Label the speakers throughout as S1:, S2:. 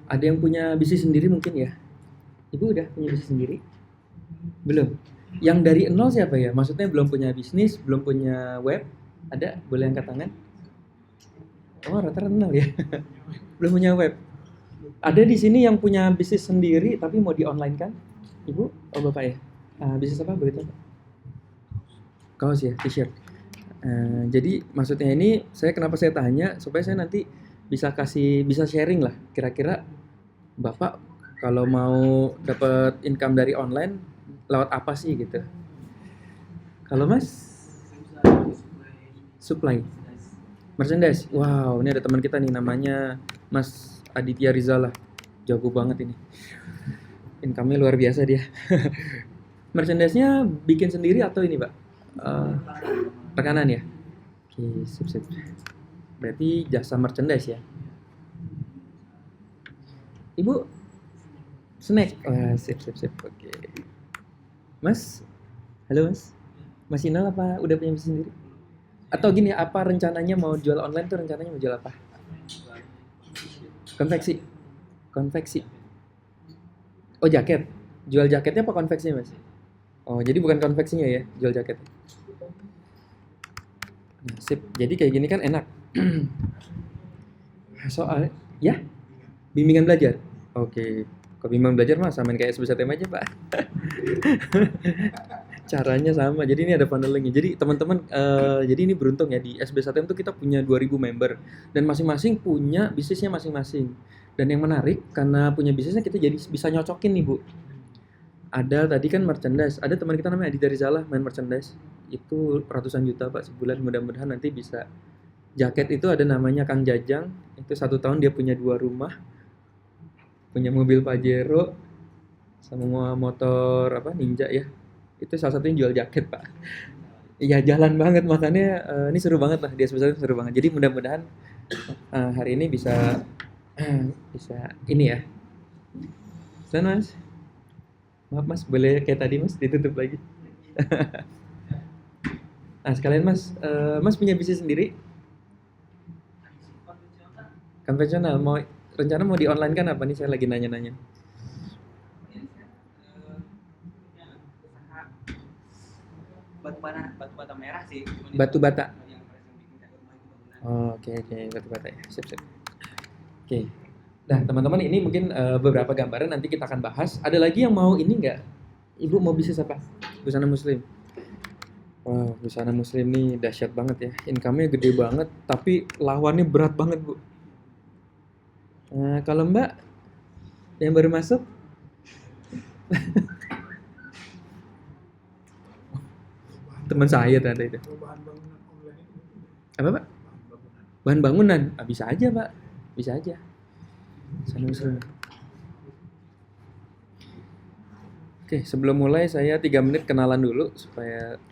S1: Ada yang punya bisnis sendiri mungkin ya? Ibu udah punya bisnis sendiri? Belum? Yang dari nol siapa ya? Maksudnya belum punya bisnis, belum punya web? Ada? Boleh angkat tangan? Oh, rata-rata nol ya. Belum punya web. Ada di sini yang punya bisnis sendiri tapi mau di online kan? Ibu? Oh, Bapak ya? Bisnis apa? Boleh tahu? Kaos ya, t-shirt. Jadi maksudnya ini kenapa saya tanya supaya saya nanti bisa sharing lah. Kira-kira Bapak kalau mau dapat income dari online lewat apa sih gitu? Kalau Mas supply merchandise. Wow, ini ada teman kita nih namanya Mas Aditya Rizal lah. Jago banget ini. Income-nya luar biasa dia. Merchandise-nya bikin sendiri atau ini, Pak? Eh, Rekanan ya? Oke, sip sip. Berarti jasa merchandise ya. Ibu snack. Wah, sip sip sip. Oke. Mas, halo Mas. Mas Inal apa udah punya bisnis sendiri? Atau gini, apa rencananya mau jual online tuh rencananya mau jual apa? Konveksi. Konveksi. Oh, jaket. Jual jaketnya apa konveksinya, Mas? Oh, jadi bukan konveksinya ya, jual jaket. Nah, sip. Jadi kayak gini kan enak. Soal ya, bimbingan belajar. Oke. Kalau bimbingan belajar mah samain kayak SBSTM aja, Pak. Caranya sama. Jadi ini ada funnelingnya. Jadi teman-teman, jadi ini beruntung ya di SBSTM tuh kita punya 2.000 member dan masing-masing punya bisnisnya masing-masing. Dan yang menarik karena punya bisnisnya kita jadi bisa nyocokin nih, Bu. Ada tadi kan merchandise. Ada teman kita namanya Adi dari Zalah main merchandise. Itu ratusan juta, Pak, sebulan. Mudah-mudahan nanti bisa. Jaket itu ada namanya Kang Jajang. Itu 1 tahun dia punya 2 rumah, punya mobil Pajero, sama motor apa Ninja ya. Itu salah satunya jual jaket, Pak. Iya, jalan banget makanya ini seru banget lah, dia sebesar seru banget. Jadi mudah-mudahan hari ini bisa bisa ini ya. Sana Mas. Maaf Mas, boleh kayak tadi Mas ditutup lagi. Nah, sekalian Mas, Mas punya bisnis sendiri? Konvensional. Rencana mau di online kan apa nih? Saya lagi nanya-nanya.
S2: Batu bata merah sih.
S1: Batu bata. Oh, oke oke, batu bata ya. Sip sip. Oke. Nah, teman-teman ini mungkin beberapa gambaran nanti kita akan bahas. Ada lagi yang mau ini nggak? Ibu mau bisnis apa? Busana muslim. Wah, busana muslim nih dahsyat banget ya. Income-nya gede banget, tapi lawannya berat banget, Bu. Kalau Mbak yang baru masuk, teman saya tadi itu.
S3: Bahan bangunan online itu.
S1: Apa, Pak?
S3: Bahan bangunan.
S1: Bahan bangunan. Bisa aja, Pak. Bisa aja. Busana muslim. Oke, sebelum mulai saya 3 menit kenalan dulu supaya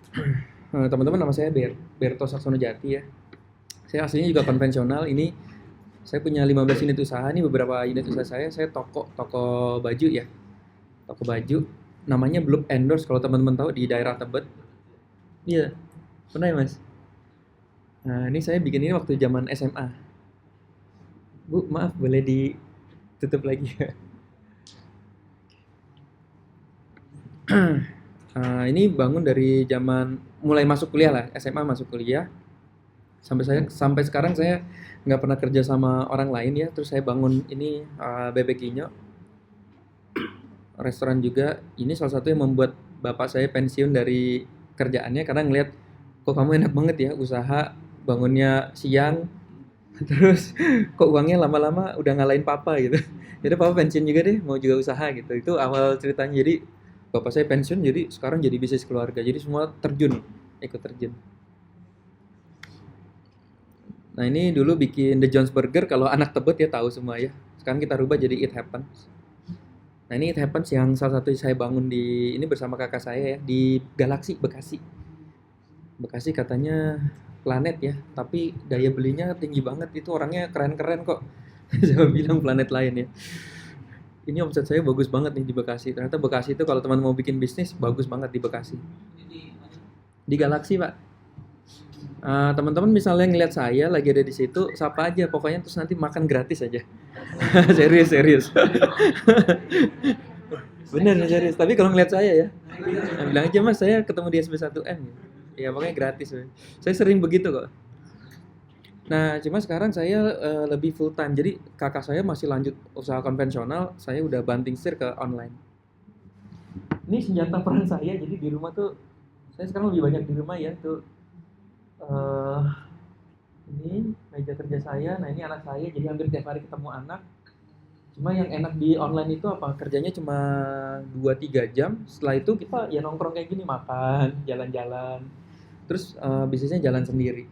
S1: teman-teman, nama saya Berto Saksono Jati ya. Saya aslinya juga konvensional. Ini saya punya 15 unit usaha nih, beberapa unit usaha saya toko baju ya. Toko baju namanya Blue Endorse kalau teman-teman tahu di daerah Tebet. Iya. Pernah ya, Mas? Nah, ini saya bikin ini waktu zaman SMA. Bu, maaf boleh ditutup lagi ya. Ini bangun dari zaman mulai masuk kuliah lah, SMA masuk kuliah. Sampai sekarang saya nggak pernah kerja sama orang lain ya. Terus saya bangun ini Bebek Inyo, restoran juga. Ini salah satu yang membuat bapak saya pensiun dari kerjaannya karena ngelihat kok kamu enak banget ya usaha bangunnya siang, terus kok uangnya lama-lama udah ngalahin papa gitu. Jadi papa pensiun juga deh, mau juga usaha gitu. Itu awal ceritanya. Jadi bapak saya pensiun, jadi sekarang jadi bisnis keluarga. Jadi semua ikut terjun. Nah, ini dulu bikin The Jones Burger, kalau anak Tebet ya tahu semua ya. Sekarang kita rubah jadi It Happens. Nah, ini It Happens yang salah satu saya bangun di ini bersama kakak saya ya, di Galaxy Bekasi. Bekasi katanya planet ya, tapi daya belinya tinggi banget. Itu orangnya keren-keren kok. Saya bilang planet lain ya. Ini omset saya bagus banget nih di Bekasi. Ternyata Bekasi itu kalau teman mau bikin bisnis bagus banget di Bekasi. Di Galaxy, Pak. Teman-teman misalnya ngelihat saya lagi ada di situ, sapa aja pokoknya terus nanti makan gratis aja. Serius, serius. Bener, serius. Tapi kalau ngelihat saya ya, bilang aja Mas saya ketemu di SB1M. Ya pokoknya gratis. Saya sering begitu kok. Nah, cuma sekarang saya lebih full time. Jadi kakak saya masih lanjut usaha konvensional, saya udah banting setir ke online. Ini senjata perang saya. Jadi di rumah tuh saya sekarang lebih banyak di rumah ya. Tuh eh ini meja kerja saya. Nah, ini anak saya. Jadi hampir tiap hari ketemu anak. Cuma yang enak di online itu apa? Kerjanya cuma 2-3 jam. Setelah itu kita ya nongkrong kayak gini, makan, jalan-jalan. Terus bisnisnya jalan sendiri.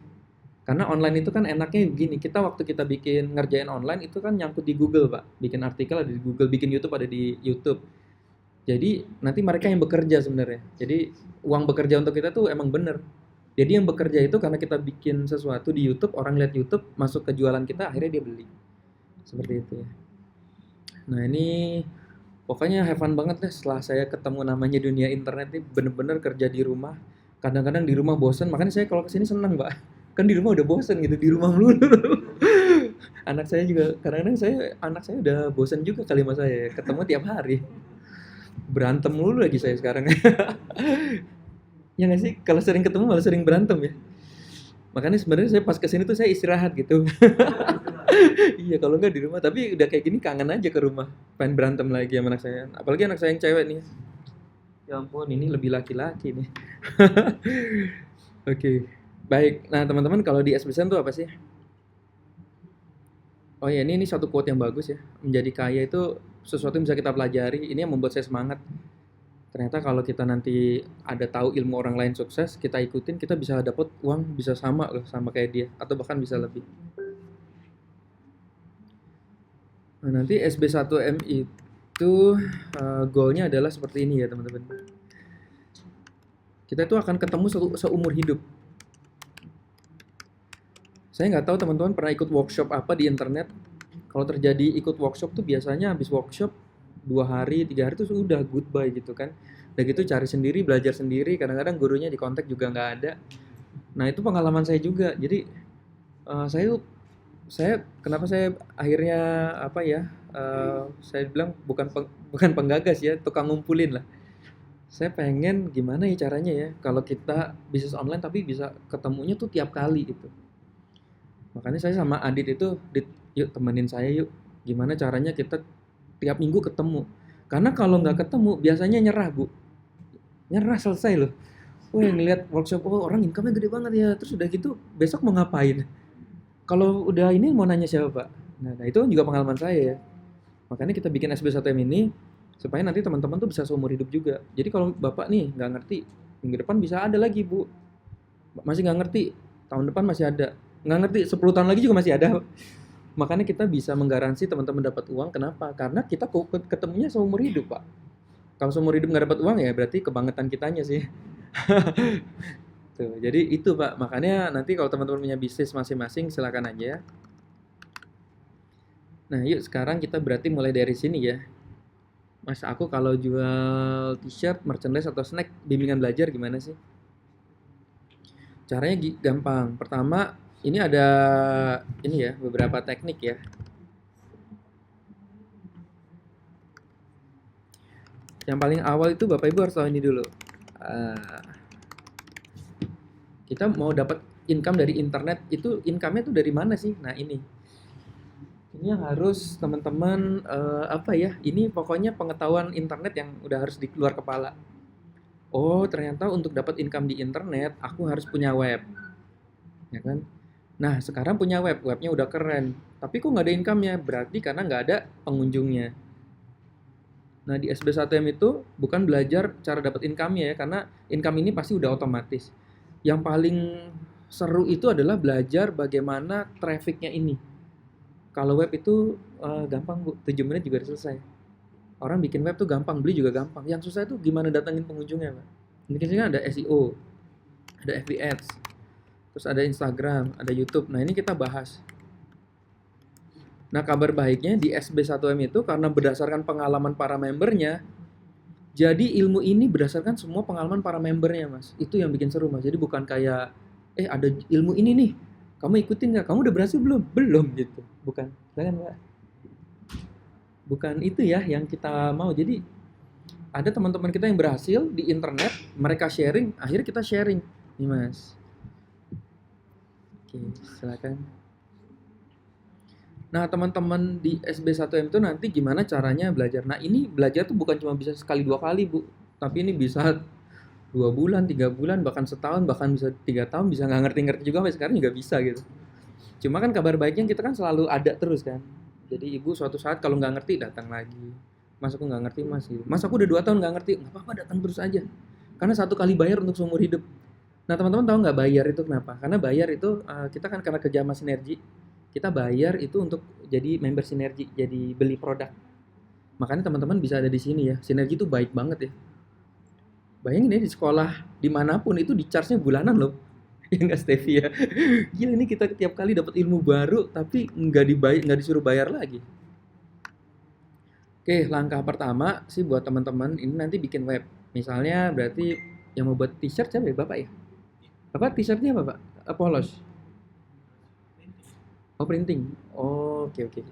S1: Karena online itu kan enaknya begini, kita waktu kita bikin ngerjain online itu kan nyangkut di Google, Pak. Bikin artikel ada di Google, bikin YouTube ada di YouTube. Jadi nanti mereka yang bekerja sebenarnya. Jadi uang bekerja untuk kita tuh emang bener. Jadi yang bekerja itu karena kita bikin sesuatu di YouTube, orang lihat YouTube, masuk ke jualan kita, akhirnya dia beli. Seperti itu ya. Nah ini pokoknya have fun banget deh setelah saya ketemu namanya dunia internet ini bener-bener kerja di rumah. Kadang-kadang di rumah bosen, makanya saya kalau kesini seneng, Mbak. Kan di rumah udah bosen gitu, di rumah melulu. Anak saya juga, kadang-kadang anak saya udah bosen juga kali sama saya, ketemu tiap hari. Berantem mulu lagi saya sekarang. Ya nggak sih? Kalau sering ketemu malah sering berantem ya. Makanya sebenarnya saya pas kesini tuh saya istirahat gitu. Iya kalau nggak di rumah, tapi udah kayak gini kangen aja ke rumah. Pengen berantem lagi sama anak saya. Apalagi anak saya yang cewek nih. Ya ampun, ini lebih laki-laki nih. Oke. Baik. Nah, teman-teman kalau di SBSN tuh apa sih? Oh ya, ini satu quote yang bagus ya. Menjadi kaya itu sesuatu yang bisa kita pelajari. Ini yang membuat saya semangat. Ternyata kalau kita nanti ada tahu ilmu orang lain sukses, kita ikutin, kita bisa dapat uang bisa sama loh sama kayak dia atau bahkan bisa lebih. Nah, nanti SB1M itu goalnya adalah seperti ini ya, teman-teman. Kita itu akan ketemu seumur hidup. Saya nggak tahu teman-teman pernah ikut workshop apa di internet. Kalau terjadi ikut workshop tuh biasanya habis workshop 2 hari, 3 hari tuh sudah goodbye gitu kan. Udah gitu cari sendiri, belajar sendiri. Kadang-kadang gurunya di kontak juga nggak ada. Nah itu pengalaman saya juga. Jadi saya kenapa saya akhirnya apa ya? Saya bilang bukan penggagas ya, tukang ngumpulin lah. Saya pengen gimana ya caranya ya kalau kita bisnis online tapi bisa ketemunya tuh tiap kali gitu. Makanya saya sama Adit itu, Dit, yuk temenin saya yuk. Gimana caranya kita tiap minggu ketemu. Karena kalau nggak ketemu, biasanya nyerah, Bu. Nyerah selesai loh. Wah, ngeliat workshop, oh orang income-nya gede banget ya. Terus udah gitu, besok mau ngapain? Kalau udah ini mau nanya siapa, Pak? Nah itu juga pengalaman saya ya. Makanya kita bikin SB1M ini, supaya nanti teman-teman tuh bisa seumur hidup juga. Jadi kalau Bapak nih nggak ngerti, minggu depan bisa ada lagi, Bu. Masih nggak ngerti, tahun depan masih ada. Nggak ngerti, 10 tahun lagi juga masih ada. Makanya kita bisa menggaransi teman-teman dapat uang. Kenapa? Karena kita ketemunya seumur hidup, Pak. Kalau seumur hidup nggak dapat uang ya berarti kebangetan kitanya sih. Tuh, jadi itu Pak. Makanya nanti kalau teman-teman punya bisnis masing-masing silakan aja. Nah, yuk sekarang kita berarti mulai dari sini ya. Mas, aku kalau jual t-shirt, merchandise atau snack, bimbingan belajar gimana sih? Caranya gampang. Pertama, ini ada ini ya, beberapa teknik ya. Yang paling awal itu Bapak Ibu harus tahu ini dulu. Kita mau dapat income dari internet, itu income-nya tuh dari mana sih? Nah, ini yang harus teman-teman apa ya? Ini pokoknya pengetahuan internet yang udah harus di luar kepala. Oh, ternyata untuk dapat income di internet, aku harus punya web. Ya kan? Nah, sekarang punya webnya udah keren. Tapi kok nggak ada income-nya? Berarti karena nggak ada pengunjungnya. Nah, di SB1M itu bukan belajar cara dapat income-nya ya, karena income ini pasti udah otomatis. Yang paling seru itu adalah belajar bagaimana traffic-nya ini. Kalau web itu gampang, Bu. 7 menit juga udah selesai. Orang bikin web tuh gampang, beli juga gampang. Yang susah itu gimana datangin pengunjungnya, Pak. Ini kan ada SEO, ada FB Ads, terus ada Instagram, ada YouTube. Nah, ini kita bahas. Nah, kabar baiknya di SB1M itu karena berdasarkan pengalaman para membernya, jadi ilmu ini berdasarkan semua pengalaman para membernya, Mas. Itu yang bikin seru, Mas. Jadi bukan kayak ada ilmu ini nih, kamu ikutin nggak? Kamu udah berhasil belum? Belum gitu. Bukan, jangan Pak. Bukan itu ya yang kita mau. Jadi ada teman-teman kita yang berhasil di internet, mereka sharing, akhirnya kita sharing. Nih Mas. Oke, silakan. Nah, teman-teman di SB1M itu nanti gimana caranya belajar? Nah, ini belajar tuh bukan cuma bisa sekali dua kali, Bu. Tapi ini bisa 2 bulan, 3 bulan, bahkan setahun, bahkan bisa 3 tahun, bisa nggak ngerti-ngerti juga sampai sekarang juga bisa gitu. Cuma kan kabar baiknya kita kan selalu ada terus kan. Jadi ibu suatu saat kalau nggak ngerti datang lagi. Mas aku nggak ngerti mas gitu. Mas aku udah 2 tahun nggak ngerti. Nggak apa-apa datang terus aja. Karena satu kali bayar untuk seumur hidup. Nah teman-teman tahu nggak bayar itu kenapa? Karena bayar itu kita kan karena kerja sama sinergi. Kita bayar itu untuk jadi member sinergi, jadi beli produk. Makanya teman-teman bisa ada di sini ya. Sinergi itu baik banget ya. Bayangin ya di sekolah dimanapun itu di charge-nya bulanan loh. Ya nggak Stevie ya. Gila ini kita tiap kali dapat ilmu baru tapi nggak disuruh bayar lagi. Oke, langkah pertama sih buat teman-teman ini nanti bikin web. Misalnya berarti yang mau buat t-shirt siapa ya? Bapak ya? Bapak t-shirtnya apa Pak? Polos. Oh printing. Oh, oke oke.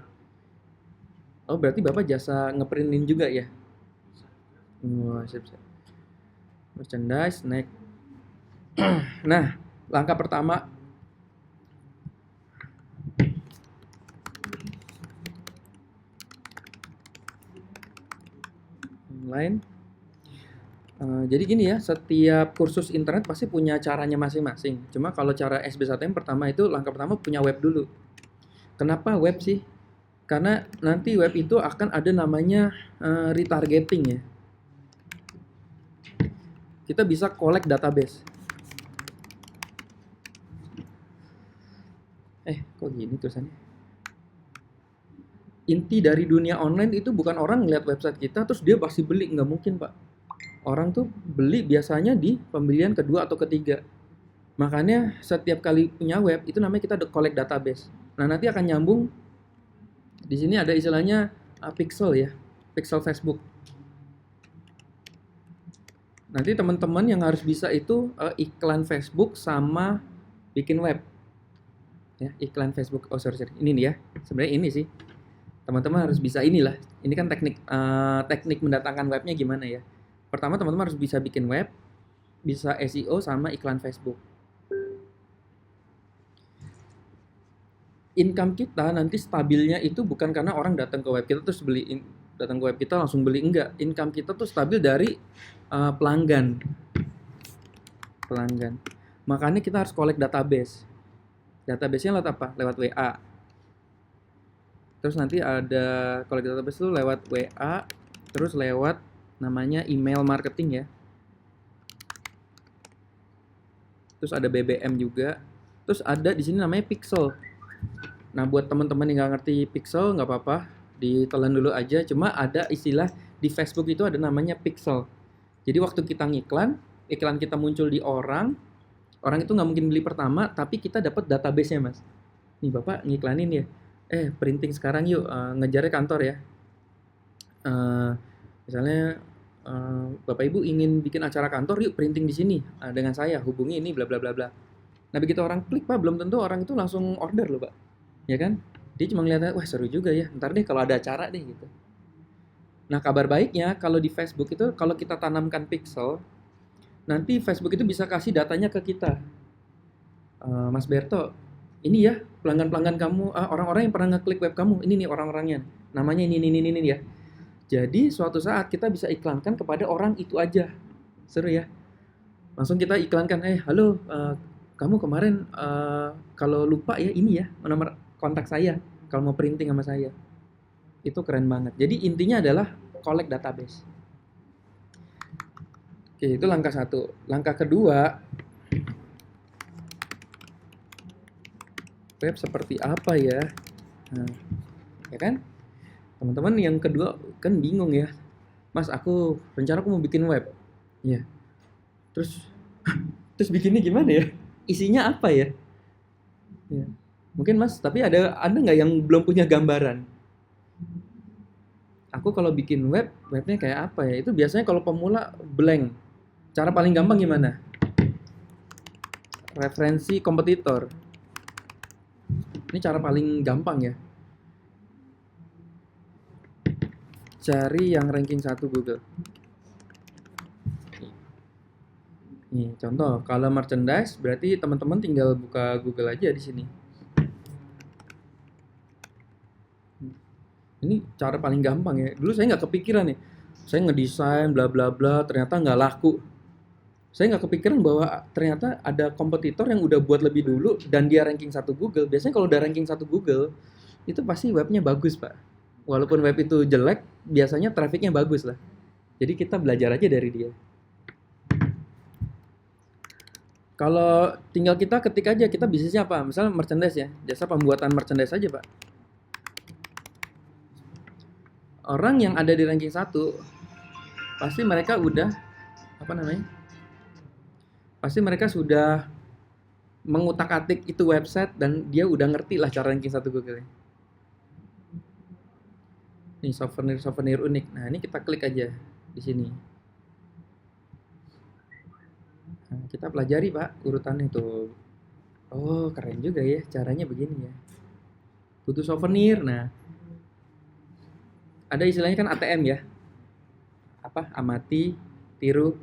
S1: Oh berarti Bapak jasa ngeprintin juga ya? Wah, siap siap. Merchandise, naik. Nah, langkah pertama online. Jadi gini ya, setiap kursus internet pasti punya caranya masing-masing. Cuma kalau cara SB1M pertama itu langkah pertama punya web dulu. Kenapa web sih? Karena nanti web itu akan ada namanya retargeting ya. Kita bisa collect database. Kok gini tulisannya? Inti dari dunia online itu bukan orang ngeliat website kita terus dia pasti beli, nggak mungkin Pak. Orang tuh beli biasanya di pembelian kedua atau ketiga. Makanya setiap kali punya web itu namanya kita collect database. Nah nanti akan nyambung. Di sini ada istilahnya pixel ya, pixel Facebook. Nanti teman-teman yang harus bisa itu iklan Facebook sama bikin web. Ya, iklan Facebook. Oh sorry. Ini nih ya. Sebenarnya ini sih. Teman-teman harus bisa inilah. Ini kan teknik mendatangkan webnya gimana ya. Pertama teman-teman harus bisa bikin web, bisa SEO sama iklan Facebook. Income kita nanti stabilnya itu bukan karena orang datang ke web kita terus datang ke web kita langsung beli, enggak. Income kita tuh stabil dari pelanggan. Makanya kita harus collect database. Database-nya lewat apa? Lewat WA. Terus nanti ada collect database itu lewat WA, terus lewat namanya email marketing ya. Terus ada BBM juga. Terus ada di sini namanya pixel. Nah buat teman-teman yang nggak ngerti pixel nggak apa-apa, ditelan dulu aja. Cuma ada istilah di Facebook itu ada namanya pixel. Jadi waktu kita iklan kita muncul di orang itu nggak mungkin beli pertama, tapi kita dapat database-nya mas. Nih bapak ngiklanin ya. Printing sekarang yuk, ngejarnya kantor ya. Misalnya Bapak Ibu ingin bikin acara kantor yuk printing di sini dengan saya, hubungi ini bla bla bla bla. Nah begitu orang klik Pak, belum tentu orang itu langsung order loh Pak, ya kan? Dia cuma ngeliatnya, wah seru juga ya, ntar deh kalau ada acara deh gitu. Nah kabar baiknya kalau di Facebook itu kalau kita tanamkan pixel, nanti Facebook itu bisa kasih datanya ke kita. Mas Berto, ini ya pelanggan-pelanggan kamu, orang-orang yang pernah ngeklik web kamu, ini nih orang-orangnya, namanya ini ya. Jadi suatu saat kita bisa iklankan kepada orang itu aja. Seru ya. Langsung kita iklankan, halo, kamu kemarin kalau lupa ya ini ya nomor kontak saya kalau mau printing sama saya. Itu keren banget. Jadi intinya adalah collect database. Oke, itu langkah 1. Langkah kedua, web seperti apa ya? Nah, ya kan? Teman-teman yang kedua kan bingung ya. Mas, aku rencana mau bikin web. Ya. Terus bikinnya gimana ya? Isinya apa ya? Ya. Mungkin Mas, tapi ada nggak yang belum punya gambaran? Aku kalau bikin webnya kayak apa ya? Itu biasanya kalau pemula blank. Cara paling gampang gimana? referensi kompetitor. Ini cara paling gampang ya. Cari yang ranking 1 Google. Nih, contoh, kalau merchandise berarti teman-teman tinggal buka Google aja di sini. Ini cara paling gampang ya. Dulu saya nggak kepikiran nih. Saya ngedesain bla bla bla, ternyata nggak laku. Saya nggak kepikiran bahwa ternyata ada kompetitor yang udah buat lebih dulu dan dia ranking 1 Google. Biasanya kalau udah ranking 1 Google, itu pasti webnya bagus, Pak. Walaupun web itu jelek, biasanya trafficnya bagus lah. Jadi kita belajar aja dari dia. Kalau tinggal kita ketik aja, kita bisnisnya apa? Misalnya merchandise ya, jasa pembuatan merchandise aja, Pak. Orang yang ada di ranking 1, pasti mereka udah, apa namanya? Pasti mereka sudah mengutak-atik itu website dan dia udah ngerti lah cara ranking 1 Google. Nih, souvenir unik. Nah, ini kita klik aja di sini. Nah, kita pelajari Pak urutannya tuh. Oh, keren juga ya, caranya begini ya. Butuh souvenir. Nah, ada istilahnya kan ATM ya. Apa? Amati, tiru,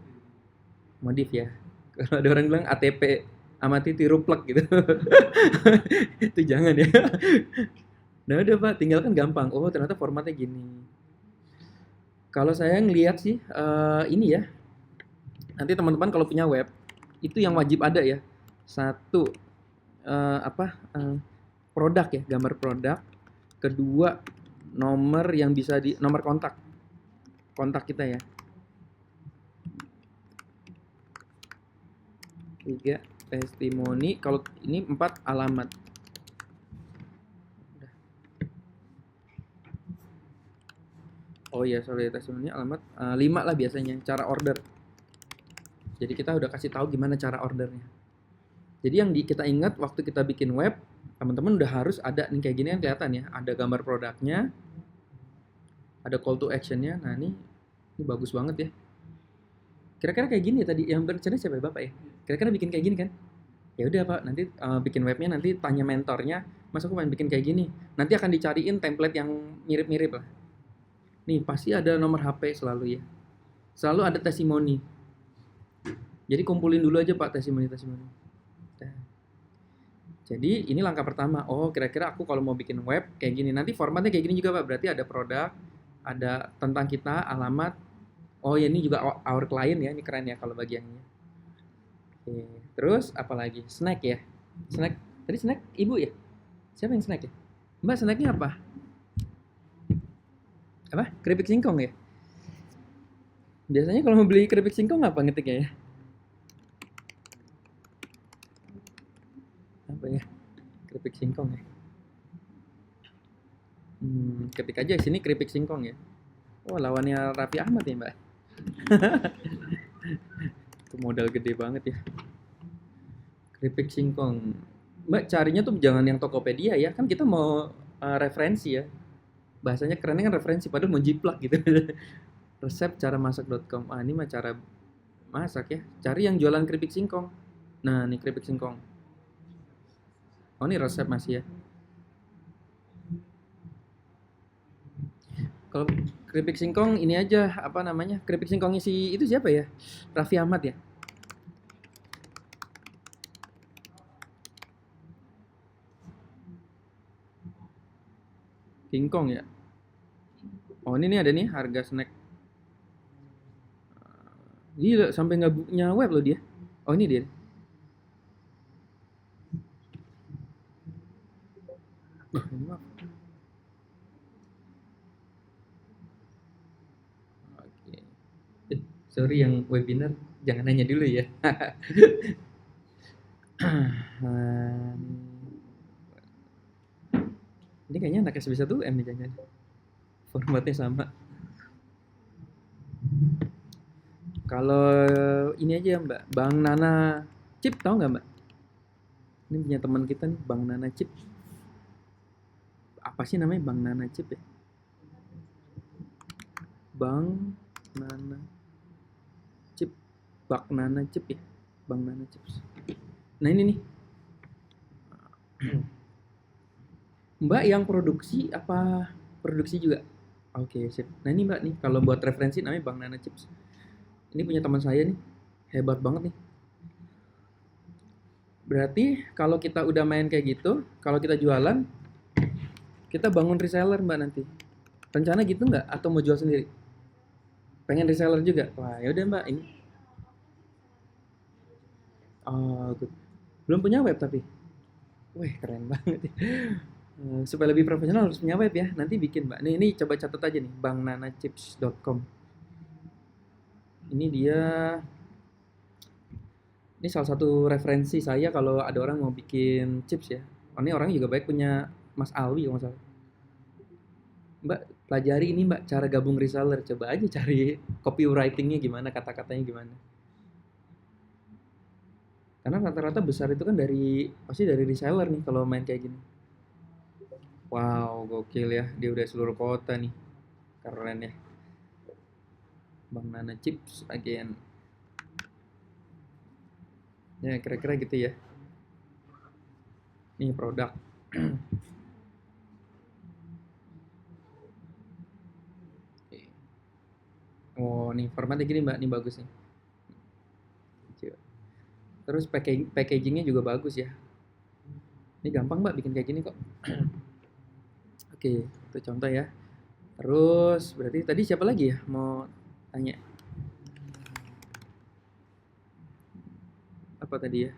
S1: modif ya. Kalau ada orang bilang ATP, amati, tiru, plug gitu. Itu jangan ya. Nah, udah Pak, tinggal kan gampang. Oh, ternyata formatnya gini. Kalau saya ngelihat sih ini ya. Nanti teman-teman kalau punya web, itu yang wajib ada ya. Satu produk ya, gambar produk. Kedua, nomor yang bisa nomor kontak kita ya. 3 testimoni, kalau ini 4 alamat. Oh iya, sorry, testimoni alamat 5 lah biasanya cara order. Jadi kita udah kasih tahu gimana cara ordernya. Jadi yang kita ingat waktu kita bikin web, teman-teman udah harus ada nih kayak gini kan kelihatan ya, ada gambar produknya, ada call to actionnya. Nah ini bagus banget ya. Kira-kira kayak gini ya tadi yang bercerita siapa ya Bapak ya? Kira-kira bikin kayak gini kan? Ya udah Pak, nanti bikin webnya nanti tanya mentornya, Mas aku pengen bikin kayak gini. Nanti akan dicariin template yang mirip-mirip lah. Nih pasti ada nomor HP selalu ya. Selalu ada testimoni. Jadi kumpulin dulu aja Pak testimoni. Jadi ini langkah pertama. Oh kira-kira aku kalau mau bikin web kayak gini. Nanti formatnya kayak gini juga Pak. Berarti ada produk, ada tentang kita, alamat. Oh ya ini juga our client ya. Ini keren ya kalau bagiannya. Oke. Terus apa lagi? Snack ya. Snack. Tadi snack ibu ya? Siapa yang snack ya? Mbak snacknya apa? Apa? Keripik singkong ya? Biasanya kalau mau beli keripik singkong apa ngetiknya ya? Apa ya? Keripik singkong ya? Ketik aja sini keripik singkong ya. Oh lawannya Raffi Ahmad ya Mbak. Itu modal gede banget ya. Keripik singkong. Mbak carinya tuh jangan yang Tokopedia ya. Kan kita mau referensi ya. Bahasanya kerennya kan referensi padahal mau jiplak gitu. Resep cara masak.com. Ah ini mah cara masak ya. Cari yang jualan keripik singkong. Nah ini keripik singkong. Oh ini resep masih ya. Kalau keripik singkong ini aja apa namanya? Keripik singkongnya si itu siapa ya? Raffi Ahmad ya. King Kong ya. Oh ini nih ada nih harga snack. Gila sampai nggak punya web loh dia. Oh ini dia. Ini mah. Oke. Sorry yang webinar jangan nanya dulu ya. Ini kayaknya anak SB1M nih jangan. Formatnya sama. Kalau ini aja Mbak, Bang Nana Chip tahu nggak Mbak? Ini punya teman kita nih, Bang Nana Chip. Apa sih namanya Bang Nana Chip ya? Bang Nana Chip, Bang Nana Chip ya, Bang Nana Chips. Nah ini nih, Mbak yang produksi apa produksi juga? Oke, sip. Nah ini Mbak nih, kalau buat referensi namanya Bang Nana Chips. Ini punya teman saya nih, hebat banget nih. Berarti kalau kita udah main kayak gitu, kalau kita jualan, kita bangun reseller Mbak nanti. Rencana gitu nggak? Atau mau jual sendiri? Pengen reseller juga? Wah ya udah Mbak, ini. Oh, good. Belum punya web tapi. Wih, keren banget ya. Supaya lebih profesional harus punya web ya. Nanti bikin Mbak. Nih, ini coba catat aja nih, bangnanachips.com. Ini dia, ini salah satu referensi saya kalau ada orang mau bikin chips ya. Oh, ini orangnya juga baik, punya Mas Alwi kalau nggak salah. Mbak, pelajari ini Mbak, cara gabung reseller. Coba aja cari copywritingnya gimana, kata-katanya gimana. Karena rata-rata besar itu kan dari, pasti dari reseller nih kalau main kayak gini. Wow, gokil ya. Dia udah seluruh kota nih. Keren ya. Bang Nana Chips again. Ya, kira-kira gitu ya. Nih produk. Oh, nih formatnya gini Mbak, nih bagus nih. Terus packagingnya juga bagus ya. Ini gampang Mbak bikin kayak gini kok. Oke, itu contoh ya. Terus berarti tadi siapa lagi ya mau tanya apa tadi ya?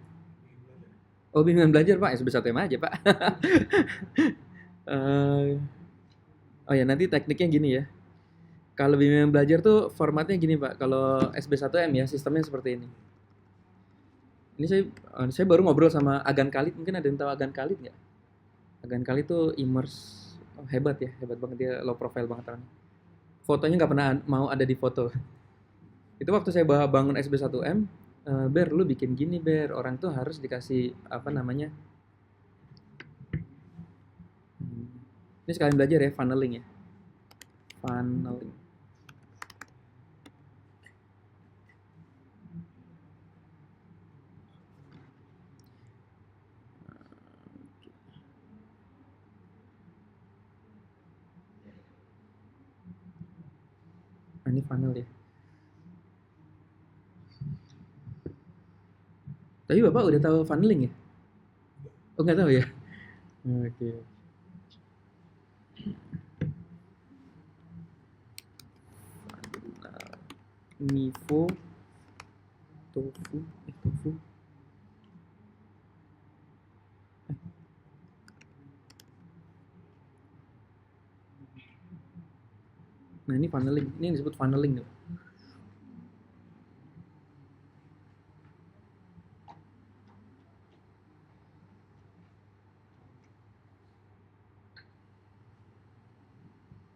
S1: Oh, bimbingan belajar Pak, sebesar tema aja Pak. Eh, oh ya nanti tekniknya gini ya. Kalau bimbingan belajar tuh formatnya gini Pak. Kalau SB1M ya sistemnya seperti ini. Ini saya baru ngobrol sama Agan Khalid. Mungkin ada yang tahu Agan Khalid nggak? Agan Khalid tuh immerse, oh, hebat ya, hebat banget dia, low profile banget orangnya. Fotonya nggak pernah mau ada di foto. Itu waktu saya bangun SB1M, Ber, lu bikin gini Ber, orang tuh harus dikasih apa namanya? Ini sekalian belajar ya, funneling ya. Funneling. Nah, ini funnel ya. Tapi Bapak udah tahu funneling ya? Oh, nggak tahu ya? Oke. Nivo, tofu. Nah, ini funneling. Ini yang disebut funneling tuh.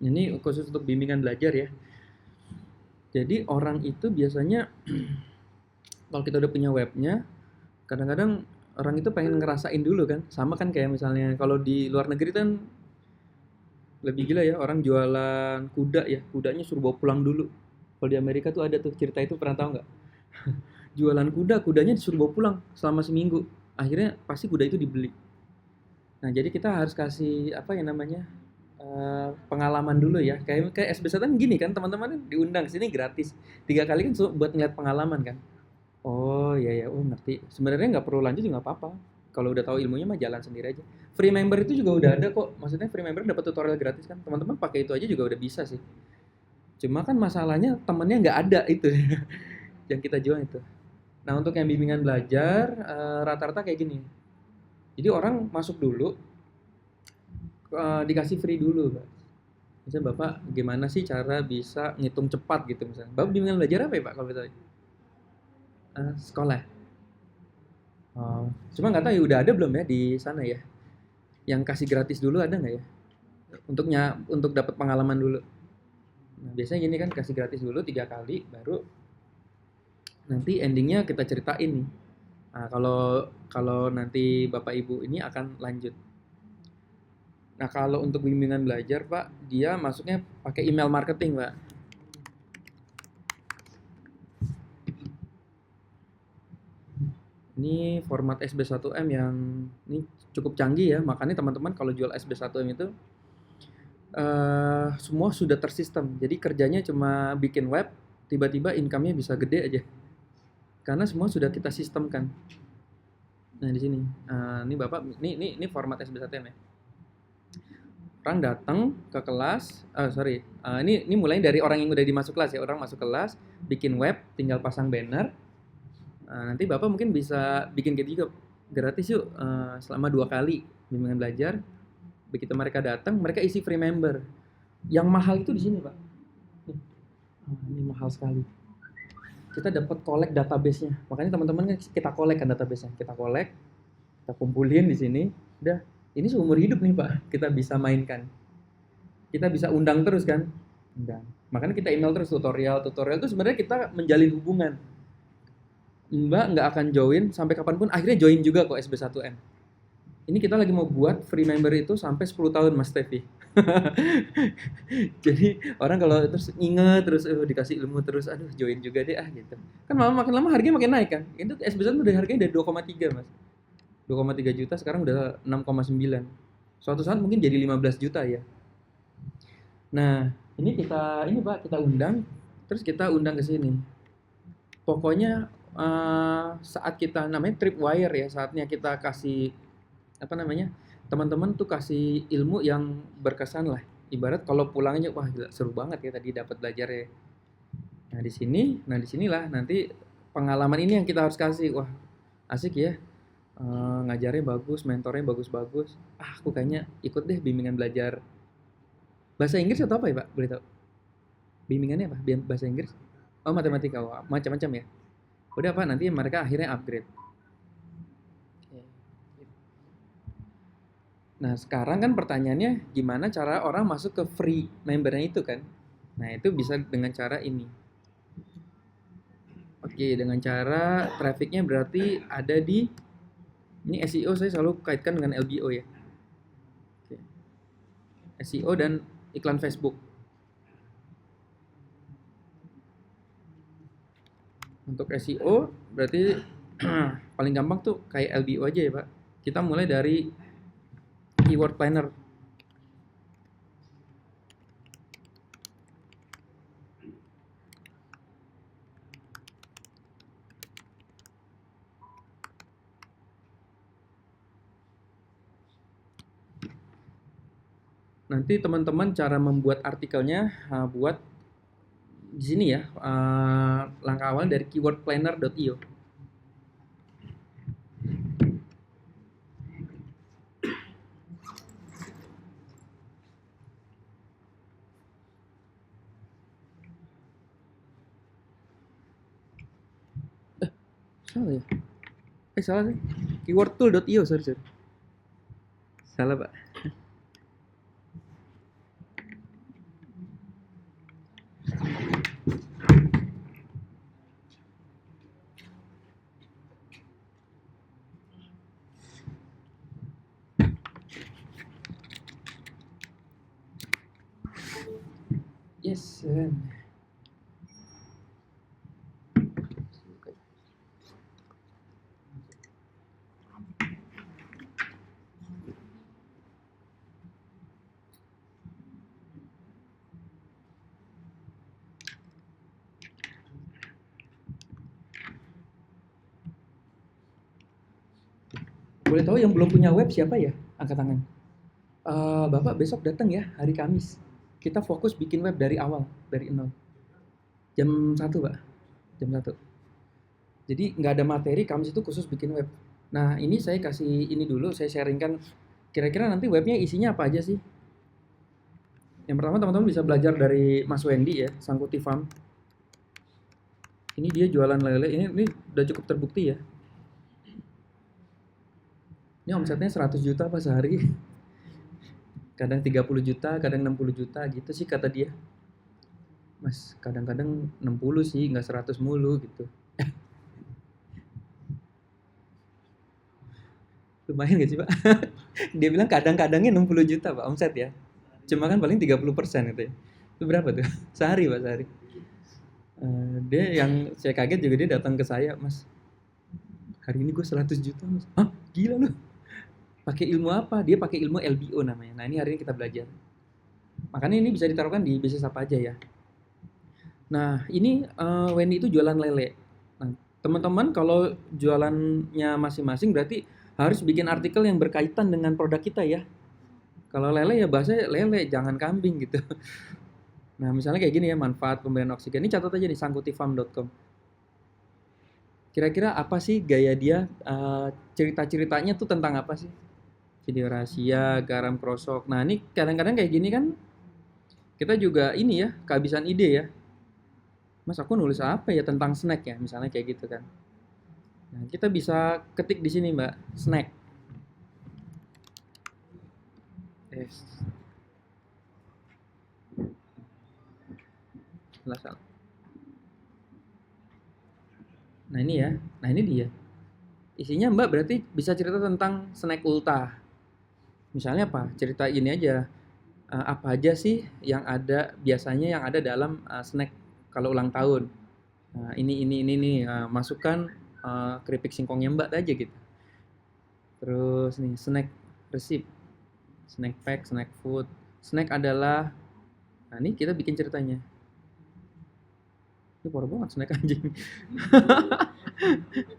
S1: Ini khusus untuk bimbingan belajar ya. Jadi orang itu biasanya kalau kita udah punya webnya, kadang-kadang orang itu pengen ngerasain dulu kan. Sama kan kayak misalnya kalau di luar negeri kan lebih gila ya, orang jualan kuda ya, kudanya suruh bawa pulang dulu. Kalau di Amerika tuh ada tuh cerita itu, pernah tahu nggak? Jualan kuda, kudanya disuruh bawa pulang selama seminggu. Akhirnya pasti kuda itu dibeli. Nah, jadi kita harus kasih apa ya namanya? Pengalaman dulu ya. Kayak SBSatan gini kan, teman-teman diundang sini gratis. 3 kali kan buat ngeliat pengalaman kan. Oh iya ya, oh ngerti. Sebenarnya nggak perlu lanjut juga nggak apa-apa. Kalau udah tahu ilmunya mah jalan sendiri aja. Free member itu juga udah ada kok. Maksudnya free member dapat tutorial gratis kan. Teman-teman pakai itu aja juga udah bisa sih. Cuma kan masalahnya temennya nggak ada itu yang kita jual itu. Nah untuk yang bimbingan belajar rata-rata kayak gini. Jadi orang masuk dulu dikasih free dulu, Pak. Misalnya Bapak gimana sih cara bisa ngitung cepat gitu misalnya. Bapak bimbingan belajar apa ya Pak kalau betul? Sekolah. Oh, cuma nggak tahu ya udah ada belum ya di sana ya. Yang kasih gratis dulu ada nggak ya? Untuk dapat pengalaman dulu. Nah, biasanya gini kan kasih gratis dulu 3 kali, baru nanti endingnya kita ceritain nih. Nah, kalau kalau nanti Bapak Ibu ini akan lanjut. Nah, kalau untuk bimbingan belajar Pak, dia masuknya pakai email marketing Pak. Ini Ini format SB1M yang ini cukup canggih ya, makanya teman-teman kalau jual SB1M itu semua sudah tersistem. Jadi kerjanya cuma bikin web, tiba-tiba income-nya bisa gede aja. Karena semua sudah kita sistemkan. Nah, di sini. Ini Bapak, ini format SB1M ya. Orang datang ke kelas, ini mulai dari orang yang udah dimasuk kelas ya. Orang masuk kelas, bikin web, tinggal pasang banner. Nanti Bapak mungkin bisa bikin gitu juga gratis yuk, selama 2 kali bimbingan belajar. Begitu mereka datang, mereka isi free member. Yang mahal itu di sini, Pak. Ini mahal sekali. Kita dapat collect database-nya. Makanya teman-teman kita collect kan database-nya. Kita collect, kita kumpulin di sini. Udah, ini seumur hidup nih, Pak. Kita bisa mainkan. Kita bisa undang terus kan? Undang. Makanya kita email terus tutorial. Tutorial itu sebenarnya kita menjalin hubungan. Mbak nggak akan join sampai kapanpun, akhirnya join juga kok SB1M. Ini kita lagi mau buat free member itu sampai 10 tahun Mas Tevi. Jadi orang kalau terus inget terus dikasih ilmu terus, aduh join juga deh gitu. Kan makin lama harganya makin naik kan. Itu SB1 udah harganya dari 2,3 Mas. 2,3 juta sekarang udah 6,9. Suatu saat mungkin jadi 15 juta ya. Nah, ini Pak, kita undang, terus kita undang ke sini. Pokoknya saat kita namanya tripwire ya, saatnya kita kasih teman-teman tuh kasih ilmu yang berkesan lah. Ibarat kalau pulangnya wah gila, seru banget ya tadi dapat belajar ya. Nah di sinilah nanti pengalaman ini yang kita harus kasih. Wah asik ya, ngajarnya bagus, mentornya bagus-bagus. Aku kayaknya ikut deh bimbingan belajar bahasa Inggris atau apa ya Pak? Boleh tahu? Bimbingannya apa? Bahasa Inggris? Oh matematika, macam-macam ya. Udah Pak, nanti mereka akhirnya upgrade. Nah sekarang kan pertanyaannya gimana cara orang masuk ke free membernya itu kan? Nah itu bisa dengan cara ini. Oke, dengan cara trafficnya berarti ada di ini SEO, saya selalu kaitkan dengan LBO ya. Oke. SEO dan iklan Facebook. Untuk SEO berarti paling gampang tuh kayak LBO aja ya Pak. Kita mulai dari keyword planner. Nanti teman-teman cara membuat artikelnya buat di sini ya, langkah awal dari keywordplanner.io. Salah ya? Salah sih. Keywordtool.io, sorry. Salah Pak. Yes. Boleh tahu yang belum punya web siapa ya? Angkat tangan. Bapak besok datang ya hari Kamis. Kita fokus bikin web dari awal, dari nol. Jam 1 Pak. Jam 1. Jadi nggak ada materi, Kamis itu khusus bikin web. Nah ini saya kasih ini dulu, saya sharingkan kira-kira nanti webnya isinya apa aja sih. Yang pertama teman-teman bisa belajar dari Mas Wendy ya, Sangkuti Farm. Ini dia jualan lele, ini udah cukup terbukti ya. Ini omsetnya 100 juta pas sehari. Kadang 30 juta, kadang 60 juta gitu sih kata dia. Mas, kadang-kadang 60 sih, nggak 100 mulu gitu. Lumayan gak sih Pak? Dia bilang kadang-kadangnya 60 juta Pak omset ya. Cuma kan paling 30% gitu ya. Itu berapa tuh? Sehari Pak, sehari. Dia yang saya kaget juga dia datang ke saya, Mas. Hari ini gue 100 juta Mas. Hah? Gila lu. Pakai ilmu apa? Dia pakai ilmu LBO namanya. Nah, ini hari ini kita belajar. Makanya ini bisa ditaruhkan di bisnis apa aja ya. Nah, ini Wendy itu jualan lele. Nah, teman-teman kalau jualannya masing-masing berarti harus bikin artikel yang berkaitan dengan produk kita ya. Kalau lele ya bahasa lele, jangan kambing gitu. Nah, misalnya kayak gini ya, manfaat pemberian oksigen. Ini catat aja di sangkutifarm.com. Kira-kira apa sih gaya dia? Cerita-ceritanya tuh tentang apa sih? Video rahasia, garam krosok. Nah, ini kadang-kadang kayak gini kan kita juga ini ya, kehabisan ide ya. Mas, aku nulis apa ya tentang snack ya, misalnya kayak gitu kan. Nah, kita bisa ketik di sini, Mbak, snack. Yes. Salah. Nah, ini ya. Nah, ini dia. Isinya Mbak berarti bisa cerita tentang snack ulta. Misalnya apa? Cerita ini aja. Apa aja sih yang ada biasanya yang ada dalam snack kalau ulang tahun. Nah, ini nih masukkan keripik singkongnya Mbak aja gitu. Terus nih snack resep, snack pack, snack food. Snack adalah, nah ini kita bikin ceritanya. Ini parah banget snack anjing.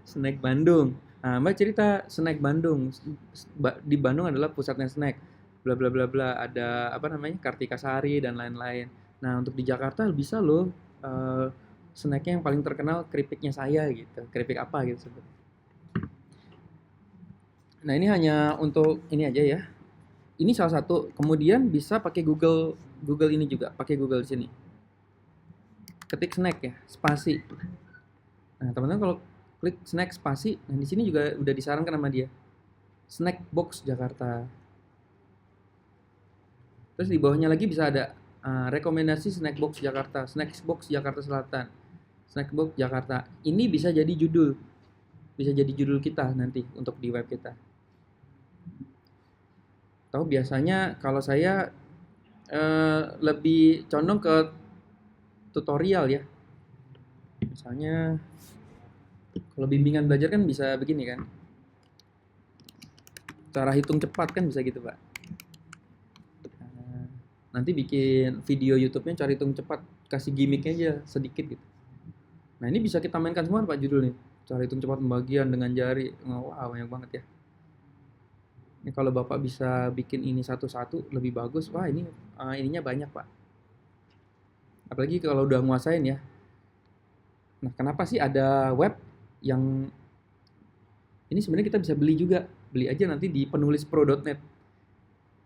S1: Snack Bandung. Nah, Mbak cerita snack Bandung. Di Bandung adalah pusatnya snack. Bla bla bla bla. Ada apa namanya? Kartika Sari dan lain-lain. Nah, untuk di Jakarta bisa loh snacknya yang paling terkenal keripiknya saya gitu. Keripik apa gitu sebut. Nah, ini hanya untuk ini aja ya. Ini salah satu. Kemudian bisa pakai Google ini juga, pakai Google di sini. Ketik snack ya, spasi. Nah, teman-teman kalau klik snack spasi, nah di sini juga udah disarankan sama dia. Snack box Jakarta. Terus di bawahnya lagi bisa ada rekomendasi snack box Jakarta, snack box Jakarta Selatan, snack box Jakarta. Ini bisa jadi judul. Bisa jadi judul kita nanti untuk di web kita. Tahu biasanya kalau saya lebih condong ke tutorial ya. Misalnya kalau bimbingan belajar kan bisa begini kan. Cara hitung cepat kan bisa gitu, Pak. Nanti bikin video YouTube-nya cara hitung cepat, kasih gimmicknya aja sedikit gitu. Nah, ini bisa kita mainkan semua Pak judulnya. Cara hitung cepat pembagian dengan jari. Wow, banyak banget ya. Ini kalau Bapak bisa bikin ini satu-satu lebih bagus. Wah, ini ininya banyak, Pak. Apalagi kalau udah nguasain ya. Nah, kenapa sih ada web yang ini sebenarnya kita bisa beli juga. Beli aja nanti di penulispro.net.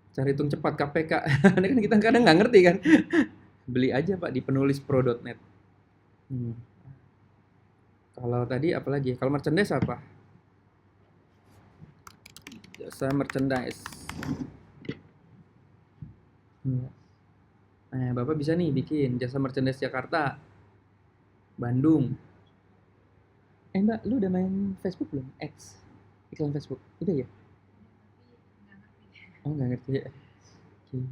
S1: Cari hitung cepat KPK. Ini kan kita kadang nggak ngerti kan. Beli aja Pak di penulispro.net. Kalau tadi apa lagi? Kalau merchandise apa? Jasa merchandise. Nah, Bapak bisa nih bikin jasa merchandise Jakarta, Bandung. Mbak, lu udah main Facebook belum? X, iklan Facebook, udah ya? Oh, nggak ngerti ya. Okay.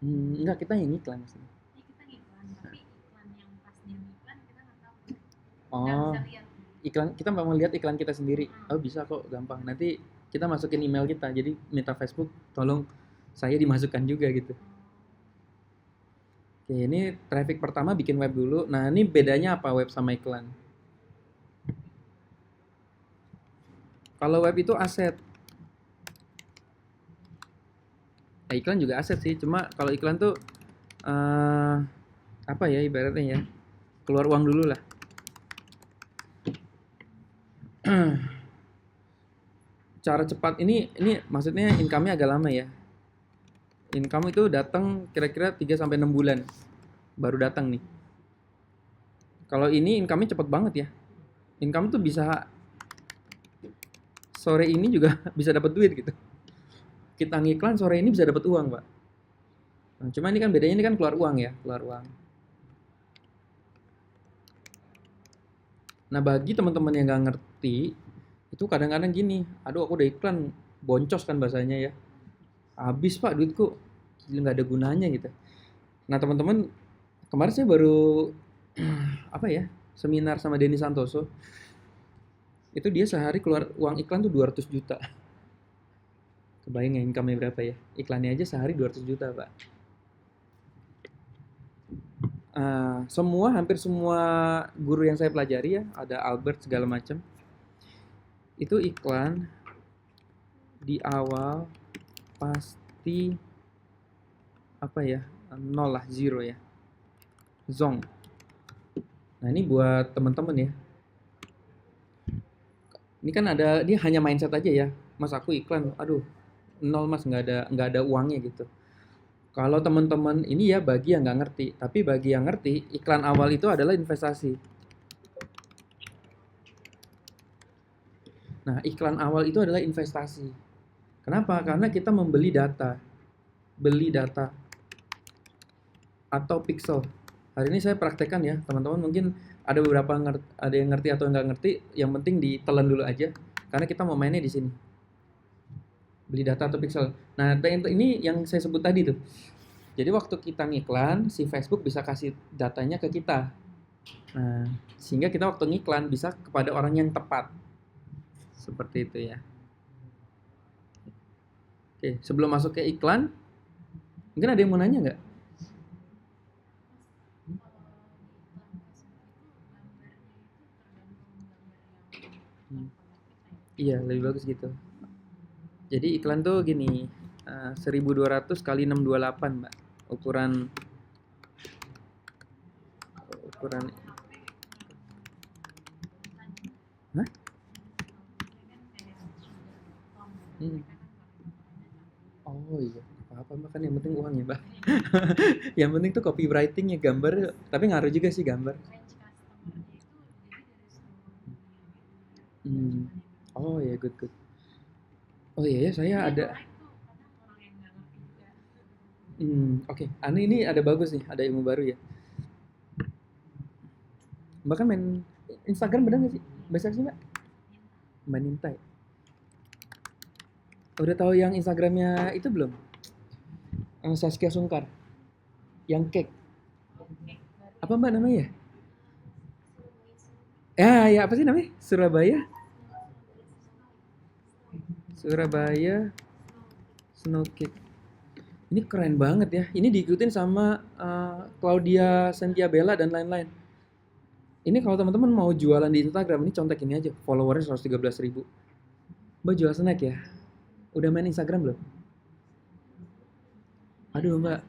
S1: Enggak, kita yang iklan maksudnya. Kita iklan, tapi iklan yang pas dia iklan kita nggak tahu. Oh, iklan kita mau lihat iklan kita sendiri. Oh, bisa kok, gampang. Nanti kita masukin email kita. Jadi minta Facebook, tolong saya dimasukkan juga gitu. Oke, ini traffic pertama bikin web dulu. Nah, ini bedanya apa web sama iklan? Kalau web itu aset. Nah, iklan juga aset sih. Cuma kalau iklan tuh apa ya ibaratnya ya? Keluar uang dulu lah. Cara cepat ini maksudnya income-nya agak lama ya. Income itu datang kira-kira 3 sampai 6 bulan baru datang nih. Kalau ini income-nya cepet banget ya. Income tuh bisa sore ini juga bisa dapat duit gitu. Kita ngiklan sore ini bisa dapat uang, Pak. Nah, cuma ini kan bedanya ini kan keluar uang ya, keluar uang. Nah, bagi teman-teman yang nggak ngerti, itu kadang-kadang gini, aduh aku udah iklan, boncos kan bahasanya ya. Habis Pak duitku, nggak ada gunanya gitu. Nah teman-teman Kemarin saya baru apa ya, seminar sama Denny Santoso. Itu dia sehari keluar uang iklan tuh 200 juta. Kebayang ya income-nya berapa ya? Iklannya aja sehari 200 juta, Pak. Hampir semua guru yang saya pelajari ya, ada Albert segala macam. Itu iklan di awal pasti apa ya? Nol lah, zero ya. Zong. Nah, ini buat teman-teman ya. Ini kan ada, dia hanya mindset aja ya. Mas aku iklan, aduh, nol mas, nggak ada uangnya gitu. Kalau teman-teman ini ya bagi yang nggak ngerti, tapi bagi yang ngerti, iklan awal itu adalah investasi. Nah, iklan awal itu adalah investasi. Kenapa? Karena kita membeli data, beli data atau pixel. Hari ini saya praktekkan ya, teman-teman mungkin ada beberapa ada yang ngerti atau nggak ngerti, yang penting ditelan dulu aja, karena kita mau mainnya di sini. Beli data atau pixel. Nah, ini yang saya sebut tadi tuh. Jadi waktu kita ngiklan, si Facebook bisa kasih datanya ke kita. Nah, sehingga kita waktu ngiklan bisa kepada orang yang tepat. Seperti itu ya. Oke, sebelum masuk ke iklan, mungkin ada yang mau nanya nggak? Iya, lebih bagus gitu. Jadi iklan tuh gini, 1200 kali 628, Mbak. Ukuran ukuran Hah? Hmm. Oh iya, apa-apa Mbak, kan yang penting uang ya, Mbak. Yang penting tuh copywriting-nya, gambar, tapi ngaruh juga sih gambar. Hmm. Oh ya, good good. Oh iya ya, saya ada. Oke. Ane ini ada bagus nih, ada ilmu baru ya. Mbak kan main Instagram bener nggak sih? Biasa sih Mbak? Mbak Nintai. Udah tahu yang Instagramnya itu belum? Saskia Sungkar, yang cake. Apa Mbak namanya? Ya apa sih namanya? Surabaya, Surabaya Snow Cake. Ini keren banget ya. Ini diikutin sama Claudia Sentiabella dan lain-lain. Ini kalau teman-teman mau jualan di Instagram, ini contek ini aja. Followernya 113.000. Mbak jual snack ya? Udah main Instagram belum? Aduh Mbak,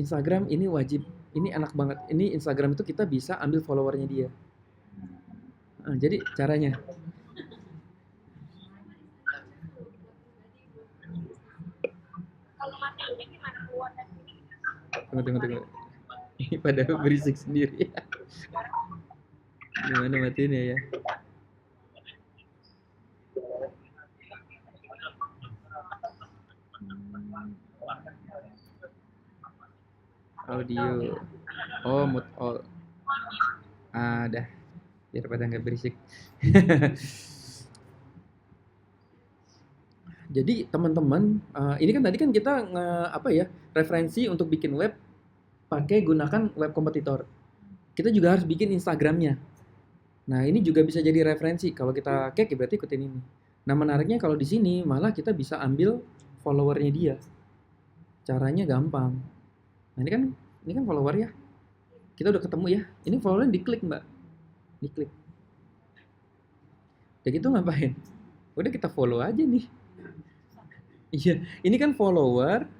S1: Instagram ini wajib. Ini enak banget. Ini Instagram itu kita bisa ambil followernya dia. Jadi caranya. Tunggu. Ini pada berisik sendiri. Gimana matiin ya? Audio. Oh, mute all. Dah. Biar pada nggak berisik. Jadi teman-teman, ini kan tadi kan kita referensi untuk bikin web pakai gunakan web kompetitor. Kita juga harus bikin Instagramnya. Nah ini juga bisa jadi referensi. Kalau kita kek berarti ikutin ini. Nah menariknya kalau di sini malah kita bisa ambil followernya dia. Caranya gampang. Nah ini kan follower ya. Kita udah ketemu ya. Ini followernya diklik Mbak. Diklik. Udah gitu ngapain? Udah kita follow aja nih. Iya, ini kan follower,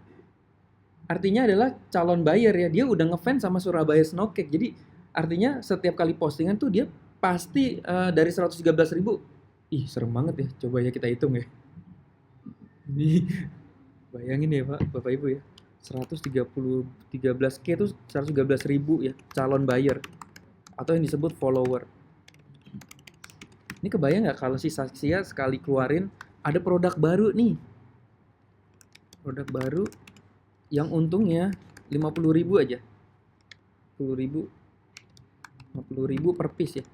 S1: artinya adalah calon buyer ya. Dia udah ngefans sama Surabaya Snow Cake. Jadi artinya setiap kali postingan tuh dia pasti dari 113.000. Ih, serem banget ya. Coba ya kita hitung ya. Ini bayangin ya Pak, Bapak Ibu ya. 13K itu 113.000 ya calon buyer atau yang disebut follower. Ini kebayang nggak kalau si Saskia sekali keluarin ada produk baru nih. Produk baru yang untungnya 50.000 aja. 10.000 50.000 per piece ya.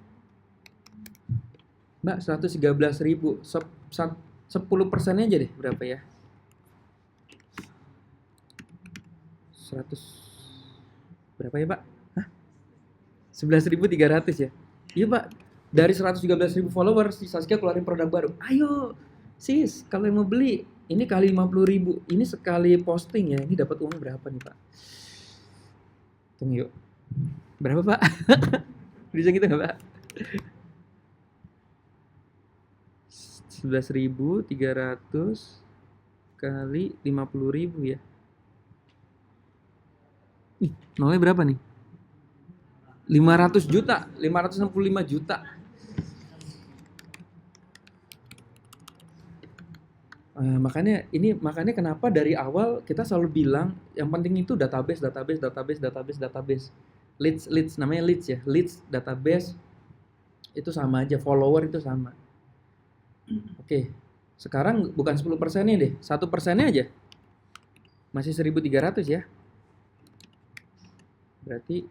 S1: Mbak 113.000 10% aja deh berapa ya? 100 berapa ya, Pak? Hah? 11.300 ya? Iya, Pak. Dari 113.000 followers si Saskia keluarin produk baru. Ayo, sis, kalau yang mau beli ini kali 50.000. Ini sekali posting ya. Ini dapat uang berapa nih, Pak? Hitung yuk. Berapa, Pak? Bisa gitu nggak, Pak? 11.300 kali 50.000 ya. Ih, nolnya berapa nih? 500 juta, 565 juta. Makanya kenapa dari awal kita selalu bilang yang penting itu database. Leads namanya leads ya. Leads, database itu sama aja, follower itu sama. Oke. Sekarang bukan 10%-nya deh, 1%-nya aja. Masih 1.300 ya. Berarti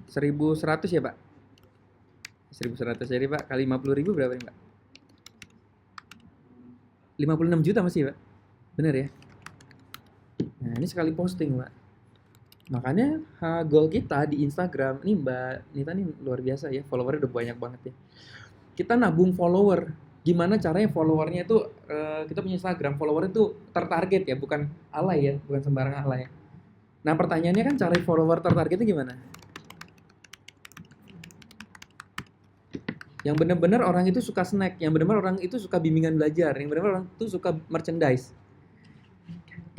S1: 1.100 ya, Pak? 1.100 jadi, Pak, kali 50.000 berapa nih, Pak? 56 juta masih, Pak. Bener ya? Nah, ini sekali posting, Pak. Makanya goal kita di Instagram, ini Mbak Nita nih luar biasa ya, followernya udah banyak banget ya. Kita nabung follower. Gimana caranya followernya itu, kita punya Instagram, followernya itu tertarget ya, bukan alay ya, bukan sembarang alay. Nah, pertanyaannya kan cari follower tertargetnya gimana? Yang benar-benar orang itu suka snack, yang benar-benar orang itu suka bimbingan belajar, yang benar-benar orang itu suka merchandise.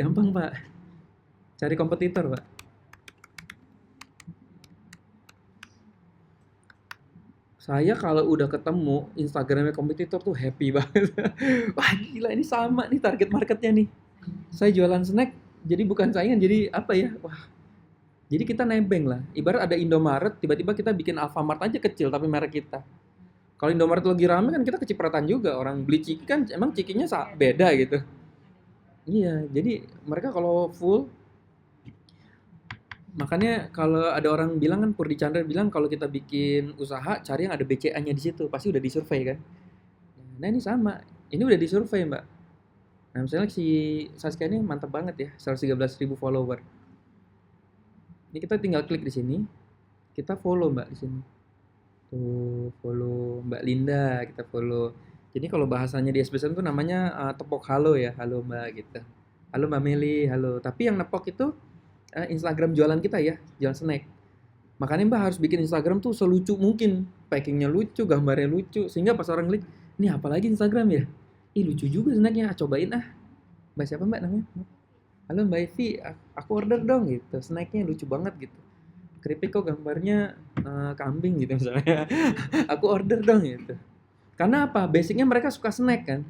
S1: Gampang, Pak. Cari kompetitor, Pak. Saya kalau udah ketemu Instagramnya kompetitor tuh happy banget. Wah, gila ini sama nih target marketnya nih. Saya jualan snack, jadi bukan saingan, jadi apa ya? Wah, jadi kita nebeng lah. Ibarat ada Indomaret, tiba-tiba kita bikin Alfamart aja kecil tapi merek kita. Kalau Indomaret lagi rame kan kita kecipratan juga. Orang beli ciki kan emang cikinya beda gitu. Iya, jadi mereka kalau full, makanya kalau ada orang bilang kan, Purdi Chandra bilang kalau kita bikin usaha cari yang ada BCA-nya di situ, pasti udah disurvey kan. Nah ini sama, ini udah disurvey, Mbak. Nah misalnya si Saskia ini mantap banget ya, 113.000 follower. Ini kita tinggal klik di sini, kita follow Mbak di sini. Tuh, follow Mbak Linda, kita follow. Jadi kalau bahasanya di SBSN tuh namanya tepok halo ya, halo Mbak gitu. Halo Mbak Meli, halo. Tapi yang nepok itu Instagram jualan kita ya, jualan snack. Makanya Mbak harus bikin Instagram tuh selucu mungkin. Packingnya lucu, gambarnya lucu. Sehingga pas orang klik, ini apa lagi Instagram ya? Ih lucu juga snacknya, cobain ah. Mbak siapa Mbak namanya? Halo Mbak Evi, aku order dong gitu. Snacknya lucu banget gitu. Keripik kok gambarnya kambing gitu misalnya. Aku order dong gitu. Karena apa? Basicnya mereka suka snack kan.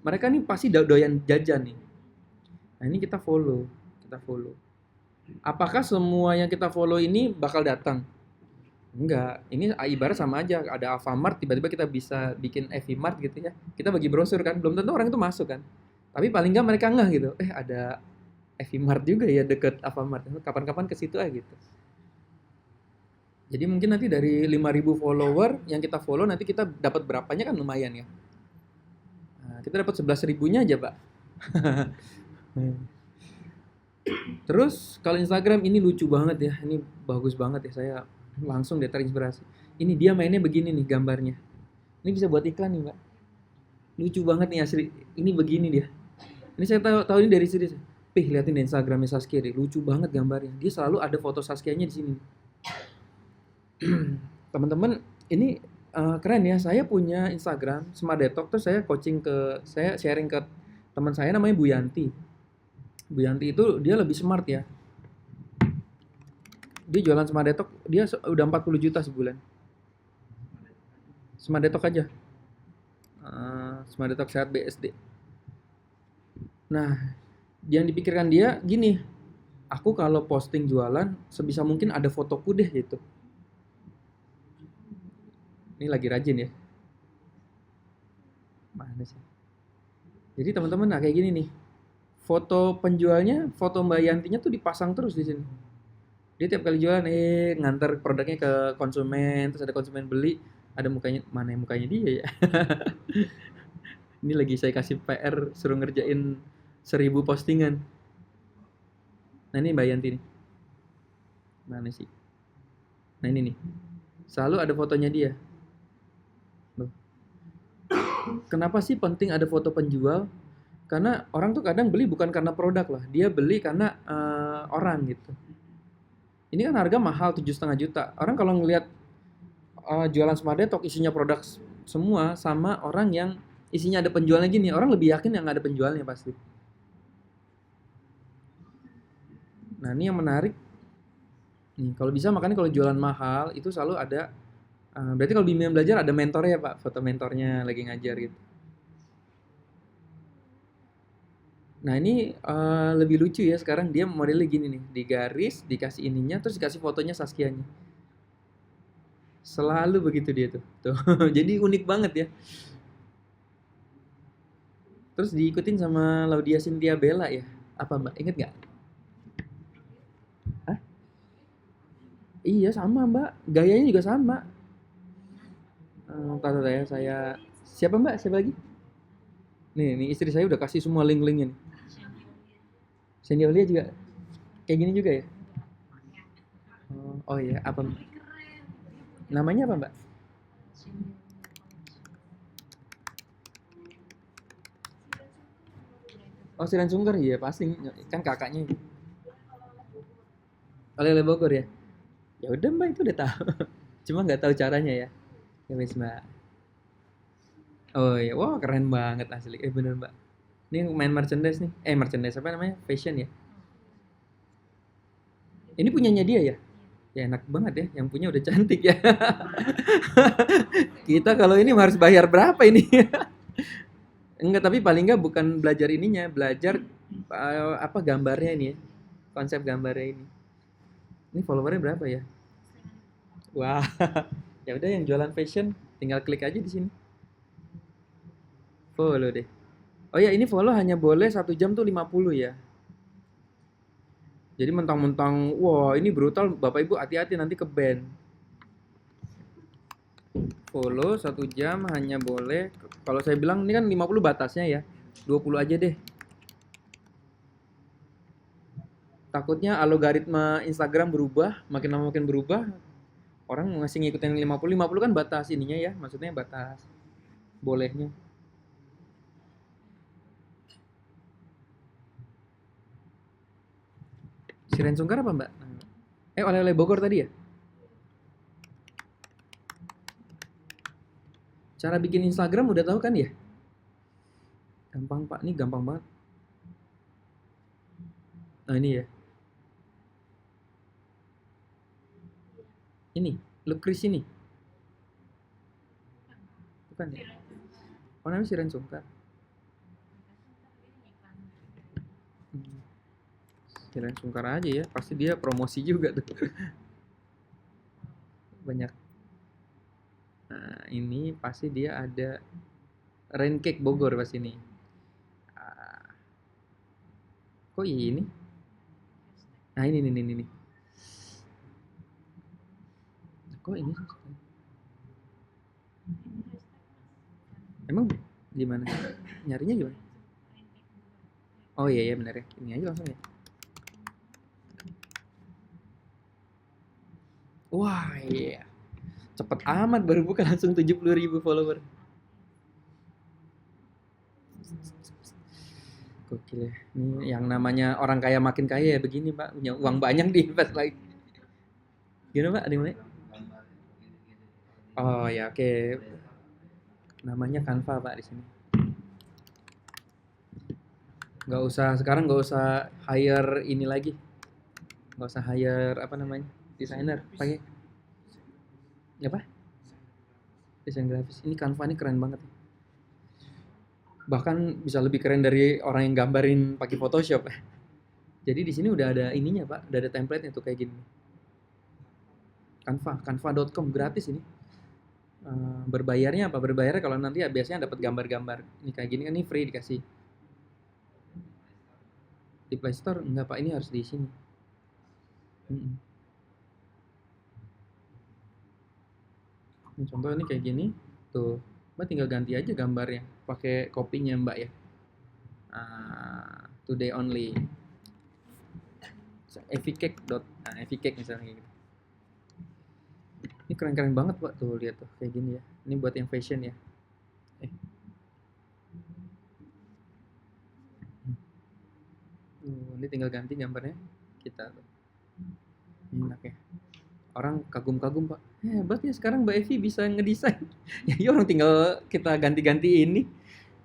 S1: Mereka nih pasti doyan jajan nih. Nah ini kita follow. Apakah semua yang kita follow ini bakal datang? Enggak. Ini ibarat sama aja. Ada Alfamart, tiba-tiba kita bisa bikin Evimart gitu ya. Kita bagi brosur kan. Belum tentu orang itu masuk kan. Tapi paling nggak mereka ngeh gitu. Ada Evimart juga ya deket Alfamart. Kapan-kapan ke situ aja gitu. Jadi mungkin nanti dari 5.000 follower yang kita follow nanti kita dapat berapanya kan lumayan ya. Nah, kita dapat 11.000-nya aja, Pak. Terus kalau Instagram ini lucu banget ya. Ini bagus banget ya, saya langsung deh terinspirasi. Ini dia mainnya begini nih gambarnya. Ini bisa buat iklan nih, Mbak. Lucu banget nih asli. Ini begini dia. Ini saya tahu ini dari sini. Liatin di Instagramnya Saskia deh. Lucu banget gambarnya. Dia selalu ada foto Saskianya di sini. Teman-teman, ini keren ya. Saya punya Instagram Smart Detox, terus saya sharing ke teman saya namanya Bu Yanti. Bu Yanti itu dia lebih smart ya. Dia jualan Smart Detox, dia udah 40 juta sebulan. Smart Detox aja. Smart Detox sehat BSD. Nah, yang dipikirkan dia gini, aku kalau posting jualan sebisa mungkin ada fotoku deh gitu. Ini lagi rajin ya. Mana sih? Jadi teman-teman kayak gini nih. Foto penjualnya, foto Mbak Yantinya tuh dipasang terus di sini. Dia tiap kali jualan ngantar produknya ke konsumen, terus ada konsumen beli, ada mukanya, mana yang mukanya dia ya. Ini lagi saya kasih PR suruh ngerjain 1.000 postingan. Nah ini Mbak Yanti nih. Mana sih? Nah ini nih. Selalu ada fotonya dia. Loh, kenapa sih penting ada foto penjual? Karena orang tuh kadang beli bukan karena produk lah, dia beli karena orang gitu. Ini kan harga mahal 7,5 juta. Orang kalau ngelihat jualan Smart Detox isinya produk semua sama orang yang isinya ada penjualnya gini, orang lebih yakin yang ada penjualnya pasti. Nah ini yang menarik nih, kalau bisa makanya kalau jualan mahal itu selalu ada, berarti kalau bimbingan belajar ada mentornya Pak, foto mentornya lagi ngajar gitu. Nah ini lebih lucu ya, sekarang dia modelnya gini nih, digaris, dikasih ininya, terus dikasih fotonya Saskianya. Selalu begitu dia tuh. Tuh. Jadi unik banget ya. Terus diikutin sama Laudia Cynthia Bella ya. Apa Mbak? Ingat nggak? Hah? Iya sama Mbak. Gayanya juga sama. Tahu saya, siapa Mbak? Siapa lagi? Nih istri saya udah kasih semua link-linknya nih. Cindy Aulia juga kayak gini juga ya? Oh iya, apa? Namanya apa Mbak? Oh Siren Sungkar iya pasti kan kakaknya. Oleh Bogor ya. Ya udah Mbak itu udah tahu. Cuma nggak tahu caranya ya. Ya wes Mbak. Oh iya, wah keren banget asli. Bener Mbak. Ini main merchandise nih. Merchandise apa namanya? Fashion ya. Ini punyanya dia ya? Ya enak banget ya, yang punya udah cantik ya. Kita kalau ini harus bayar berapa ini? Enggak, tapi paling enggak bukan belajar ininya, belajar apa gambarnya ini ya. Konsep gambarnya ini. Ini followernya berapa ya? Wah, ya udah yang jualan fashion tinggal klik aja di sini. Follow deh. Oh ya, ini follow hanya boleh 1 jam tuh 50 ya. Jadi mentang-mentang, wah ini brutal, Bapak Ibu hati-hati nanti ke ban. Follow 1 jam hanya boleh, kalau saya bilang ini kan 50 batasnya ya, 20 aja deh. Takutnya algoritma Instagram berubah, makin lama makin berubah, orang ngasih ngikutin 50, 50 kan batas ininya ya, maksudnya batas bolehnya. Siren Sungkar apa Mbak? Oleh-oleh Bogor tadi ya? Cara bikin Instagram udah tahu kan ya? Gampang Pak, ini gampang banget. Nah ini ya, ini, Lukris ini. Bukan ya? Oh namanya Siren Sungkar. Siren Sungkar aja ya, pasti dia promosi juga tuh. Banyak. Nah ini pasti dia ada Rain Cake Bogor pas ini. Ah, kok ini? Nah ini. Kok ini? Emang gimana? Nyarinya gimana? Oh iya benar ya. Ini aja langsung ya. Wah iya. Cepet amat baru buka langsung 70.000 follower. Gokil ya. Ini yang namanya orang kaya makin kaya ya begini Pak. Punya uang banyak diinvest lagi. Gimana Pak? Ada yang lain? Oh ya oke. Namanya Canva Pak di sini. Nggak usah sekarang nggak usah hire ini lagi. Nggak usah hire apa namanya desainer. Pakai apa? Desain grafis. Ini Canva ini keren banget. Bahkan bisa lebih keren dari orang yang gambarin pakai Photoshop. Jadi di sini udah ada ininya Pak, udah ada template-nya tuh kayak gini. Canva.com gratis ini. Berbayarnya apa? Berbayarnya kalau nanti ya biasanya dapat gambar-gambar. Ini kayak gini kan ini free dikasih. Di Play Store enggak Pak, ini harus di sini. Ini contoh ini kayak gini. Tuh, Mbak tinggal ganti aja gambarnya pakai copy-nya Mbak ya. Today only. evcake evcake misalnya kayak gitu. Ini keren-keren banget Pak, tuh lihat tuh kayak gini ya. Ini buat yang fashion ya. Eh. Ini tinggal ganti gambarnya kita tuh. Enak ya. Orang kagum-kagum Pak. Hebat ya sekarang Mbak Evi bisa ngedesain. Ya orang tinggal kita ganti-ganti ini.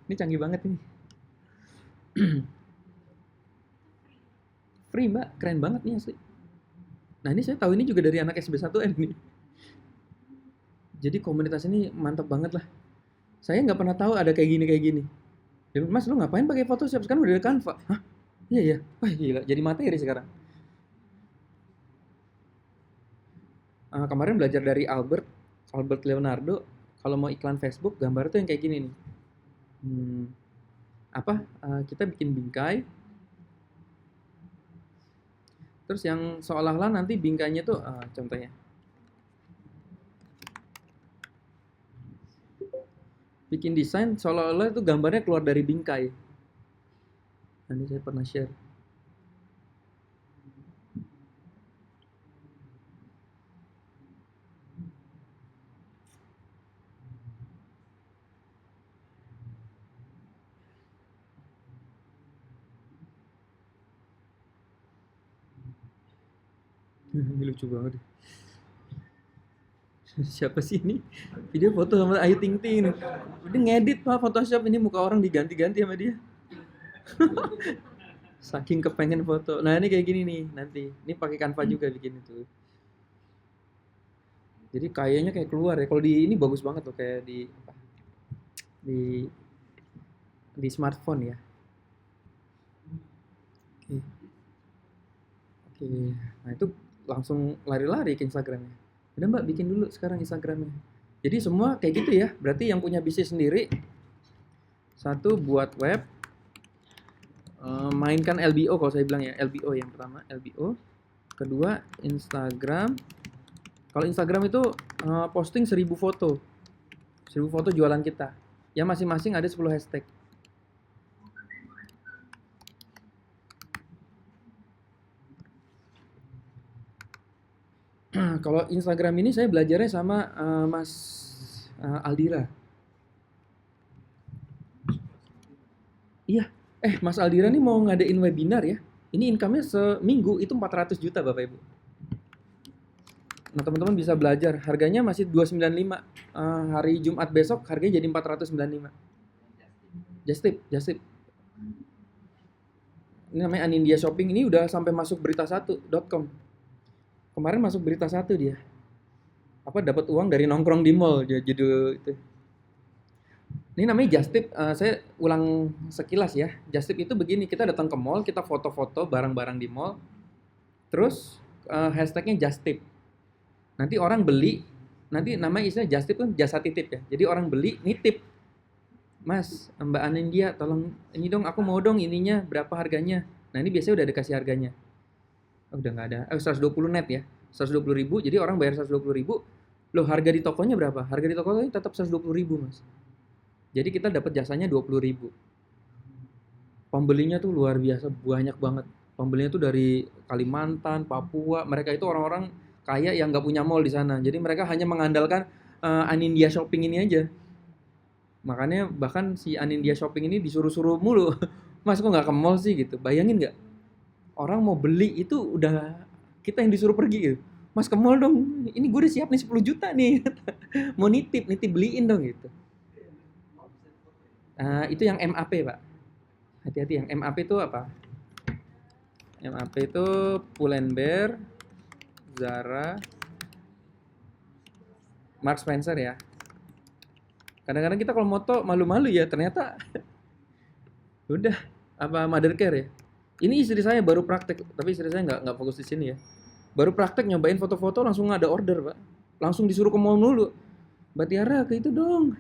S1: Ini canggih banget ini. Free Mbak, keren banget nih asli. Nah ini saya tahu ini juga dari anak SB1N nih. Jadi komunitas ini mantap banget lah. Saya nggak pernah tahu ada kayak gini. Ya, Mas lu ngapain pakai Photoshop? Sekarang udah ada Canva. Hah? Iya ya. Wah gila, jadi materi sekarang. Kemarin belajar dari Albert Leonardo. Kalau mau iklan Facebook, gambar tuh yang kayak gini nih. Kita bikin bingkai. Terus yang seolah-olah nanti bingkainya tuh, contohnya. Bikin desain seolah-olah itu gambarnya keluar dari bingkai. Ini saya pernah share. Ini lucu banget. Siapa sih ini? Video foto sama Ayu Ting Ting. Dia ngedit Pak Photoshop, ini muka orang diganti-ganti sama dia. Saking kepengen foto. Nah ini kayak gini nih nanti. Ini pakai Canva juga bikin itu. Jadi kayaknya kayak keluar ya. Kalau di ini bagus banget tuh kayak di smartphone ya. Oke. Nah itu langsung lari-lari ke Instagramnya. Udah Mbak bikin dulu sekarang Instagramnya. Jadi semua kayak gitu ya. Berarti yang punya bisnis sendiri, satu buat web, mainkan LBO kalau saya bilang ya. LBO yang pertama, LBO. Kedua Instagram. Kalau Instagram itu posting 1000 foto. 1000 foto jualan kita. Ya masing-masing ada 10 hashtag. Kalau Instagram ini saya belajarnya sama Mas Aldira. Iya, Mas Aldira nih mau ngadain webinar ya. Ini income-nya seminggu itu 400 juta Bapak Ibu. Nah teman-teman bisa belajar. Harganya masih 295. Hari Jumat besok harganya jadi 495. Just tip. Ini namanya Anindya Shopping. Ini udah sampai masuk berita1.com. Kemarin masuk berita1 dia. Dapat uang dari nongkrong di mall, judul itu. Ini namanya Just Tip. Saya ulang sekilas ya. Just Tip itu begini, kita datang ke mall, kita foto-foto barang-barang di mall. Terus hashtagnya Just Tip. Nanti orang beli, nanti namanya istilah Just Tip kan jasa titip ya. Jadi orang beli, nitip. Mas, Mbak Anindya, tolong ini dong, aku mau dong ininya, berapa harganya? Nah ini biasanya udah dikasih harganya. Udah nggak ada. 120 net ya. 120.000, jadi orang bayar 120.000. Loh, harga di tokonya berapa? Harga di tokonya tetap 120.000, Mas. Jadi kita dapat jasanya 20.000. Pembelinya tuh luar biasa, banyak banget. Pembelinya tuh dari Kalimantan, Papua. Mereka itu orang-orang kaya yang nggak punya mall di sana. Jadi mereka hanya mengandalkan Anindya Shopping ini aja. Makanya bahkan si Anindya Shopping ini disuruh-suruh mulu. Mas kok nggak ke mall sih gitu. Bayangin nggak? Orang mau beli itu udah kita yang disuruh pergi gitu. Mas ke mall dong. Ini gue udah siap nih 10 juta nih. Mau nitip beliin dong gitu. Itu yang MAP Pak. Hati-hati, yang MAP itu apa? MAP itu Pull&Bear, Zara, Mark Spencer ya. Kadang-kadang kita kalau moto malu-malu ya, ternyata udah Mothercare ya. Ini istri saya baru praktek, tapi istri saya nggak fokus di sini ya. Baru praktek nyobain foto-foto langsung ada order Pak. Langsung disuruh ke mall dulu. Mbak Tiara ke itu dong.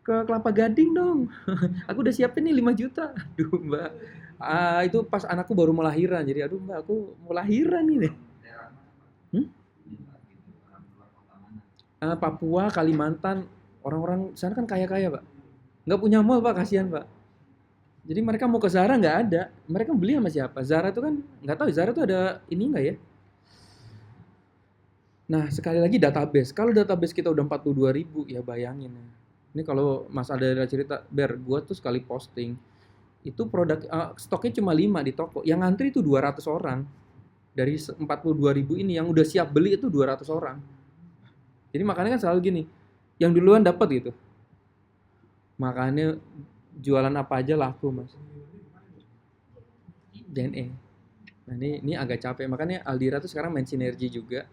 S1: Ke Kelapa Gading dong. Aku udah siapin nih 5 juta. Aduh Mbak. Itu pas anakku baru mau lahiran. Jadi aduh Mbak, aku mau lahiran ini. Papua, Kalimantan. Orang-orang sana kan kaya-kaya Pak. Nggak punya mall Pak, kasihan Pak. Jadi mereka mau ke Zara nggak ada. Mereka beli sama siapa? Zara tuh kan nggak tahu Zara tuh ada ini nggak ya? Nah, sekali lagi database. Kalau database kita udah 42.000, ya bayangin ya. Ini kalau Mas ada cerita, Ber, gua tuh sekali posting, itu produk stoknya cuma 5 di toko. Yang ngantri itu 200 orang. Dari 42.000 ini yang udah siap beli itu 200 orang. Jadi makanya kan selalu gini, yang duluan dapat gitu. Makanya jualan apa aja laku, Mas. JNE. Nah, ini agak capek. Makanya Aldira tuh sekarang main sinergi juga.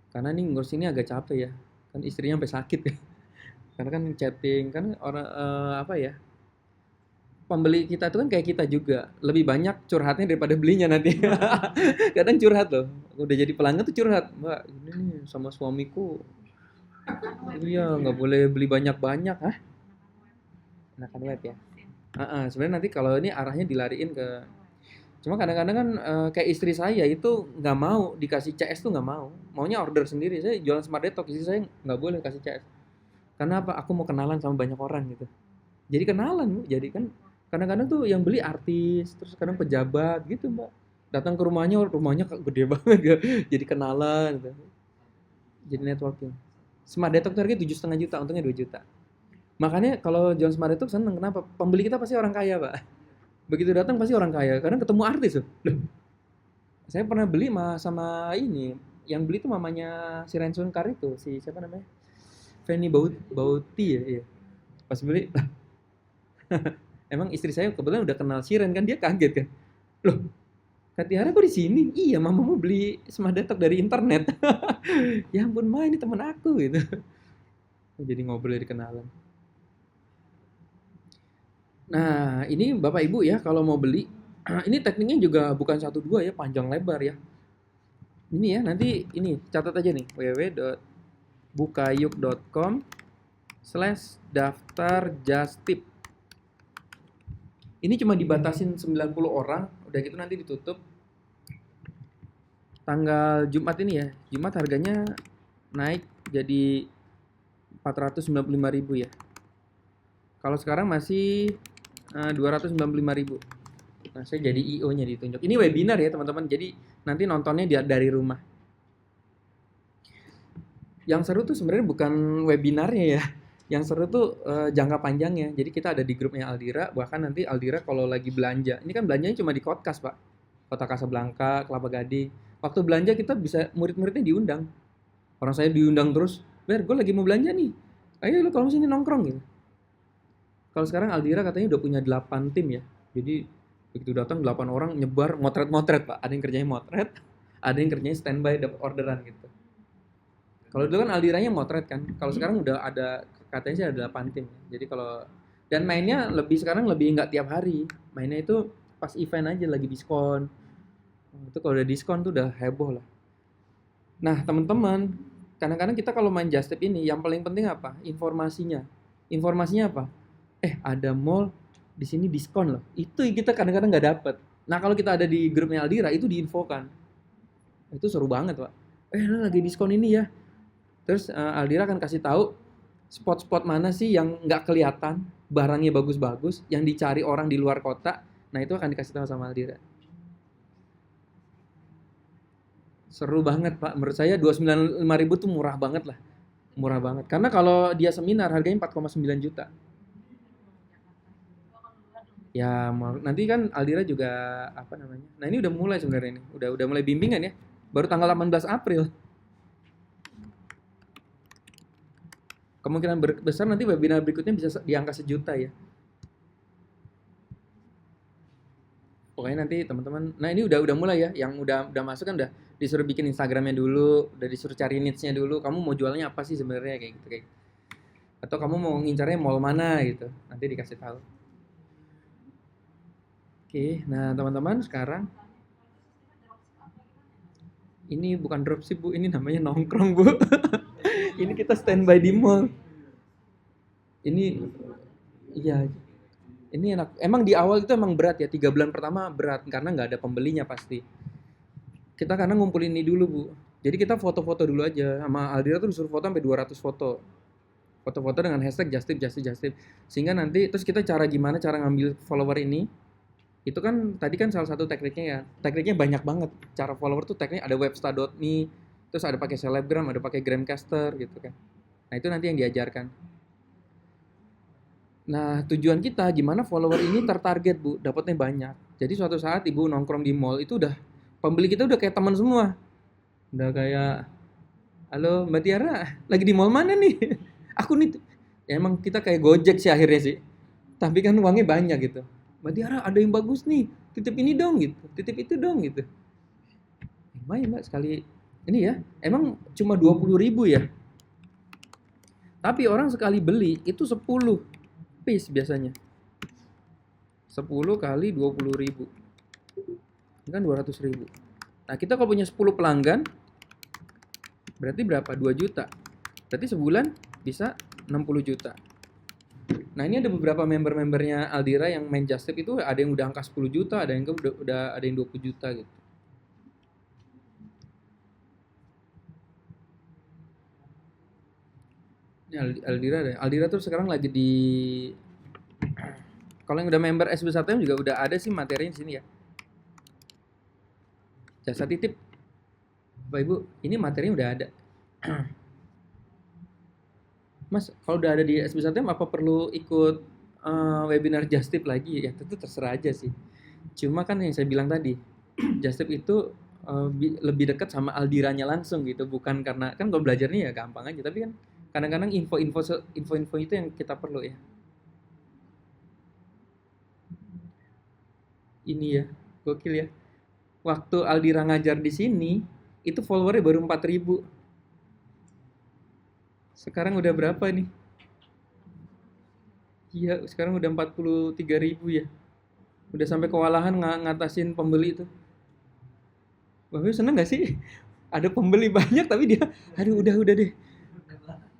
S1: Karena nih ngurus ini agak capek ya. Kan istrinya sampai sakit ya. Karena kan chatting kan orang apa ya? Pembeli kita tuh kan kayak kita juga. Lebih banyak curhatnya daripada belinya nanti. Kadang curhat loh. Udah jadi pelanggan tuh curhat. Mbak, ini nih sama suamiku. Iya, nggak boleh beli banyak-banyak. Hah? Enakan web ya. Sebenarnya nanti kalau ini arahnya dilariin ke. Cuma kadang-kadang kan kayak istri saya itu nggak mau dikasih CS tuh nggak mau. Maunya order sendiri. Saya jualan Smart Detox, istri saya nggak boleh kasih CS. Karena apa? Aku mau kenalan sama banyak orang gitu. Jadi kenalan, Bu. Jadi kan kadang-kadang tuh yang beli artis, terus kadang pejabat gitu, Mbak. Datang ke rumahnya, rumahnya gede banget ya. Jadi kenalan gitu. Jadi networking. Smart Detox tuh harganya 7,5 juta, untungnya 2 juta. Makanya kalau jual Smart Detox seneng, kenapa? Pembeli kita pasti orang kaya, Pak. Begitu datang pasti orang kaya, kadang ketemu artis tuh. Loh, saya pernah beli sama ini, yang beli tuh mamanya si Rensun Kar itu, si siapa namanya? Fanny Bauti ya, iya. Pas beli, emang istri saya kebetulan udah kenal si Ren kan, dia kaget kan. Loh, Kak Tiara kok di sini? Iya, mamamu beli Smart Detox dari internet. Ya ampun, Ma, ini teman aku gitu. Jadi ngobrol dari kenalan. Nah, ini Bapak Ibu ya kalau mau beli, ini tekniknya juga bukan satu dua ya, panjang lebar ya. Ini ya, nanti ini catat aja nih, www.bukayuk.com/daftar just tip. Ini cuma dibatasin 90 orang, udah gitu nanti ditutup. Tanggal Jumat ini ya, Jumat harganya naik jadi 495.000 ya. Kalau sekarang masih 295.000. Nah, saya jadi IO-nya ditunjuk. Ini webinar ya, teman-teman. Jadi nanti nontonnya dari rumah. Yang seru tuh sebenarnya bukan webinarnya ya. Yang seru tuh jangka panjangnya. Jadi kita ada di grupnya Aldira, bahkan nanti Aldira kalau lagi belanja. Ini kan belanjanya cuma di Kotkes, Pak. Kota Kasablanka, Kelapa Gading. Waktu belanja kita bisa murid-muridnya diundang. Orang saya diundang terus, "Ber, gue lagi mau belanja nih. Ayo lu kalau sini nongkrong gitu." Kalau sekarang Aldira katanya udah punya 8 tim ya. Jadi begitu datang 8 orang nyebar motret-motret, Pak. Ada yang kerjanya motret, ada yang kerjanya standby dapat orderan gitu. Kalau dulu kan Aldiranya motret kan. Kalau sekarang udah ada katanya sih ada 8 tim. Jadi kalau dan mainnya lebih sekarang lebih nggak tiap hari. Mainnya itu pas event aja lagi diskon. Itu kalau udah diskon tuh udah heboh lah. Nah, teman-teman, kadang-kadang kita kalau main Just Tip ini yang paling penting apa? Informasinya. Informasinya apa? Ada mall di sini diskon loh. Itu kita kadang-kadang nggak dapet. Nah, kalau kita ada di grupnya Aldira itu diinfokan. Itu seru banget, Pak. Lagi diskon ini ya. Terus Aldira akan kasih tahu spot-spot mana sih yang nggak kelihatan, barangnya bagus-bagus, yang dicari orang di luar kota. Nah, itu akan dikasih tahu sama Aldira. Seru banget, Pak. Menurut saya 295.000 tuh murah banget lah. Murah banget. Karena kalau dia seminar harganya 4,9 juta. Ya, nanti kan Aldira juga apa namanya? Nah, ini udah mulai sebenarnya ini. Udah mulai bimbingan ya. Baru tanggal 18 April. Kemungkinan besar nanti webinar berikutnya bisa di angka 1 juta ya. Pokoknya nanti teman-teman, nah ini udah mulai ya, yang udah masuk kan udah disuruh bikin Instagramnya dulu, udah disuruh cari niche-nya dulu, kamu mau jualnya apa sih sebenarnya kayak gitu kayak. Atau kamu mau ngincarnya mall mana gitu, nanti dikasih tahu. Oke, nah teman-teman sekarang ini bukan dropship Bu, ini namanya nongkrong Bu. Ini kita standby di mall. Ini iya, ini enak. Emang di awal itu emang berat ya, 3 bulan pertama berat karena nggak ada pembelinya pasti. Kita karena ngumpulin ini dulu Bu. Jadi kita foto-foto dulu aja sama Aldira tuh disuruh foto sampai 200 foto. Foto-foto dengan hashtag just tip. Sehingga nanti terus kita cara gimana cara ngambil follower ini. Itu kan tadi kan salah satu tekniknya ya. Tekniknya banyak banget. Cara follower tuh tekniknya ada webstar.me, terus ada pakai Selebgram, ada pakai Gramcaster gitu kan. Nah, itu nanti yang diajarkan. Nah, tujuan kita gimana follower ini tertarget, Bu, dapatnya banyak. Jadi suatu saat Ibu nongkrong di mall itu udah pembeli kita udah kayak teman semua. Udah kayak, "Halo Mbak Tiara, lagi di mall mana nih?" Aku nih, ya emang kita kayak Gojek sih akhirnya sih. Tapi kan uangnya banyak gitu. "Mbak Tiara, ada yang bagus nih, titip ini dong," gitu. "Titip itu dong," gitu. Lumayan Mbak sekali ini ya. Emang cuma 20.000 ya. Tapi orang sekali beli itu 10 piece biasanya. 10 kali 20.000. Ini kan 200.000. Nah, kita kalau punya 10 pelanggan, berarti berapa? 2 juta. Berarti sebulan bisa 60 juta. Nah, ini ada beberapa member-membernya Aldira yang main Just Tip itu ada yang udah angka 10 juta, ada yang udah ada yang 20 juta gitu. Ini Aldira deh. Aldira tuh sekarang lagi di kalau yang udah member SB1M juga udah ada sih materinya di sini ya. Jasa titip. Bapak Ibu, ini materinya udah ada. Mas, kalau udah ada di SB1M apa perlu ikut webinar Just Tip lagi? Ya, tentu terserah aja sih. Cuma kan yang saya bilang tadi, Just Tip itu lebih dekat sama Aldiranya langsung gitu, bukan karena kan kalau belajarnya ya gampang aja, tapi kan kadang-kadang info-info itu yang kita perlu ya. Ini ya, gokil ya. Waktu Aldira ngajar di sini, itu followernya baru 4.000. Sekarang udah berapa nih? Iya, sekarang udah 43.000 ya. Udah sampai kewalahan ngatasin pembeli itu. Bapak seneng gak sih? Ada pembeli banyak tapi dia, aduh udah deh.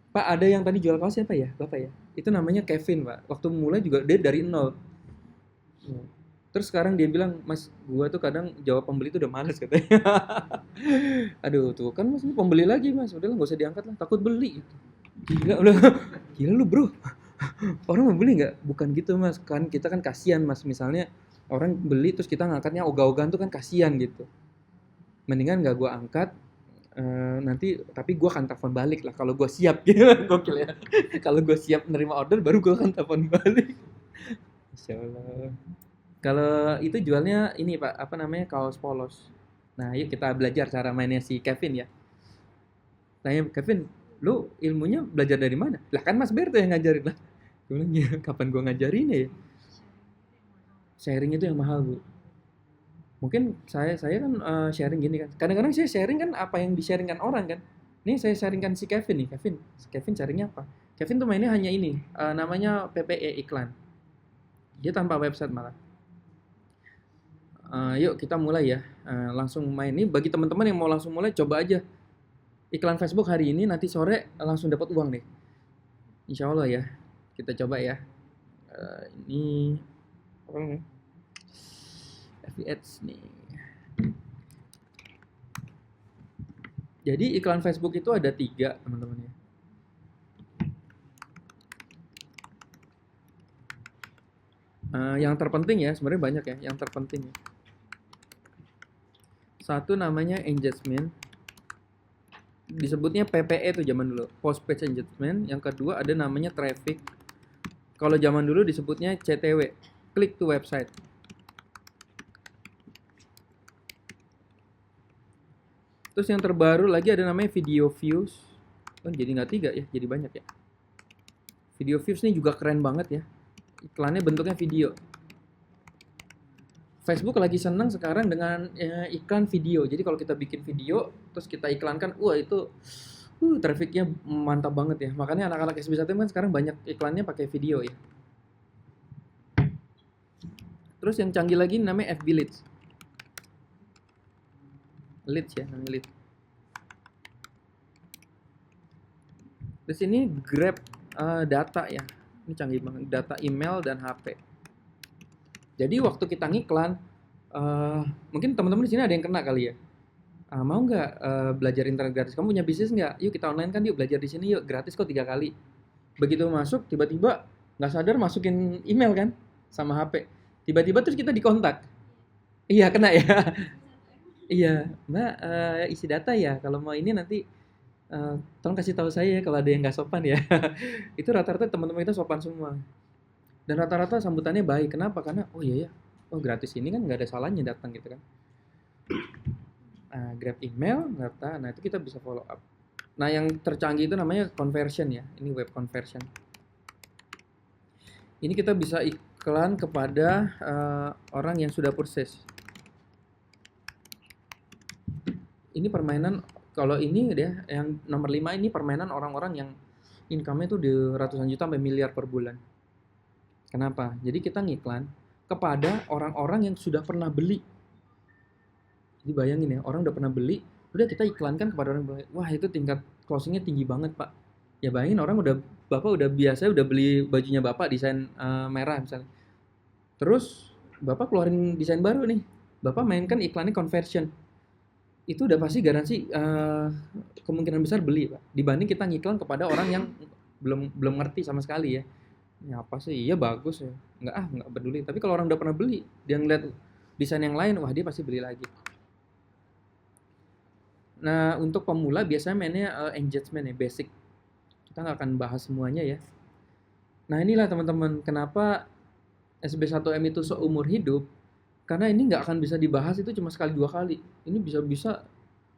S1: Pak, ada yang tadi jual kaos siapa ya? Bapak ya? Itu namanya Kevin, Pak. Waktu mulai juga dia dari nol. Terus sekarang dia bilang, "Mas, gua tuh kadang jawab pembeli tuh udah males," katanya. Aduh, tuh kan Mas ini pembeli lagi, Mas. Udahlah nggak usah diangkat lah, takut beli gitu. Gila, udah. Gila lu, Bro. Orang mau beli nggak? Bukan gitu, Mas. Kan kita kan kasihan, Mas. Misalnya orang beli terus kita ngangkatnya ogah-ogahan tuh kan kasihan gitu. Mendingan nggak gua angkat, nanti tapi gue akan telepon balik lah kalau gue siap gitu. Gokil ya. Kalau gue siap menerima order baru gue akan telepon balik. Insya Allah. Kalau itu jualnya ini Pak, apa namanya, kaos polos. Nah, yuk kita belajar cara mainnya si Kevin ya. Tanya Kevin, lu ilmunya belajar dari mana? Lah kan Mas Berto yang ngajarin lah. Gue bilang, ya kapan gue ngajarin ya? Sharing itu yang mahal, Bu. Mungkin saya kan sharing gini kan. Kadang-kadang saya sharing kan apa yang di-sharingkan orang kan. Ini saya sharingkan si Kevin nih. Kevin sharingnya apa? Kevin tuh mainnya hanya ini, namanya PPE iklan. Dia tanpa website malah. Yuk kita mulai ya. Langsung main nih bagi teman-teman yang mau langsung mulai coba aja. Iklan Facebook hari ini nanti sore langsung dapat uang nih. Insya Allah ya. Kita coba ya. Ini apa nih? FBAds nih. Jadi iklan Facebook itu ada 3 teman-teman ya. Yang terpenting ya, sebenarnya banyak ya. Yang terpenting ya. Satu namanya engagement. Disebutnya PPE tuh zaman dulu, post page engagement. Yang kedua ada namanya traffic. Kalau zaman dulu disebutnya CTW, click to website. Terus yang terbaru lagi ada namanya video views. Oh, jadi nggak 3 ya, jadi banyak ya. Video views ini juga keren banget ya. Iklannya bentuknya video. Facebook lagi senang sekarang dengan iklan video. Jadi kalau kita bikin video, terus kita iklankan, wah itu trafficnya mantap banget ya. Makanya anak-anak SB1 kan sekarang banyak iklannya pakai video ya. Terus yang canggih lagi namanya FB Leads. Leads ya, namanya lead. Terus ini grab data ya. Ini canggih banget, data email dan HP. Jadi waktu kita ngiklan, mungkin teman-teman di sini ada yang kena kali ya. Mau nggak belajar internet gratis? Kamu punya bisnis nggak? Yuk kita online kan, yuk belajar di sini yuk, gratis kok 3 kali. Begitu masuk, tiba-tiba nggak sadar masukin email kan sama HP. Tiba-tiba terus kita dikontak. Iya, kena ya. Iya, Mbak, isi data ya. Kalau mau ini nanti tolong kasih tahu saya ya kalau ada yang nggak sopan ya. Itu rata-rata teman-teman kita sopan semua. Dan rata-rata sambutannya baik. Kenapa? Karena oh iya ya, oh gratis ini kan nggak ada salahnya datang gitu kan. Grab email, data, nah itu kita bisa follow up. Nah yang tercanggih itu namanya conversion ya. Ini web conversion. Ini kita bisa iklan kepada orang yang sudah purchase. Ini permainan, kalau ini dia yang nomor 5 ini permainan orang-orang yang income-nya tuh di ratusan juta sampai miliar per bulan. Kenapa? Jadi kita ngiklan kepada orang-orang yang sudah pernah beli. Jadi bayangin ya, orang udah pernah beli, udah kita iklankan kepada orang yang beli. Wah itu tingkat closingnya tinggi banget pak. Ya bayangin orang bapak udah biasa udah beli bajunya bapak desain merah misalnya. Terus bapak keluarin desain baru nih, bapak mainkan iklannya conversion. Itu udah pasti garansi kemungkinan besar beli pak. Dibanding kita ngiklan kepada orang yang belum ngerti sama sekali ya. Ya apa sih? Iya bagus ya. Nggak peduli. Tapi kalau orang udah pernah beli, dia ngeliat desain yang lain, wah dia pasti beli lagi. Nah untuk pemula biasanya mainnya engagement ya, basic. Kita nggak akan bahas semuanya ya. Nah inilah teman-teman, kenapa SB1M itu seumur hidup. Karena ini nggak akan bisa dibahas itu cuma sekali dua kali. Ini bisa-bisa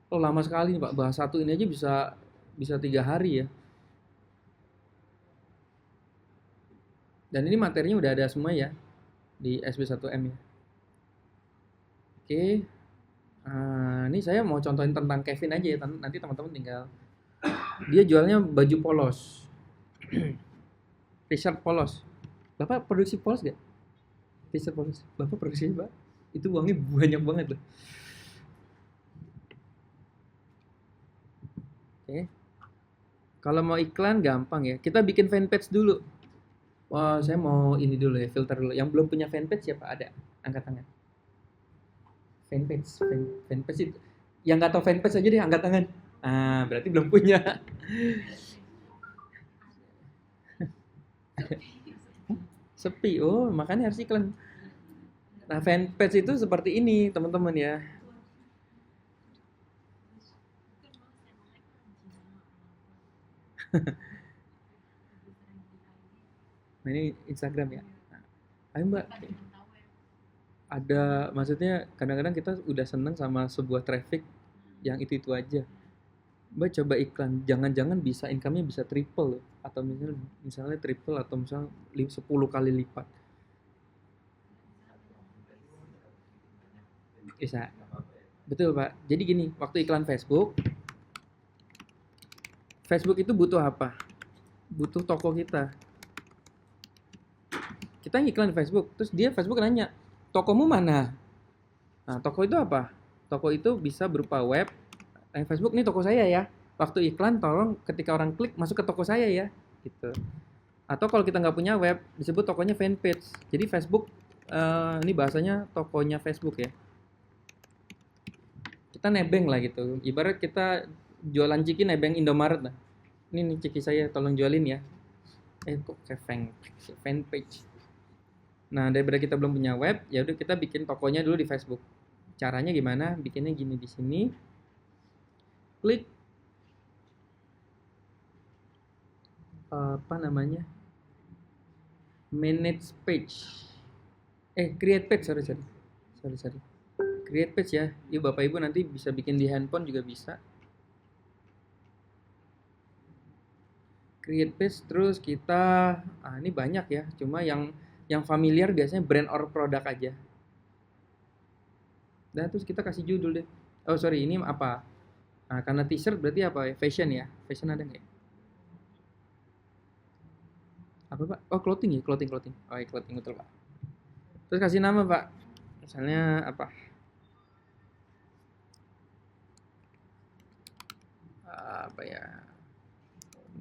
S1: lama sekali nih Pak. Bahas satu ini aja bisa 3 hari ya. Dan ini materinya udah ada semua ya di SB1M ya. Oke. Ini saya mau contohin tentang Kevin aja ya. Nanti teman-teman tinggal. Dia jualnya baju polos. T-shirt polos. Bapak produksi polos gak? T-shirt polos. Bapak produksi Pak? Itu uangnya banyak banget loh. Oke. Kalau mau iklan gampang ya. Kita bikin fanpage dulu. Wah, saya mau ini dulu ya, filter dulu. Yang belum punya fanpage siapa? Ada? Angkat tangan. Fanpage itu. Yang nggak tahu fanpage aja deh, angkat tangan. Berarti belum punya. Sepi. Oh, makanya harus iklan. Nah, fanpage itu seperti ini, teman-teman ya. Nah, ini Instagram ya. Nah, ayo Mbak. Ada, maksudnya kadang-kadang kita udah seneng sama sebuah traffic yang itu aja. Mbak coba iklan, jangan-jangan bisa income-nya bisa triple atau misalnya triple atau misalnya 10 kali lipat. Bisa. Betul, Pak. Jadi gini, waktu iklan Facebook itu butuh apa? Butuh toko kita. Kita iklan di Facebook, terus dia Facebook nanya, tokomu mana? Nah, toko itu apa? Toko itu bisa berupa web, Facebook nih toko saya ya. Waktu iklan tolong ketika orang klik masuk ke toko saya ya, gitu. Atau kalau kita nggak punya web, disebut tokonya fanpage. Jadi Facebook, ini bahasanya tokonya Facebook ya. Kita nebeng lah gitu. Ibarat kita jualan ciki nebeng Indomaret lah. Ini nih ciki saya, tolong jualin ya. Kok kayak fanpage. Nah, daripada kita belum punya web, ya udah kita bikin tokonya dulu di Facebook. Caranya gimana? Bikinnya gini di sini. Klik apa namanya? Manage page. Create page, sorry. Create page ya. Yuk Bapak Ibu nanti bisa bikin di handphone juga bisa. Create page terus kita ini banyak ya. Cuma yang familiar biasanya brand or produk aja. Dan terus kita kasih judul deh. Oh sorry, ini apa? Nah, karena t-shirt berarti apa ya? Fashion ya? Fashion ada nggak? Apa Pak? Oh clothing ya? Clothing. Oh iya clothing betul Pak. Terus kasih nama Pak. Misalnya apa? Apa ya?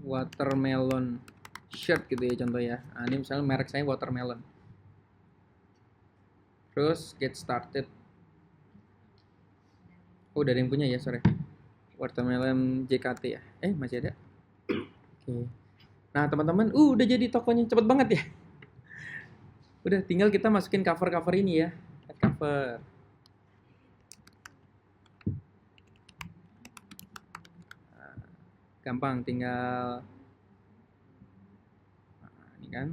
S1: Watermelon shirt gitu ya contoh ya. Nah, ini misalnya merek saya watermelon. Terus get started. Oh udah ada yang punya ya sorry. Watermelon JKT ya. Masih ada. Oke. Nah teman-teman, udah jadi tokonya cepet banget ya. Udah tinggal kita masukin cover-cover ini ya. Add cover. Gampang, tinggal ini kan.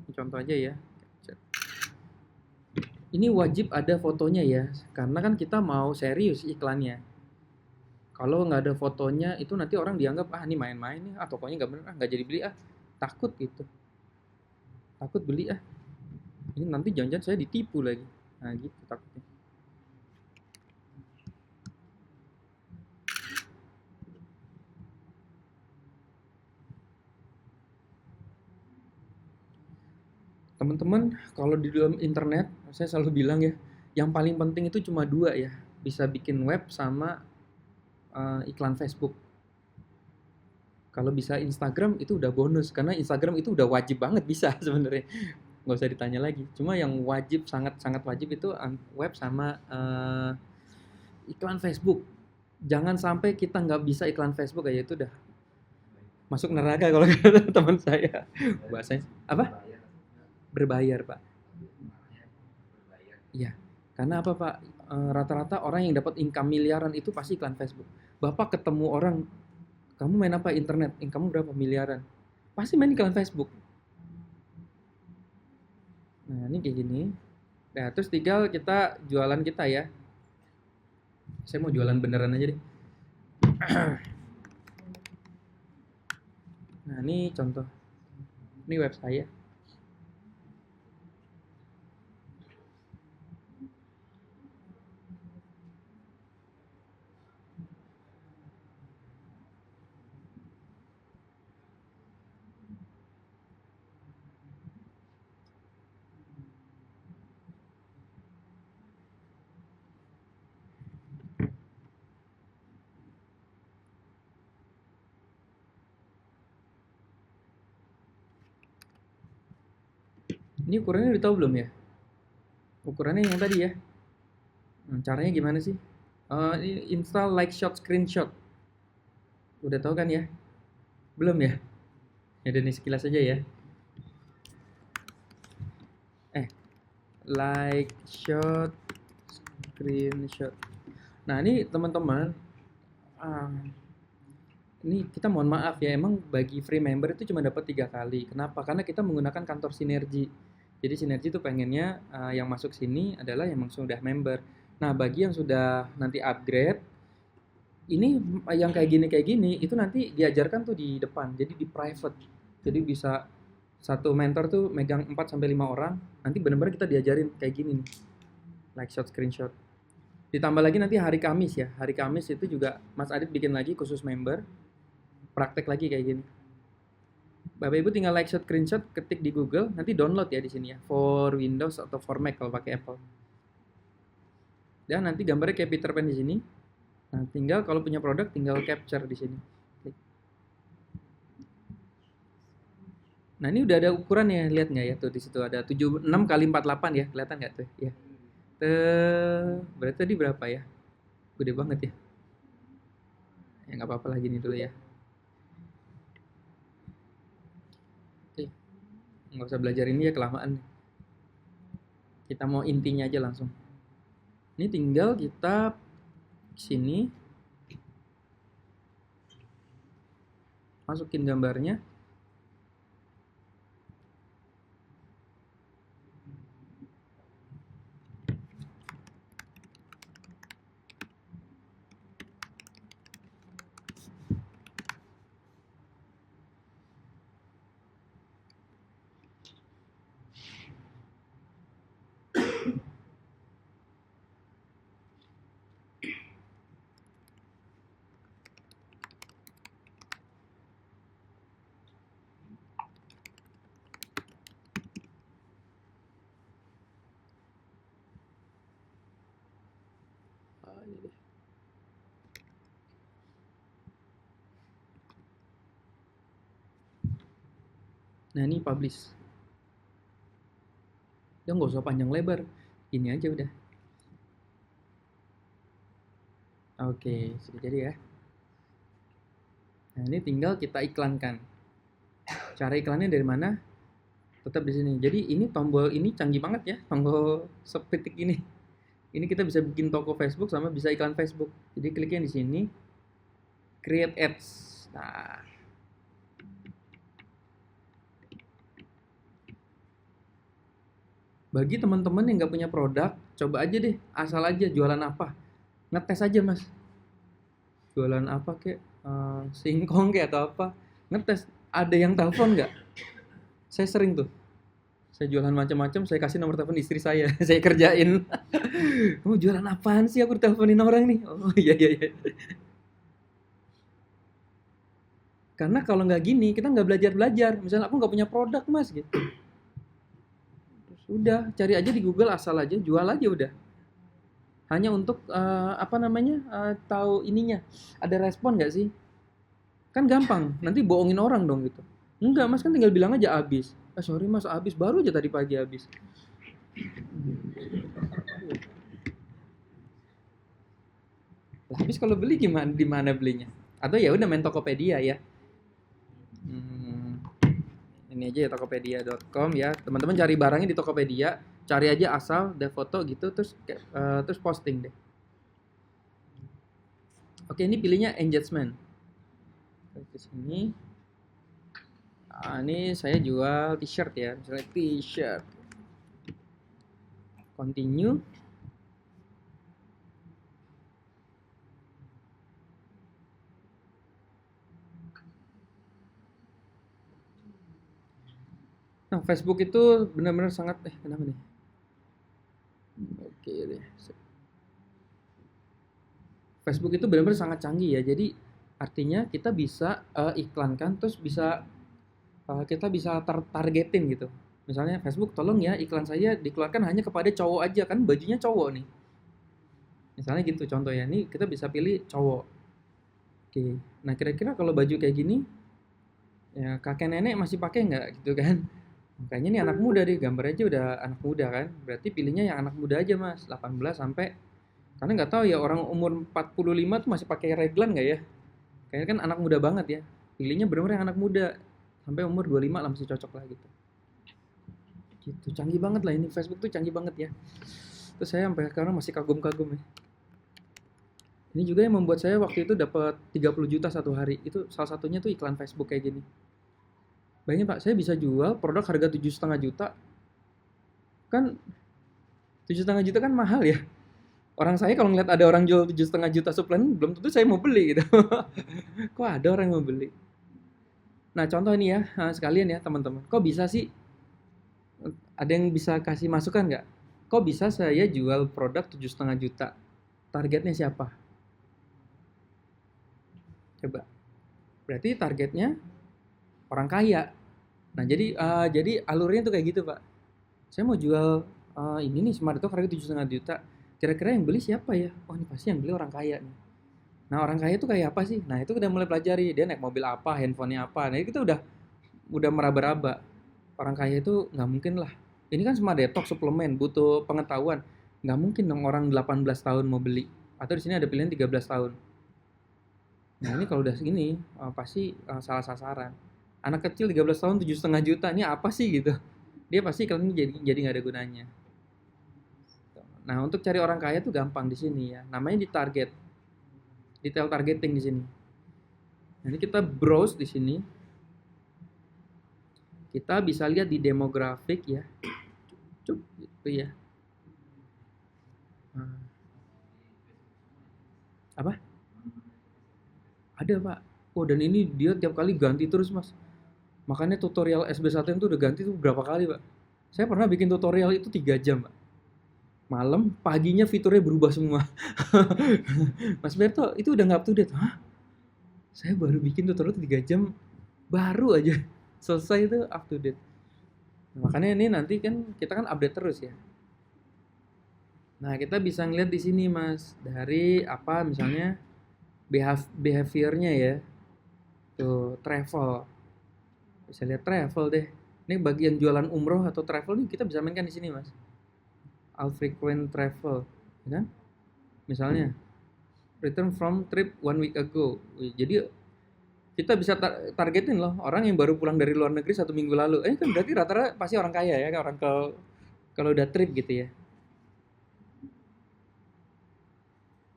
S1: Ini contoh aja ya. Ini wajib ada fotonya ya, karena kan kita mau serius iklannya. Kalau nggak ada fotonya itu nanti orang dianggap ini main-main nih, tokonya nggak bener, nggak jadi beli takut gitu, takut beli ini nanti jangan-jangan saya ditipu lagi, nah gitu takutnya. Teman-teman, kalau di dalam internet, saya selalu bilang ya, yang paling penting itu cuma dua ya, bisa bikin web sama iklan Facebook. Kalau bisa Instagram itu udah bonus, karena Instagram itu udah wajib banget bisa sebenarnya, nggak usah ditanya lagi. Cuma yang wajib, sangat-sangat wajib itu web sama iklan Facebook. Jangan sampai kita nggak bisa iklan Facebook aja, itu udah masuk neraka kalau kata teman saya. Bahasanya apa? Berbayar, Pak. Iya. Karena apa, Pak? Rata-rata orang yang dapat income miliaran itu pasti iklan Facebook. Bapak ketemu orang, kamu main apa internet? Income berapa miliaran? Pasti main iklan Facebook. Nah, ini kayak gini. Nah, terus tinggal kita jualan kita ya. Saya mau jualan beneran aja deh. Nah, ini contoh. Ini web saya. Ini ukurannya udah tahu belum ya? Ukurannya yang tadi ya. Caranya gimana sih? Install like shot screenshot. Udah tahu kan ya? Belum ya? Ya udah nih sekilas aja ya. Like shot screenshot. Nah, ini teman-teman, ini kita mohon maaf ya, emang bagi free member itu cuma dapat 3 kali. Kenapa? Karena kita menggunakan kantor Sinergi. Jadi Sinergi itu pengennya yang masuk sini adalah yang sudah member. Nah, bagi yang sudah nanti upgrade, ini yang kayak gini itu nanti diajarkan tuh di depan. Jadi di private. Jadi bisa satu mentor tuh megang 4 sampai 5 orang, nanti benar-benar kita diajarin kayak gini nih. Like shot screenshot. Ditambah lagi nanti hari Kamis ya. Hari Kamis itu juga Mas Adit bikin lagi khusus member. Praktek lagi kayak gini. Bapak Ibu tinggal like shot screenshot, ketik di Google, nanti download ya di sini ya. For Windows atau for Mac kalau pakai Apple. Dan nanti gambarnya kayak Peter Pan di sini. Nah, tinggal kalau punya produk tinggal capture di sini. Klik. Nah, ini udah ada ukurannya, lihat nggak ya tuh di situ ada 76 kali 48 ya, kelihatan nggak tuh? Ya. Berarti tadi berapa ya? Gede banget ya. Ya nggak apa-apa lah gini dulu ya. Oke, nggak usah belajar ini ya kelamaan. Kita mau intinya aja langsung. Ini tinggal kita sini masukin gambarnya. Nah, ini publish. Dia nggak usah panjang lebar, ini aja udah. Oke, sudah jadi ya. Nah, ini tinggal kita iklankan. Cara iklannya dari mana? Tetap di sini. Jadi ini tombol ini canggih banget ya, tombol sepetik ini. Ini kita bisa bikin toko Facebook sama bisa iklan Facebook. Jadi kliknya di sini, create ads. Nah, bagi teman-teman yang nggak punya produk, coba aja deh, asal aja jualan apa. Ngetes aja mas, jualan apa kek, singkong kek atau apa. Ngetes, ada yang telepon nggak? Saya sering tuh, saya jualan macam-macam, saya kasih nomor telepon istri saya, saya kerjain. Kamu jualan apaan sih? Aku diteleponin orang nih. Oh iya iya iya. Karena kalau nggak gini, kita nggak belajar-belajar. Misalnya aku nggak punya produk mas, gitu. Terus udah, cari aja di Google asal aja, jual aja udah. Hanya untuk apa namanya, tahu ininya, ada respon nggak sih? Kan gampang. Nanti bohongin orang dong gitu. Enggak mas, kan tinggal bilang aja habis. Sorry mas, habis baru aja tadi pagi habis. Habis kalau beli gimana? Di mana belinya? Atau ya udah main Tokopedia ya. Hmm, ini aja ya tokopedia.com ya. Teman-teman cari barangnya di Tokopedia, cari aja asal, ada foto gitu, terus posting deh. Oke, ini pilihnya engagement. Ke sini. Ini saya jual t-shirt ya, misalnya t-shirt. Continue. Nah, Facebook itu benar-benar sangat kenapa nih? Oke deh. Facebook itu benar-benar sangat canggih ya. Jadi artinya kita bisa iklankan terus bisa kita bisa targetin gitu. Misalnya Facebook tolong ya iklan saya dikeluarkan hanya kepada cowok aja kan bajunya cowok nih. Misalnya gitu contoh ya. Ini kita bisa pilih cowok. Oke. Nah, kira-kira kalau baju kayak gini ya kakek nenek masih pakai nggak gitu kan? Kayaknya nih anak muda deh, gambar aja udah anak muda kan. Berarti pilihnya yang anak muda aja mas, 18 sampai, karena nggak tahu ya orang umur 45 tuh masih pakai reglan nggak ya? Kayaknya kan anak muda banget ya. Pilihnya bener-bener yang anak muda, sampai umur 25 lah masih cocok lah gitu. Gitu, canggih banget lah ini, Facebook tuh canggih banget ya. Terus saya sampai sekarang masih kagum-kagum ya. Ini juga yang membuat saya waktu itu dapat 30 juta satu hari. Itu salah satunya tuh iklan Facebook kayak gini. Bayangin Pak, saya bisa jual produk harga 7,5 juta. Kan 7,5 juta kan mahal ya. Orang saya kalau ngeliat ada orang jual 7,5 juta suplemen, belum tentu saya mau beli gitu. Kok ada orang yang mau beli? Nah contoh ini ya, sekalian ya teman-teman. Kok bisa sih, ada yang bisa kasih masukan nggak? Kok bisa saya jual produk 7,5 juta? Targetnya siapa? Coba. Berarti targetnya orang kaya. Nah jadi alurnya tuh kayak gitu Pak. Saya mau jual ini nih Smart Talk harga 7,5 juta. Kira-kira yang beli siapa ya? Oh ini pasti yang beli orang kaya nih. Nah orang kaya itu kayak apa sih? Nah itu udah mulai pelajari. Dia naik mobil apa, handphonenya apa. Nah itu kita udah meraba-raba. Orang kaya itu nggak mungkin lah. Ini kan Smart Detox suplemen, butuh pengetahuan. Nggak mungkin dong orang 18 tahun mau beli. Atau di sini ada pilihan 13 tahun. Nah ini kalau udah segini pasti salah sasaran. Anak kecil 13 tahun 7,5 juta ini apa sih gitu? Dia pasti kalau ini jadi nggak ada gunanya. Nah untuk cari orang kaya tuh gampang di sini ya. Namanya di target, detail targeting di sini. Nanti kita browse di sini. Kita bisa lihat di demografik ya. Cuk, gitu ya. Nah, apa? Ada pak. Oh dan ini dia tiap kali ganti terus mas. Makanya tutorial SB1M tuh udah ganti tuh berapa kali pak. Saya pernah bikin tutorial itu 3 jam pak. Malam, paginya fiturnya berubah semua. Mas Berto, itu udah nggak up to date. Hah? Saya baru bikin tutorial 3 jam, baru aja selesai itu up to date. Nah, makanya ini nanti kan kita kan update terus ya. Nah, kita bisa ngeliat di sini Mas, dari apa misalnya behaviornya ya. Tuh, travel. Bisa lihat travel deh. Ini bagian jualan umroh atau travel nih kita bisa mainkan di sini Mas. All frequent travel, ya kan? Misalnya return from trip 1 week ago. Jadi kita bisa targetin loh orang yang baru pulang dari luar negeri 1 minggu lalu. Kan berarti rata-rata pasti orang kaya ya, orang kalau udah trip gitu ya.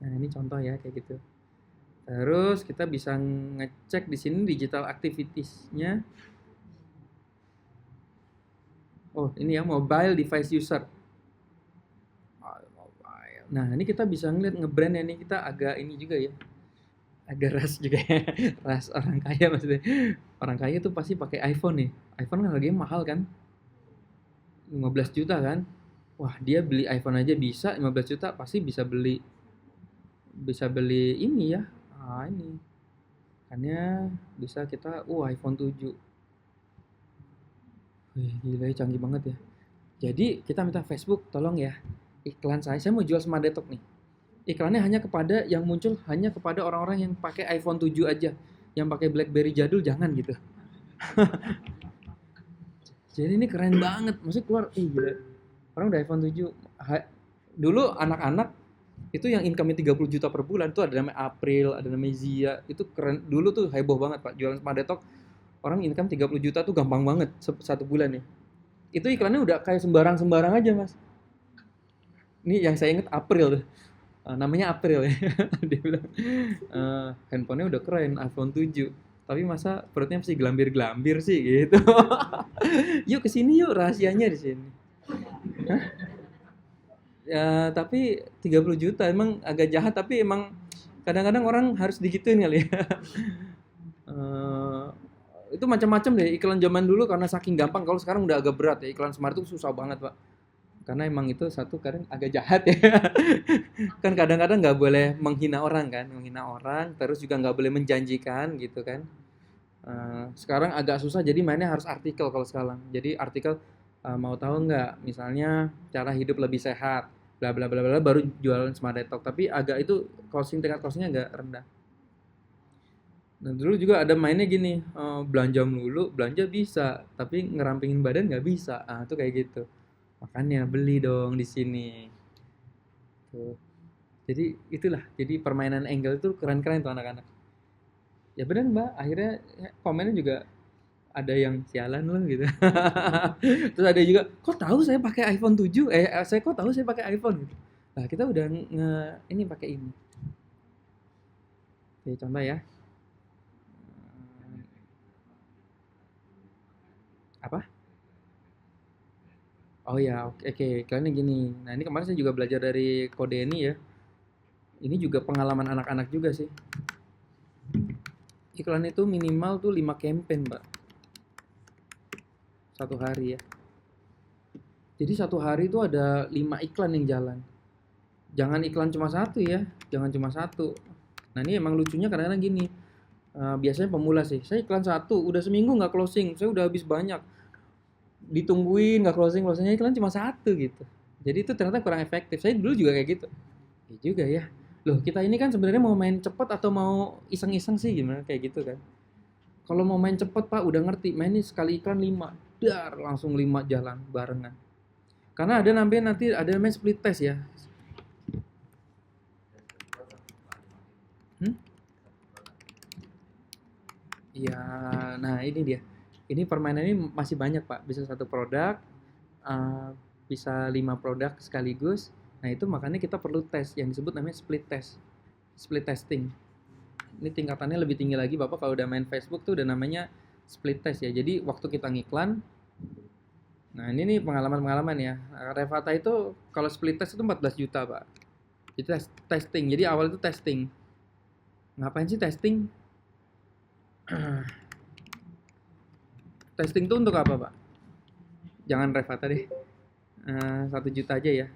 S1: Nah, ini contoh ya kayak gitu. Terus kita bisa ngecek di sini digital activities-nya. Oh, ini ya mobile device user. Nah, ini kita bisa ngeliat ngebrand ya, ini kita agak ini juga ya. Agak ras juga ya. Ras orang kaya maksudnya. Orang kaya tuh pasti pakai iPhone nih. iPhone kan harganya mahal kan? 15 juta kan? Wah, dia beli iPhone aja bisa 15 juta, pasti bisa beli ini ya. Ini. Makanya bisa kita iPhone 7. Wih, gila ya, canggih banget ya. Jadi kita minta Facebook, tolong ya, iklan saya mau jual Smart Detox nih. Iklannya hanya kepada orang-orang yang pakai iPhone 7 aja. Yang pakai BlackBerry jadul jangan gitu. Jadi ini keren banget. Maksudnya keluar, gila. Orang udah iPhone 7. Dulu anak-anak itu yang income-nya 30 juta per bulan tuh ada namanya April, ada namanya Zia. Itu keren. Dulu tuh heboh banget, Pak. Jualan Smart Detox, orang income 30 juta tuh gampang banget satu bulan ya. Itu iklannya udah kayak sembarang-sembarang aja, Mas. Ini yang saya ingat April tuh. Namanya April ya. Dia bilang handphonenya udah keren, iPhone 7. Tapi masa perutnya masih gelambir-gelambir sih gitu. Yuk kesini yuk, rahasianya di sini. Hah? Ya, tapi 30 juta emang agak jahat, tapi emang kadang-kadang orang harus digituin kali ya. Itu macam-macam deh iklan zaman dulu karena saking gampang. Kalau sekarang udah agak berat ya, iklan Smart itu susah banget, Pak. Karena emang itu satu kadang agak jahat ya. Kan kadang-kadang nggak boleh menghina orang kan, terus juga nggak boleh menjanjikan gitu kan. Sekarang agak susah, jadi mainnya harus artikel kalau sekarang. Jadi artikel, mau tahu nggak misalnya cara hidup lebih sehat, bla bla bla bla, baru jualan Smart Detox. Tapi agak itu tingkat closingnya agak rendah. Nah dulu juga ada mainnya gini, belanja melulu, belanja bisa, tapi ngerampingin badan nggak bisa. Itu kayak gitu. Makanya beli dong di sini. Tuh. Jadi itulah, jadi permainan angle itu keren-keren tuh anak-anak. Ya benar Mbak, akhirnya komennya juga ada yang sialan loh gitu. Terus ada juga, kok tahu saya pakai iPhone 7? Saya kok tahu saya pakai iPhone gitu. Nah, kita udah ini pakai ini. Oke, contoh ya. Apa? Oh ya, oke, kalian gini. Nah, ini kemarin saya juga belajar dari Kode ini ya. Ini juga pengalaman anak-anak juga sih. Iklan itu minimal tuh 5 campaign, Mbak. Satu hari ya. Jadi satu hari itu ada 5 iklan yang jalan. Jangan iklan cuma satu ya. Jangan cuma satu. Nah, ini emang lucunya kadang-kadang gini. Biasanya pemula sih. Saya iklan satu, udah seminggu nggak closing. Saya udah habis banyak. Ditungguin nggak closingnya iklan cuma satu gitu. Jadi itu ternyata kurang efektif. Saya dulu juga kayak gitu. Ya juga ya. Loh, kita ini kan sebenarnya mau main cepat atau mau iseng-iseng sih gimana kayak gitu kan. Kalau mau main cepet Pak udah ngerti, main ini sekali iklan 5, langsung 5 jalan barengan. Karena ada nanti ada namanya split test ya. Iya, nah ini dia. Ini permainan ini masih banyak Pak, bisa satu produk, bisa 5 produk sekaligus. Nah itu makanya kita perlu tes yang disebut namanya split test, split testing. Ini tingkatannya lebih tinggi lagi Bapak kalau udah main Facebook tuh udah namanya split test ya. Jadi waktu kita ngiklan, nah ini nih pengalaman-pengalaman ya. Revata itu kalau split test itu 14 juta Pak. Itu testing, jadi awal itu testing. Ngapain sih testing? Testing itu untuk apa Pak? Jangan Revata deh, 1 juta aja ya.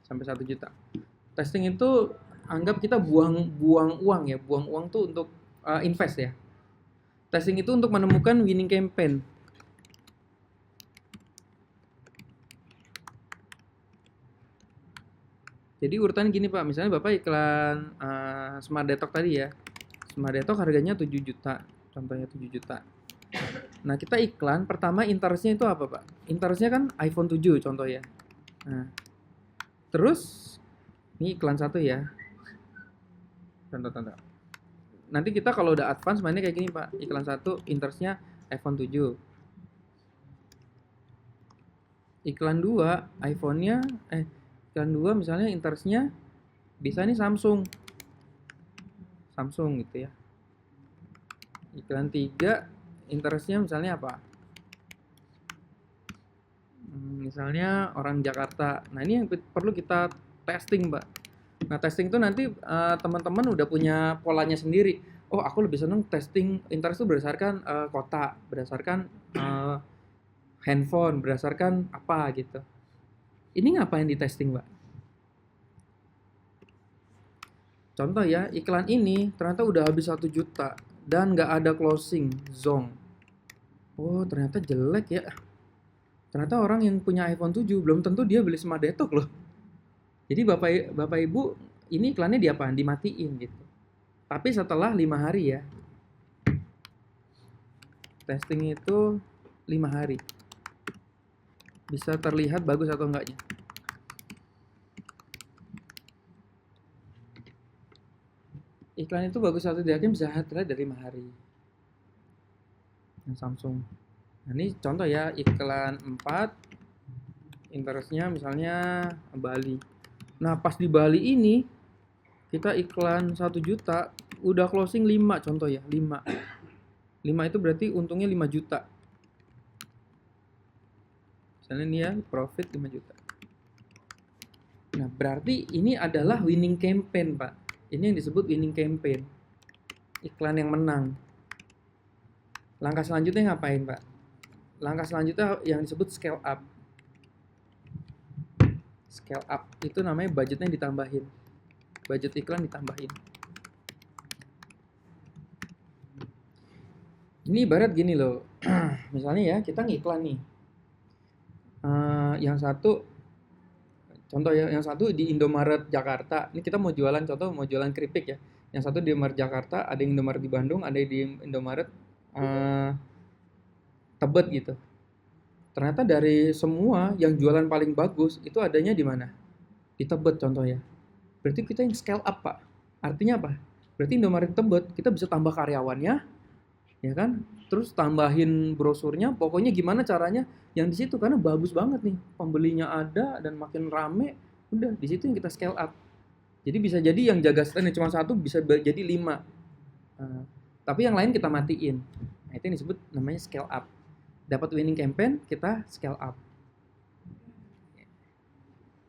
S1: Sampai 1 juta. Testing itu anggap kita buang uang ya. Buang uang tuh untuk invest ya. Testing itu untuk menemukan winning campaign. Jadi urutan gini Pak, misalnya Bapak iklan Smart Detox tadi ya. Smart Detox harganya 7 juta, contohnya 7 juta. Nah kita iklan, pertama interestnya itu apa Pak? Interestnya kan iPhone 7 contoh ya. Nah, terus ini iklan satu ya. contoh. Nanti kita kalau udah advance mainnya kayak gini Pak. Iklan 1 interestnya iPhone 7. Iklan 2 iPhone-nya iklan 2 misalnya interestnya bisa nih Samsung gitu ya. Iklan 3 interestnya misalnya apa? Misalnya orang Jakarta. Nah, ini yang perlu kita testing, Mbak. Nah, testing itu nanti teman-teman udah punya polanya sendiri. Oh, aku lebih seneng testing interest itu berdasarkan kota, berdasarkan handphone, berdasarkan apa gitu. Ini ngapain di testing, Mbak? Contoh ya, iklan ini ternyata udah habis 1 juta dan nggak ada closing zong. Oh, ternyata jelek ya. Ternyata orang yang punya iPhone 7 belum tentu dia beli Smart Detox loh. Jadi Bapak Ibu ini iklannya diapain? Dimatiin gitu. Tapi setelah 5 hari ya. Testing itu 5 hari. Bisa terlihat bagus atau enggaknya. Iklan itu bagus atau tidaknya bisa terlihat dari 5 hari. Yang Samsung. Nah, ini contoh ya, iklan 4 interestnya misalnya Bali. Nah, pas di Bali ini kita iklan 1 juta udah closing 5 contoh ya, 5 itu berarti untungnya 5 juta. Misalnya ini ya, profit 5 juta. Nah, berarti ini adalah winning campaign, Pak. Ini yang disebut winning campaign. Iklan yang menang. Langkah selanjutnya ngapain, Pak? Langkah selanjutnya yang disebut scale up. Scale up itu namanya budgetnya ditambahin. Budget iklan ditambahin. Ini ibarat gini loh. Misalnya ya, kita ngiklan nih. Yang satu contoh ya, yang satu di Indomaret Jakarta. Ini kita mau jualan, contoh mau jualan keripik ya. Yang satu di Indomaret Jakarta, ada yang Indomaret di Bandung, ada yang di Indomaret Tebet gitu. Ternyata dari semua yang jualan paling bagus itu adanya di mana? Di Tebet contoh ya. Berarti kita yang scale up, Pak. Artinya apa? Berarti Indomaret Tebet kita bisa tambah karyawannya, ya kan? Terus tambahin brosurnya, pokoknya gimana caranya yang di situ karena bagus banget nih, pembelinya ada dan makin rame, udah di situ yang kita scale up. Jadi bisa jadi yang jaga stand cuma 1 bisa jadi 5. Tapi yang lain kita matiin. Nah, itu yang disebut namanya scale up. Dapat winning campaign, kita scale up.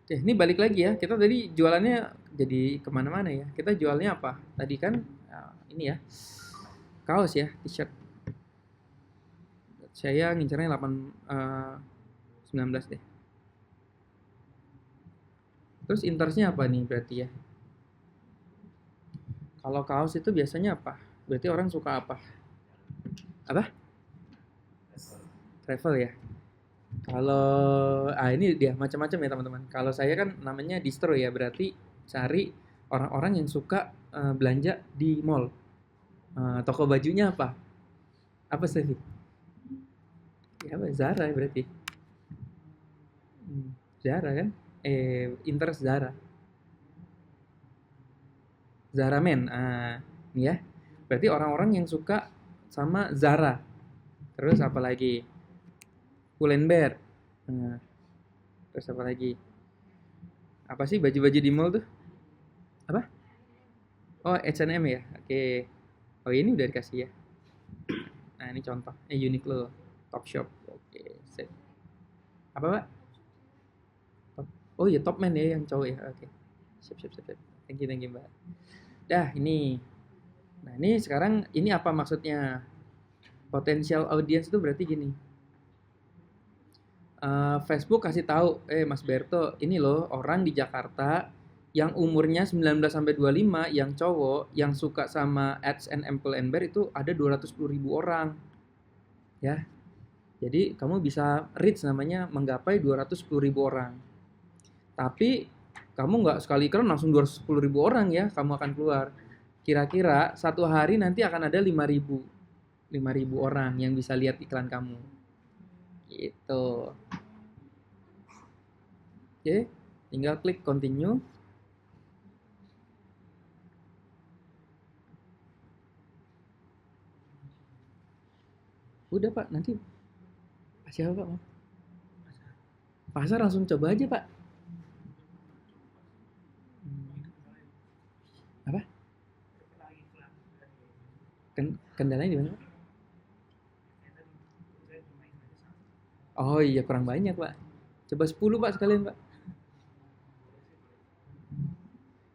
S1: Oke, ini balik lagi ya. Kita tadi jualannya jadi kemana-mana ya. Kita jualnya apa? Tadi kan ini ya, kaos ya, t-shirt. Saya ngincernya 19 deh. Terus interestnya apa nih berarti ya? Kalau kaos itu biasanya apa? Berarti orang suka apa? Apa? Travel ya. Kalau ini dia macam-macam ya teman-teman. Kalau saya kan namanya distro ya, berarti cari orang-orang yang suka belanja di mall. Toko bajunya apa? Apa sih? Ya apa? Zara berarti. Zara kan? Interest Zara. Zara Men. Ini ya. Berarti orang-orang yang suka sama Zara. Terus apa lagi? Pull&Bear. Terus apa lagi? Apa sih baju-baju di mall tuh? Apa? Oh, H&M ya. Oke. Oh, ini udah dikasih ya. Nah, ini contoh. Uniqlo, Topshop. Oke, set. Apa, Pak? Oh iya, Topman ya yang cowok ya. Oke. Siap. Thank you, Mbak. Dah, ini. Nah, ini sekarang ini apa maksudnya? Potential audience itu berarti gini. Facebook kasih tahu, Mas Berto, ini loh orang di Jakarta yang umurnya 19 sampai 25 yang cowok yang suka sama H&M Pull&Bear itu ada 210.000 orang. Ya. Jadi kamu bisa reach namanya menggapai 210.000 orang. Tapi kamu nggak sekali iklan langsung 210.000 orang ya kamu akan keluar. Kira-kira satu hari nanti akan ada 5.000 orang yang bisa lihat iklan kamu. Gitu. Oke, tinggal klik continue. Udah Pak, nanti siapa Pak? Maaf. Pasar langsung coba aja Pak. Hmm, Apa? Kendalanya di mana Pak? Oh iya kurang banyak Pak. Coba 10 Pak sekalian Pak.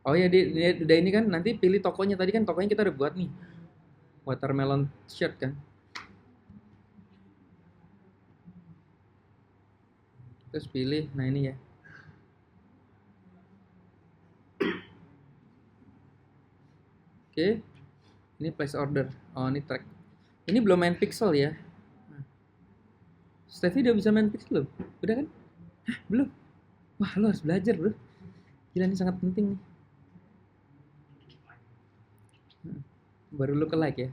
S1: Oh ya udah ini kan nanti pilih tokonya tadi kan tokonya kita udah buat nih. Watermelon shirt kan. Terus pilih nah ini ya. Oke. Ini place order. Oh ini track. Ini belum main pixel ya. Nah, Steffi udah bisa main pixel belum? Udah kan? Hah, belum. Wah, lo harus belajar, Bro. Gila ini sangat penting nih. Hmm, Baru lo ke like ya.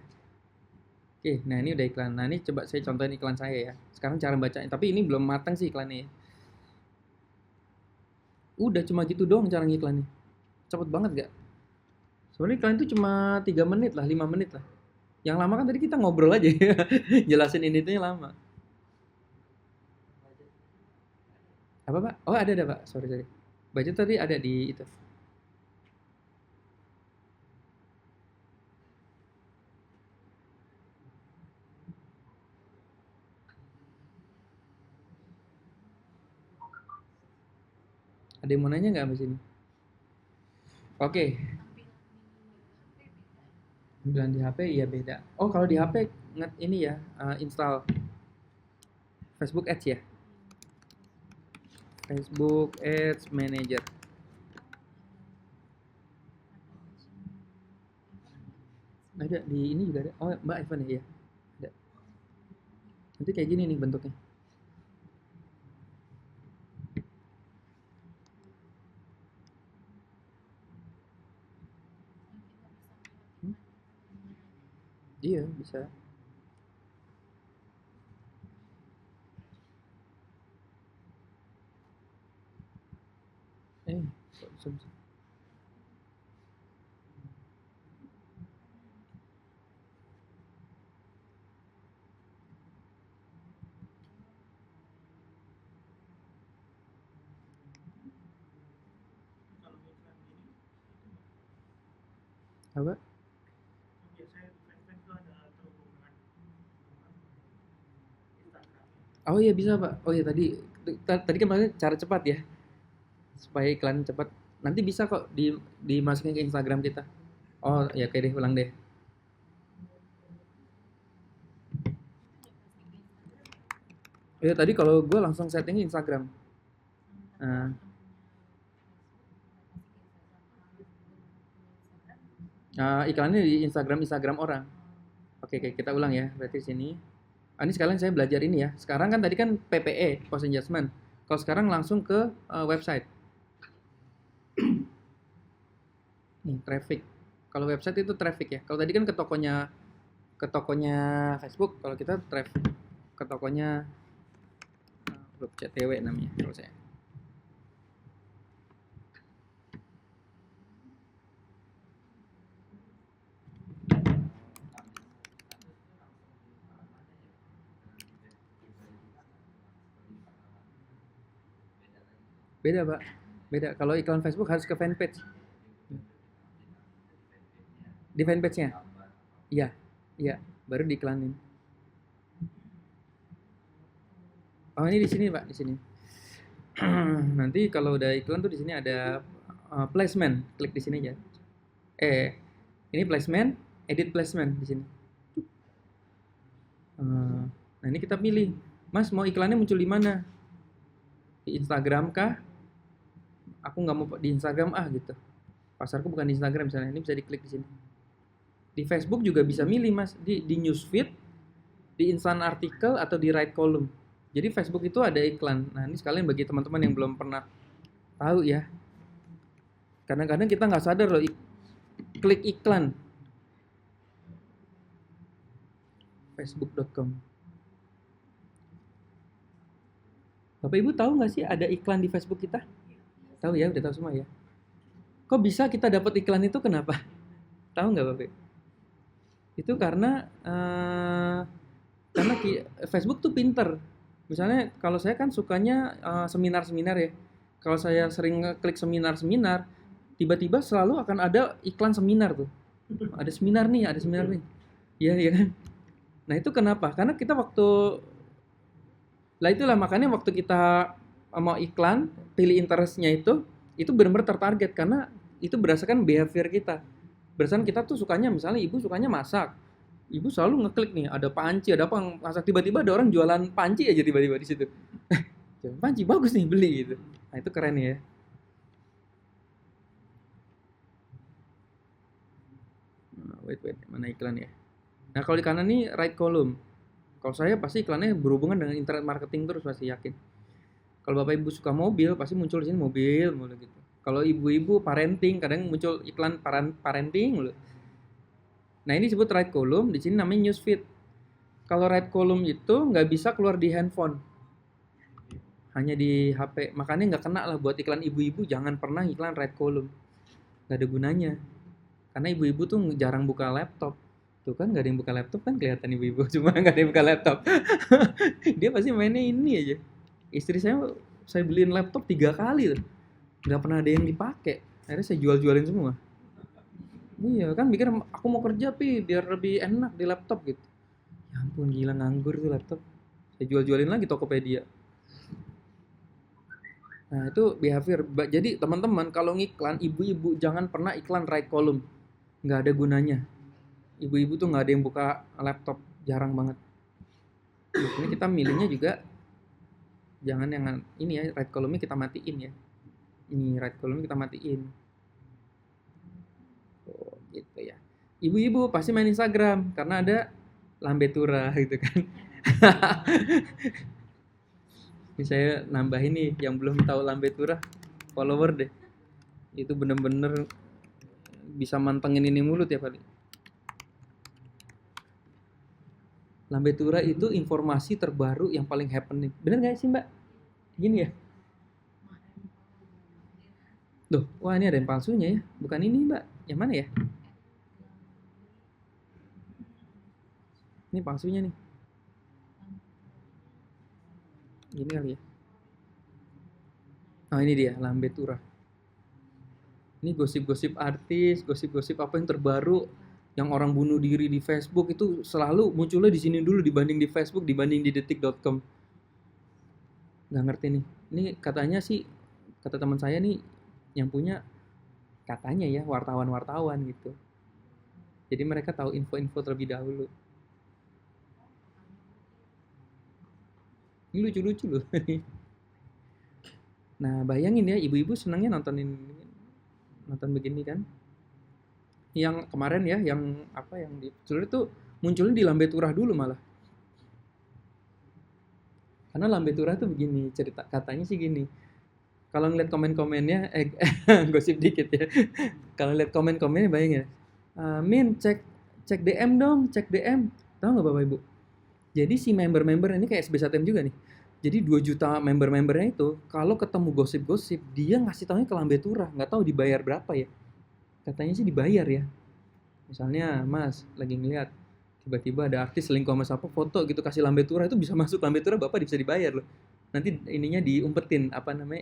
S1: Oke, nah ini udah iklan. Nah ini coba saya contohin iklan saya ya. Sekarang cara bacanya. Tapi ini belum matang sih iklannya ya. Udah cuma gitu doang cara ngiklannya. Cepet banget gak? Sebenarnya iklan itu cuma 3 menit lah, 5 menit lah. Yang lama kan tadi kita ngobrol aja ya. Jelasin ini tuh lama. Apa Pak? Oh ada Pak. Sorry sorry. Budget tadi ada di itu. Ada yang mau nanya nggak sampai sini? Oke, bilang di HP iya beda. Oh kalau di HP ini ya install Facebook Ads ya. Facebook Ads Manager. Ada di ini juga ada. Oh Mbak Ivan ya, iya. Ada. Nanti kayak gini nih bentuknya. Hmm? Iya bisa. Kok bisa? Apa? Oh iya bisa Pak. Oh iya tadi kan maksudnya cara cepat ya supaya iklan cepat. Nanti bisa kok dimasukin ke Instagram kita. Oh ya kayak deh ulang deh. Ya tadi kalau gue langsung setting Instagram. Nah, iklannya di Instagram orang. Oke, oke, kita ulang ya. Berarti sini. Ini sekalian saya belajar ini ya. Sekarang kan tadi kan PPE, post engagement. Kalau sekarang langsung ke website. Nih, traffic. Kalau website itu traffic ya. Kalau tadi kan ke tokonya Facebook, kalau kita traffic ke tokonya grup CTW namanya kalau saya. Beda, Pak. Beda. Kalau iklan Facebook harus ke fanpage. Di fanpage-nya. Iya. Iya, baru diiklanin. Oh, ini di sini, Pak, di sini. Nanti kalau udah iklan tuh di sini ada placement. Klik di sini aja. Ini placement, edit placement di sini. Nah, ini kita pilih. Mas, mau iklannya muncul di mana? Di Instagram kah? Aku nggak mau di Instagram gitu. Pasarku bukan di Instagram misalnya. Ini bisa diklik di sini. Di Facebook juga bisa milih, Mas. Di newsfeed, di instant article atau di right column. Jadi Facebook itu ada iklan. Nah, ini sekalian bagi teman-teman yang belum pernah tahu ya. Kadang-kadang kita nggak sadar loh klik iklan facebook.com. Bapak Ibu tahu nggak sih ada iklan di Facebook kita? Tahu ya, udah tahu semua ya. Kok bisa kita dapat iklan itu kenapa? Tahu nggak Bapak? Itu karena Karena Facebook tuh pinter. Misalnya kalau saya kan sukanya seminar-seminar ya. Kalau saya sering klik seminar-seminar, tiba-tiba selalu akan ada iklan seminar tuh. Ada seminar nih, ada seminar nih. Iya, iya kan? Nah, itu kenapa? Karena kita lah itulah makanya waktu kita mau iklan, pilih interestnya itu benar-benar tertarget karena itu berdasarkan behavior kita. Berdasarkan kita tuh sukanya misalnya ibu sukanya masak. Ibu selalu ngeklik nih, ada panci, ada apa masak, tiba-tiba ada orang jualan panci aja tiba-tiba di situ. Jualan panci bagus nih, beli gitu. Nah, itu keren ya. Nah, wait, mana iklan ya? Nah, kalau di kanan nih right column. Kalau saya pasti iklannya berhubungan dengan internet marketing terus pasti yakin. Kalau Bapak Ibu suka mobil, pasti muncul di sini mobil mulu gitu. Kalau ibu-ibu parenting, kadang muncul iklan parenting mulu. Nah, ini disebut right column, di sini namanya newsfeed. Kalau right column itu nggak bisa keluar di handphone, hanya di HP. Makanya nggak kena lah buat iklan ibu-ibu, jangan pernah iklan right column. Nggak ada gunanya. Karena ibu-ibu tuh jarang buka laptop. Tuh kan nggak ada yang buka laptop kan kelihatan ibu-ibu, cuma nggak ada yang buka laptop. Dia pasti mainnya ini aja. Istri saya beliin laptop 3 kali tuh. Nggak pernah ada yang dipakai. Akhirnya saya jual-jualin semua. Iya kan mikir aku mau kerja biar lebih enak di laptop gitu. Ya ampun gila nganggur tuh laptop. Saya jual-jualin lagi Tokopedia. Nah itu behavior. Jadi teman-teman kalau ngiklan ibu-ibu jangan pernah iklan right column. Nggak ada gunanya. Ibu-ibu tuh nggak ada yang buka laptop. Jarang banget. Ini kita milihnya juga jangan yang ini ya right column-nya kita matiin ya. Ini right column kita matiin. Oh, gitu ya. Ibu-ibu pasti main Instagram karena ada lambe tura gitu kan. Ini saya nambah ini yang belum tahu lambe tura follower deh. Itu bener-bener bisa mantengin ini mulut ya kali. Lambe tura itu informasi terbaru yang paling happening. Bener gak sih Mbak? Gini ya. Loh, wah ini ada yang palsunya ya. Bukan ini Mbak. Yang mana ya? Ini palsunya nih. Gini kali ya. Oh ini dia, lambe tura. Ini gosip-gosip artis, gosip-gosip apa yang terbaru, yang orang bunuh diri di Facebook itu selalu munculnya di sini dulu dibanding di Facebook, dibanding di detik.com. Nggak ngerti nih. Ini katanya sih, kata teman saya nih, yang punya katanya ya wartawan-wartawan gitu. Jadi mereka tahu info-info terlebih dahulu. Ini lucu-lucu loh. Nah bayangin ya, ibu-ibu senangnya nonton begini kan. Yang kemarin ya, yang apa yang di seluruh itu munculnya di lambe turah dulu malah. Karena lambe turah tuh begini cerita, katanya sih gini. Kalau ngeliat komen-komennya, gosip dikit ya. Kalau lihat komen-komennya bayangin ya. Min cek DM dong, cek DM. Tahu nggak Bapak Ibu? Jadi si member-member ini kayak SB1M juga nih. Jadi 2 juta member-membernya itu kalau ketemu gosip-gosip dia ngasih taunya ke lambe turah, nggak tahu dibayar berapa ya. Katanya sih dibayar ya. Misalnya Mas lagi ngeliat tiba-tiba ada artis selingkuh sama siapa foto gitu kasih lambe turah itu bisa masuk lambe turah Bapak bisa dibayar loh. Nanti ininya diumpetin apa namanya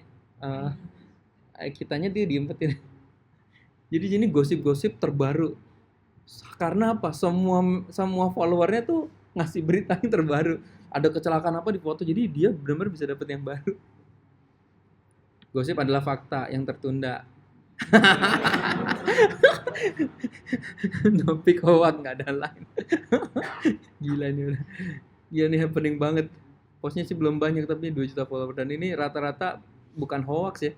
S1: kitanya dia diumpetin. Jadi ini gosip-gosip terbaru. Karena apa? Semua followernya tuh ngasih berita yang terbaru. Ada kecelakaan apa di foto, jadi dia benar-benar bisa dapat yang baru. Gosip adalah fakta yang tertunda. Topik hoax nggak ada lain. Gila nih udah. Gila nih happening banget. Postnya sih belum banyak tapi 2 juta follower dan ini rata-rata bukan hoax ya.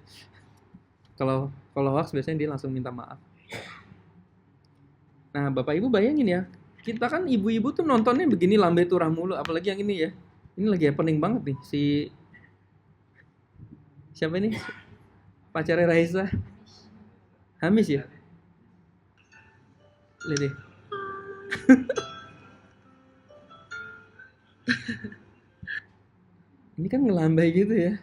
S1: Kalau hoax biasanya dia langsung minta maaf. Nah, Bapak Ibu bayangin ya, kita kan ibu-ibu tuh nontonnya begini lambe turah mulu, apalagi yang ini ya. Ini lagi happening banget nih siapa ini? Pacarnya Raisa. Hamis ya? Lihat deh. Ini kan ngelambai gitu ya.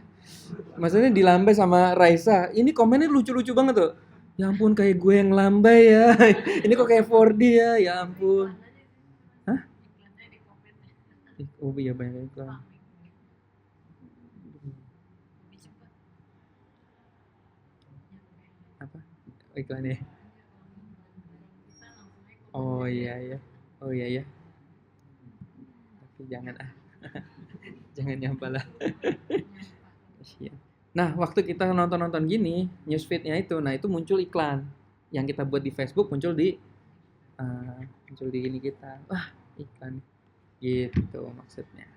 S1: Maksudnya dilambai sama Raisa. Ini komennya lucu-lucu banget tuh. Ya ampun kayak gue yang lambai ya. Ini kok kayak 4D ya. Ya ampun. Hah? Oh iya banyak iklan. Apa? Iklannya? Oh iya ya. Oh iya ya. Tapi jangan ah, jangan nyapa lah. Kasihan. Nah, waktu kita nonton-nonton gini, newsfeed-nya itu, nah itu muncul iklan yang kita buat di Facebook muncul di ini kita. Wah, iklan gitu maksudnya.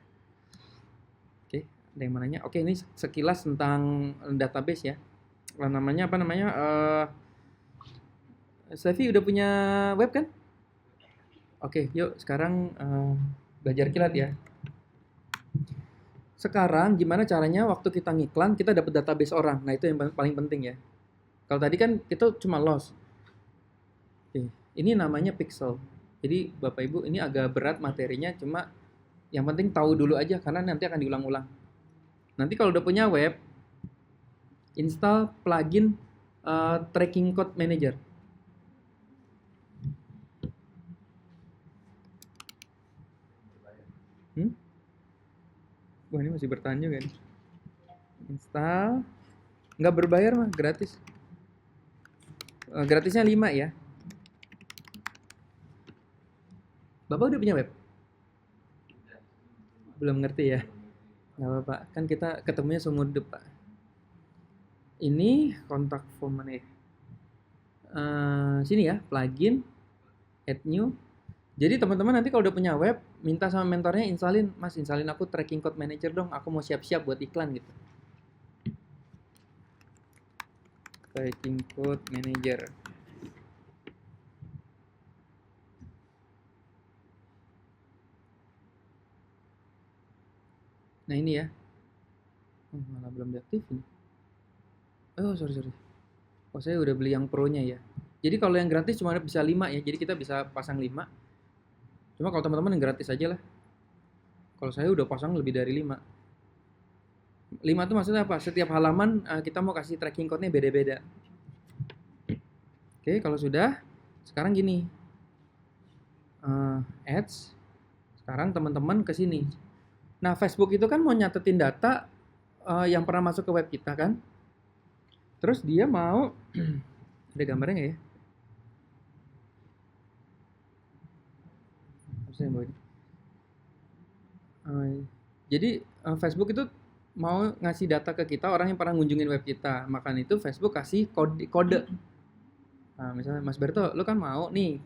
S1: Oke, ada yang mau nanya? Oke, ini sekilas tentang database ya. Namanya apa namanya? Sevi udah punya web kan? Oke, yuk sekarang belajar kilat ya. Sekarang gimana caranya waktu kita ngiklan kita dapat database orang. Nah, itu yang paling penting ya. Kalau tadi kan kita cuma loss. Oke, ini namanya pixel. Jadi Bapak Ibu ini agak berat materinya, cuma yang penting tahu dulu aja karena nanti akan diulang-ulang. Nanti kalau udah punya web, install plugin tracking code manager. Hmm? Wah, ini masih bertahan juga nih. Install, nggak berbayar mah, gratis. Gratisnya 5 ya. Bapak udah punya web? Belum ngerti ya? Nggak apa-apa, kan kita ketemunya seumur hidup Pak. Ini kontak form mana ya? Sini ya, plugin, add new. Jadi teman-teman nanti kalau udah punya web, minta sama mentornya installin, Mas installin aku tracking code manager dong, aku mau siap-siap buat iklan gitu. Tracking code manager. Nah ini ya, oh, malah belum diaktif ini. Oh sorry. Oh saya udah beli yang pro-nya ya. Jadi kalau yang gratis cuma bisa 5 ya, jadi kita bisa pasang 5. Cuma kalau teman-teman yang gratis aja lah. Kalau saya udah pasang lebih dari 5. 5 itu maksudnya apa? Setiap halaman kita mau kasih tracking code-nya beda-beda. Oke, kalau sudah, sekarang gini. Ads. Sekarang teman-teman ke sini. Nah, Facebook itu kan mau nyatetin data yang pernah masuk ke web kita kan. Terus dia mau ada gambarnya nggak ya? Harusnya bawa ini. Jadi Facebook itu mau ngasih data ke kita orang yang pernah ngunjungin web kita. Makanya itu Facebook kasih kode. Nah, misalnya Mas Berto, lo kan mau nih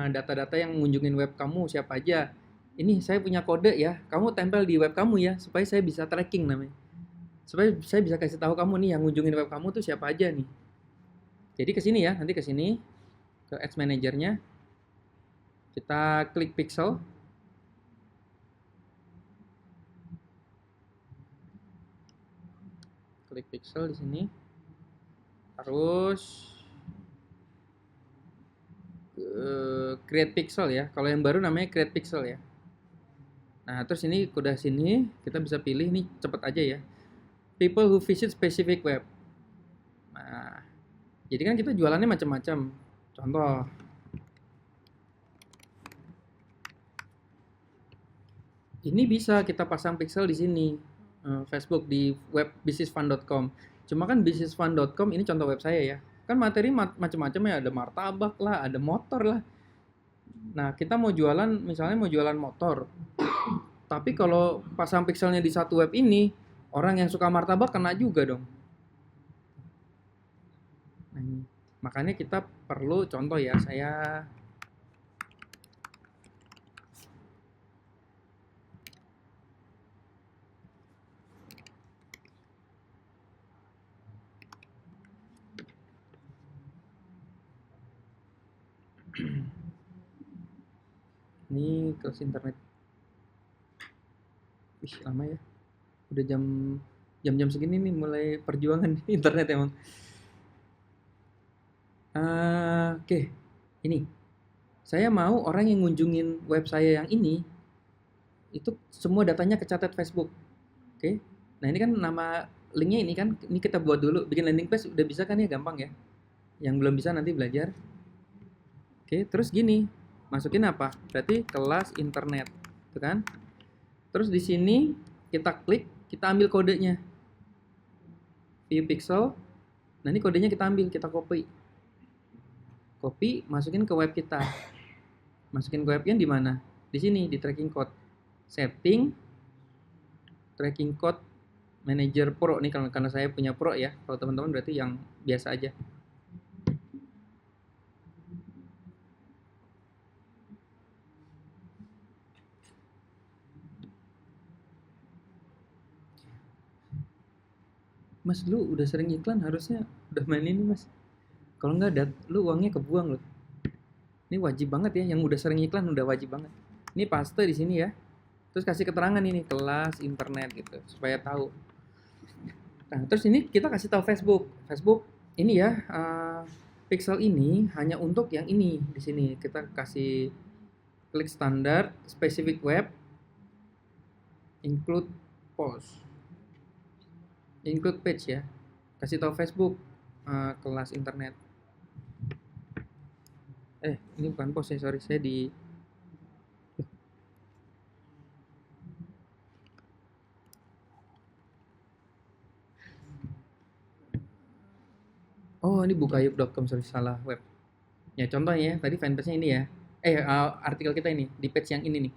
S1: data-data yang ngunjungin web kamu siapa aja. Ini saya punya kode ya, kamu tempel di web kamu ya, supaya saya bisa tracking namanya. Supaya saya bisa kasih tahu kamu nih yang ngunjungin web kamu tuh siapa aja nih. Jadi ke sini ya, nanti ke sini ke Ads Manager-nya. Kita klik pixel. Klik pixel di sini. Terus create pixel ya. Kalau yang baru namanya create pixel ya. Nah, terus ini udah sini kita bisa pilih nih cepet aja ya. People who visit specific web. Nah, jadi kan kita jualannya macam-macam. Contoh, ini bisa kita pasang pixel di sini. Facebook di web businessfun.com. Cuma kan businessfun.com ini contoh web saya ya. Kan materi macam-macam ya, ada martabak lah, ada motor lah. Nah, kita mau jualan misalnya mau jualan motor. Tapi kalau pasang pixelnya di satu web ini, orang yang suka martabak kena juga dong. Nah, ini. Makanya kita perlu contoh ya, saya ini ke internet. Wih, lama ya. Udah jam-jam segini nih mulai perjuangan internet emang. Oke. Ini. Saya mau orang yang ngunjungin web saya yang ini itu semua datanya kecatat Facebook. Oke. Nah, ini kan nama linknya ini kan ini kita buat dulu bikin landing page udah bisa kan ya gampang ya. Yang belum bisa nanti belajar. Oke, terus gini. Masukin apa? Berarti kelas internet. Itu kan? Terus di sini kita klik, kita ambil kodenya. View pixel. Nah, ini kodenya kita ambil, kita copy. Copy, masukin ke web kita. Masukin ke webnya di mana? Di sini, di tracking code. Setting, tracking code manager pro. Nih karena saya punya pro ya. Kalau teman-teman berarti yang biasa aja. Mas, lu udah sering iklan, harusnya udah main ini, Mas. Kalau enggak, lu uangnya kebuang loh. Ini wajib banget ya, yang udah sering iklan udah wajib banget. Ini paste di sini ya. Terus kasih keterangan ini, kelas internet gitu, supaya tahu. Nah, terus ini kita kasih tahu Facebook. Facebook ini ya, pixel ini hanya untuk yang ini. Di sini kita kasih klik standar, specific web, include post. Include page ya, kasih tahu Facebook kelas internet. Ini bukan post ya, sorry, saya di ini bukayub.com, sorry, salah web. Ya contohnya ya, tadi fanpage-nya ini ya. Artikel kita ini di page yang ini nih.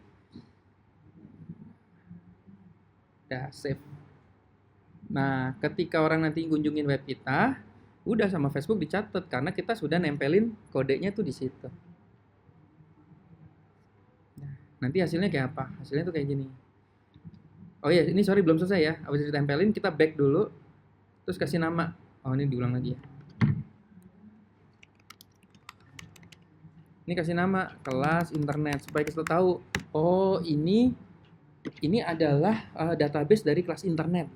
S1: Udah save. Nah, ketika orang nanti kunjungin web kita, udah sama Facebook dicatat karena kita sudah nempelin kodenya tuh di situ. Nah, nanti hasilnya kayak apa? Hasilnya tuh kayak gini. Oh iya, ini sorry belum selesai ya. Habis ditempelin kita back dulu, terus kasih nama. Oh, ini diulang lagi ya. Ini kasih nama kelas internet supaya kita tahu. Oh, ini adalah database dari kelas internet.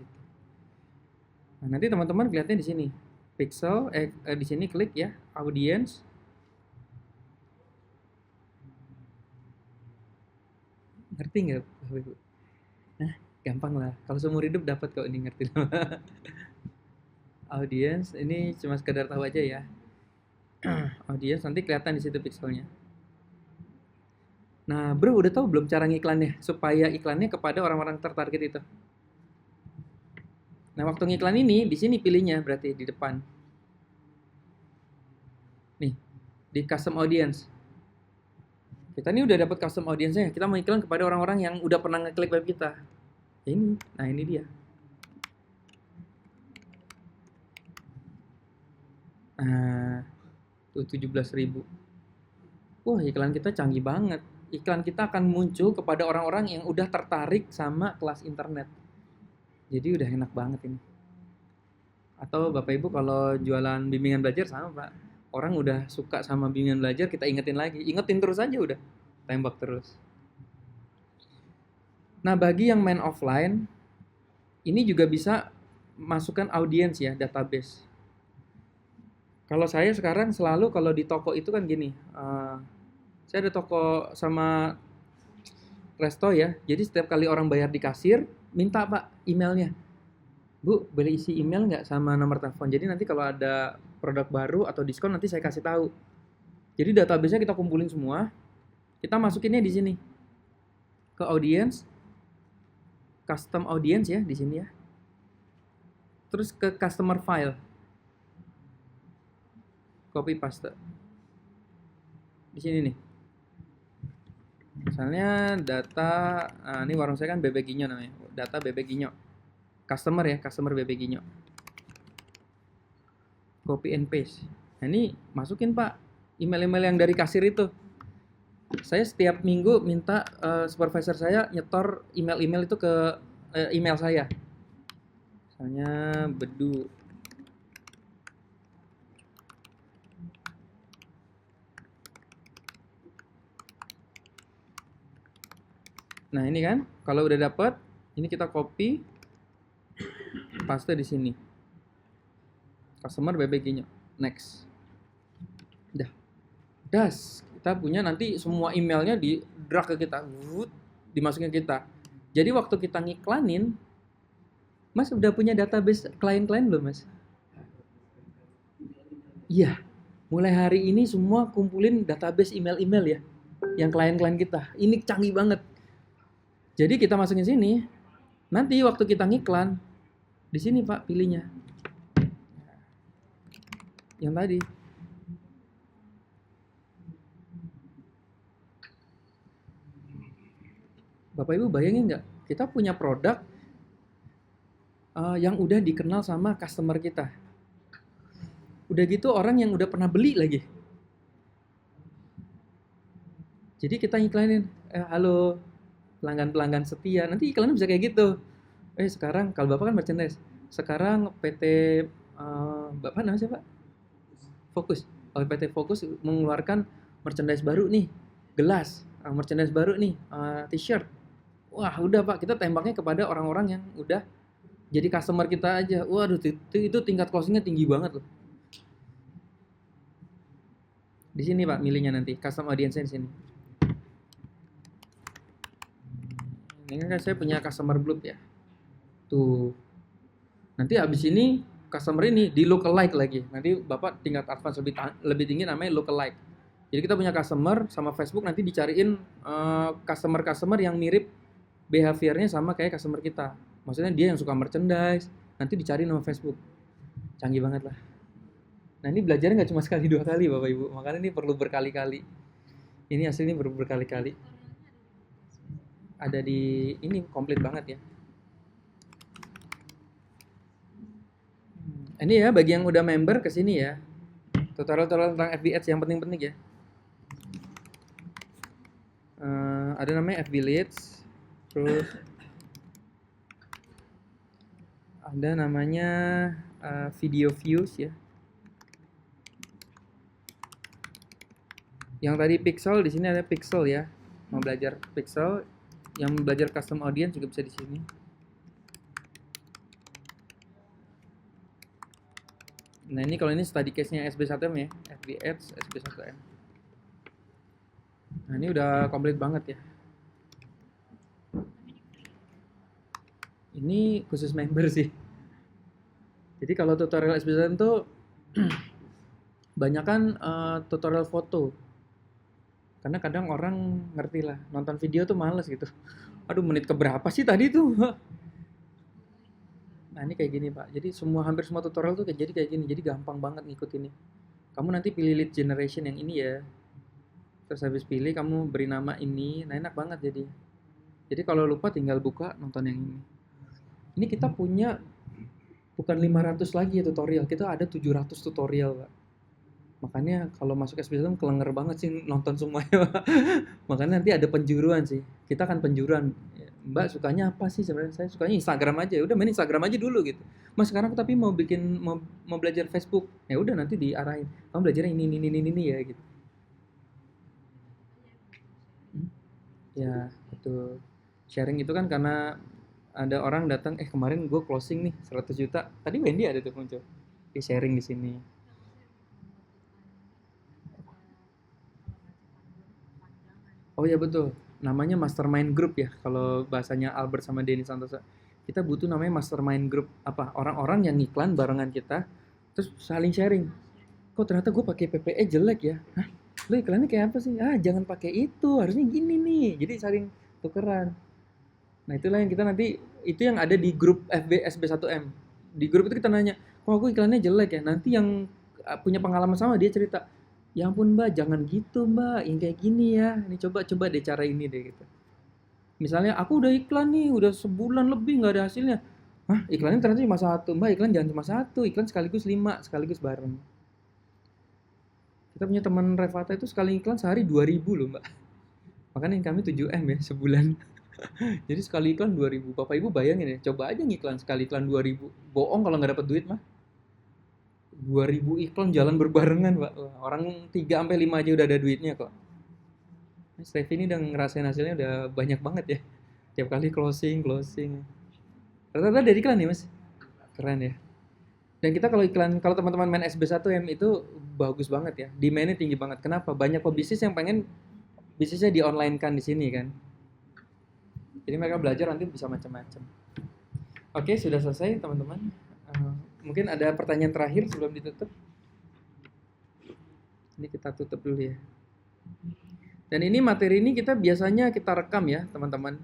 S1: Nah, nanti teman-teman lihatnya di sini. Pixel, di sini klik ya, audience. Ngerti nggak? Nah, gampang lah. Kalau seumur hidup dapat kok ini, ngerti. Audience, ini cuma sekedar tahu aja ya. Audience, nanti kelihatan di situ pixelnya. Nah, bro, udah tahu belum cara ngiklannya supaya iklannya kepada orang-orang tertarget itu? Nah, waktu ngiklan ini di sini pilihnya berarti di depan. Nih, di custom audience. Kita ini udah dapat custom audience-nya. Kita mau iklan kepada orang-orang yang udah pernah ngeklik web kita. Ini, nah ini dia. Nah, tuh 17.000. Wah, iklan kita canggih banget. Iklan kita akan muncul kepada orang-orang yang udah tertarik sama kelas internet. Jadi udah enak banget ini. Atau Bapak Ibu kalau jualan bimbingan belajar sama Pak. Orang udah suka sama bimbingan belajar, kita ingetin lagi. Ingetin terus aja udah. Tembak terus. Nah, bagi yang main offline, ini juga bisa masukkan audience ya, database. Kalau saya sekarang selalu kalau di toko itu kan gini. Saya ada toko sama resto ya. Jadi setiap kali orang bayar di kasir, minta Pak emailnya. Bu, boleh isi email nggak sama nomor telepon? Jadi nanti kalau ada produk baru atau diskon nanti saya kasih tahu. Jadi database-nya kita kumpulin semua. Kita masukinnya di sini. Ke audience, custom audience ya di sini ya. Terus ke customer file. Copy paste. Di sini nih. Misalnya data, ini warung saya kan Bebek Ginyo namanya. Data Bebek Ginyo. Customer ya, customer Bebek Ginyo. Copy and paste. Nah ini masukin Pak email-email yang dari kasir itu. Saya setiap minggu minta supervisor saya nyetor email-email itu ke email saya. Misalnya Bedu. Nah ini kan, kalau udah dapet, ini kita copy, paste di sini. Customer Bebek Ginyo. Next. Udah. Das. Kita punya nanti semua emailnya di drag ke kita. Dimasukin ke kita. Jadi waktu kita ngiklanin, Mas udah punya database klien-klien belum Mas? Iya. Mulai hari ini semua kumpulin database email-email ya. Yang klien-klien kita. Ini canggih banget. Jadi kita masukin sini, nanti waktu kita ngiklan, di sini Pak pilihnya. Yang tadi. Bapak Ibu bayangin nggak? Kita punya produk yang udah dikenal sama customer kita. Udah gitu orang yang udah pernah beli lagi. Jadi kita iklanin, halo pelanggan-pelanggan setia. Nanti iklannya bisa kayak gitu. Sekarang kalau Bapak kan merchandise. Sekarang PT Bapak namanya siapa? Fokus. PT Fokus mengeluarkan merchandise baru nih. Gelas, merchandise baru nih, t-shirt. Wah, udah Pak, kita tembaknya kepada orang-orang yang udah jadi customer kita aja. Waduh, itu tingkat closingnya tinggi banget loh. Di sini Pak milihnya nanti, custom audience di sini. Ini kan saya punya customer group ya. Tuh. Nanti habis ini customer ini di lookalike lagi. Nanti Bapak tingkat advance lebih tinggi namanya lookalike. Jadi kita punya customer sama Facebook nanti dicariin customer-customer yang mirip behaviornya sama kayak customer kita. Maksudnya dia yang suka merchandise, nanti dicari sama Facebook. Canggih banget lah. Nah ini belajarnya nggak cuma sekali dua kali Bapak Ibu, makanya ini perlu berkali-kali. Ini aslinya perlu berkali-kali. Ada di ini komplit banget ya. Ini ya bagi yang udah member ke sini ya. Tutorial-tutorial tentang FB Ads yang penting-penting ya. Ada namanya FB Leads, terus ada namanya video views ya. Yang tadi pixel, di sini ada pixel ya. Mau belajar pixel, yang belajar custom audience juga bisa di sini. Nah ini kalau ini study case-nya SB1M ya, FB Ads SB1M. Nah ini udah komplit banget ya. Ini khusus member sih. Jadi kalau tutorial SB1M tuh banyak kan tutorial foto. Karena kadang orang ngerti lah, nonton video tuh males gitu. Aduh menit keberapa sih tadi tuh? Nah ini kayak gini Pak, jadi hampir semua tutorial tuh kayak gini, jadi gampang banget ngikutinnya. Kamu nanti pilih lead generation yang ini ya, terus habis pilih kamu beri nama ini, nah enak banget jadi. Jadi kalau lupa tinggal buka nonton yang ini. Ini kita punya bukan 500 lagi ya tutorial, kita ada 700 tutorial Pak. Makanya kalau masuk SB1 kelenger banget sih nonton semuanya Pak. Makanya nanti ada penjuruan sih, kita akan penjuruan. Mbak sukanya apa sih sebenarnya? Saya sukanya Instagram aja. Udah main Instagram aja dulu gitu. Mas sekarang tapi mau belajar Facebook. Ya udah nanti diarahin. Kamu belajar ini ya gitu. Ya, betul. Sharing itu kan karena ada orang datang, kemarin gue closing nih 100 juta. Tadi Wendy ada tuh muncul. Di sharing di sini. Oh ya betul. Namanya mastermind group ya. Kalau bahasanya Albert sama Denny Santosa. Kita butuh namanya mastermind group apa? Orang-orang yang iklan barengan kita terus saling sharing. Kok ternyata gue pakai PPE jelek ya? Hah? Lo iklannya kayak apa sih? Jangan pakai itu, harusnya gini nih. Jadi saling tukeran. Nah, itulah yang kita nanti itu yang ada di grup FB SB1M. Di grup itu kita nanya, "Kok aku iklannya jelek ya?" Nanti yang punya pengalaman sama dia cerita, "Ya ampun, Mbak, jangan gitu, Mbak. Yang kayak gini ya. Ini coba deh cara ini deh gitu." Misalnya aku udah iklan nih, udah sebulan lebih nggak ada hasilnya. Hah, iklannya ternyata cuma satu. Mbak, iklan jangan cuma satu, iklan sekaligus 5, sekaligus bareng. Kita punya teman Revata itu sekali iklan sehari 2.000 loh Mbak. Makanya kami 7M ya sebulan. Jadi sekali iklan 2.000. Bapak Ibu bayangin ya, coba aja ngiklan sekali iklan 2.000. Bohong kalau nggak dapat duit mah. 2.000 iklan jalan berbarengan Pak. Orang 3 sampai 5 aja udah ada duitnya kok. Stevie ini udah ngerasain hasilnya udah banyak banget ya. Tiap kali closing. Rata-rata dari iklan ya Mas? Keren ya. Dan kita kalau iklan, kalau teman-teman main SB1M itu bagus banget ya. Demand-nya tinggi banget. Kenapa? Banyak pebisnis yang pengen bisnisnya di online kan di sini kan. Jadi mereka belajar nanti bisa macam-macam. Oke, sudah selesai teman-teman. Mungkin ada pertanyaan terakhir sebelum ditutup. Ini kita tutup dulu ya. Dan ini materi ini kita biasanya kita rekam ya teman-teman.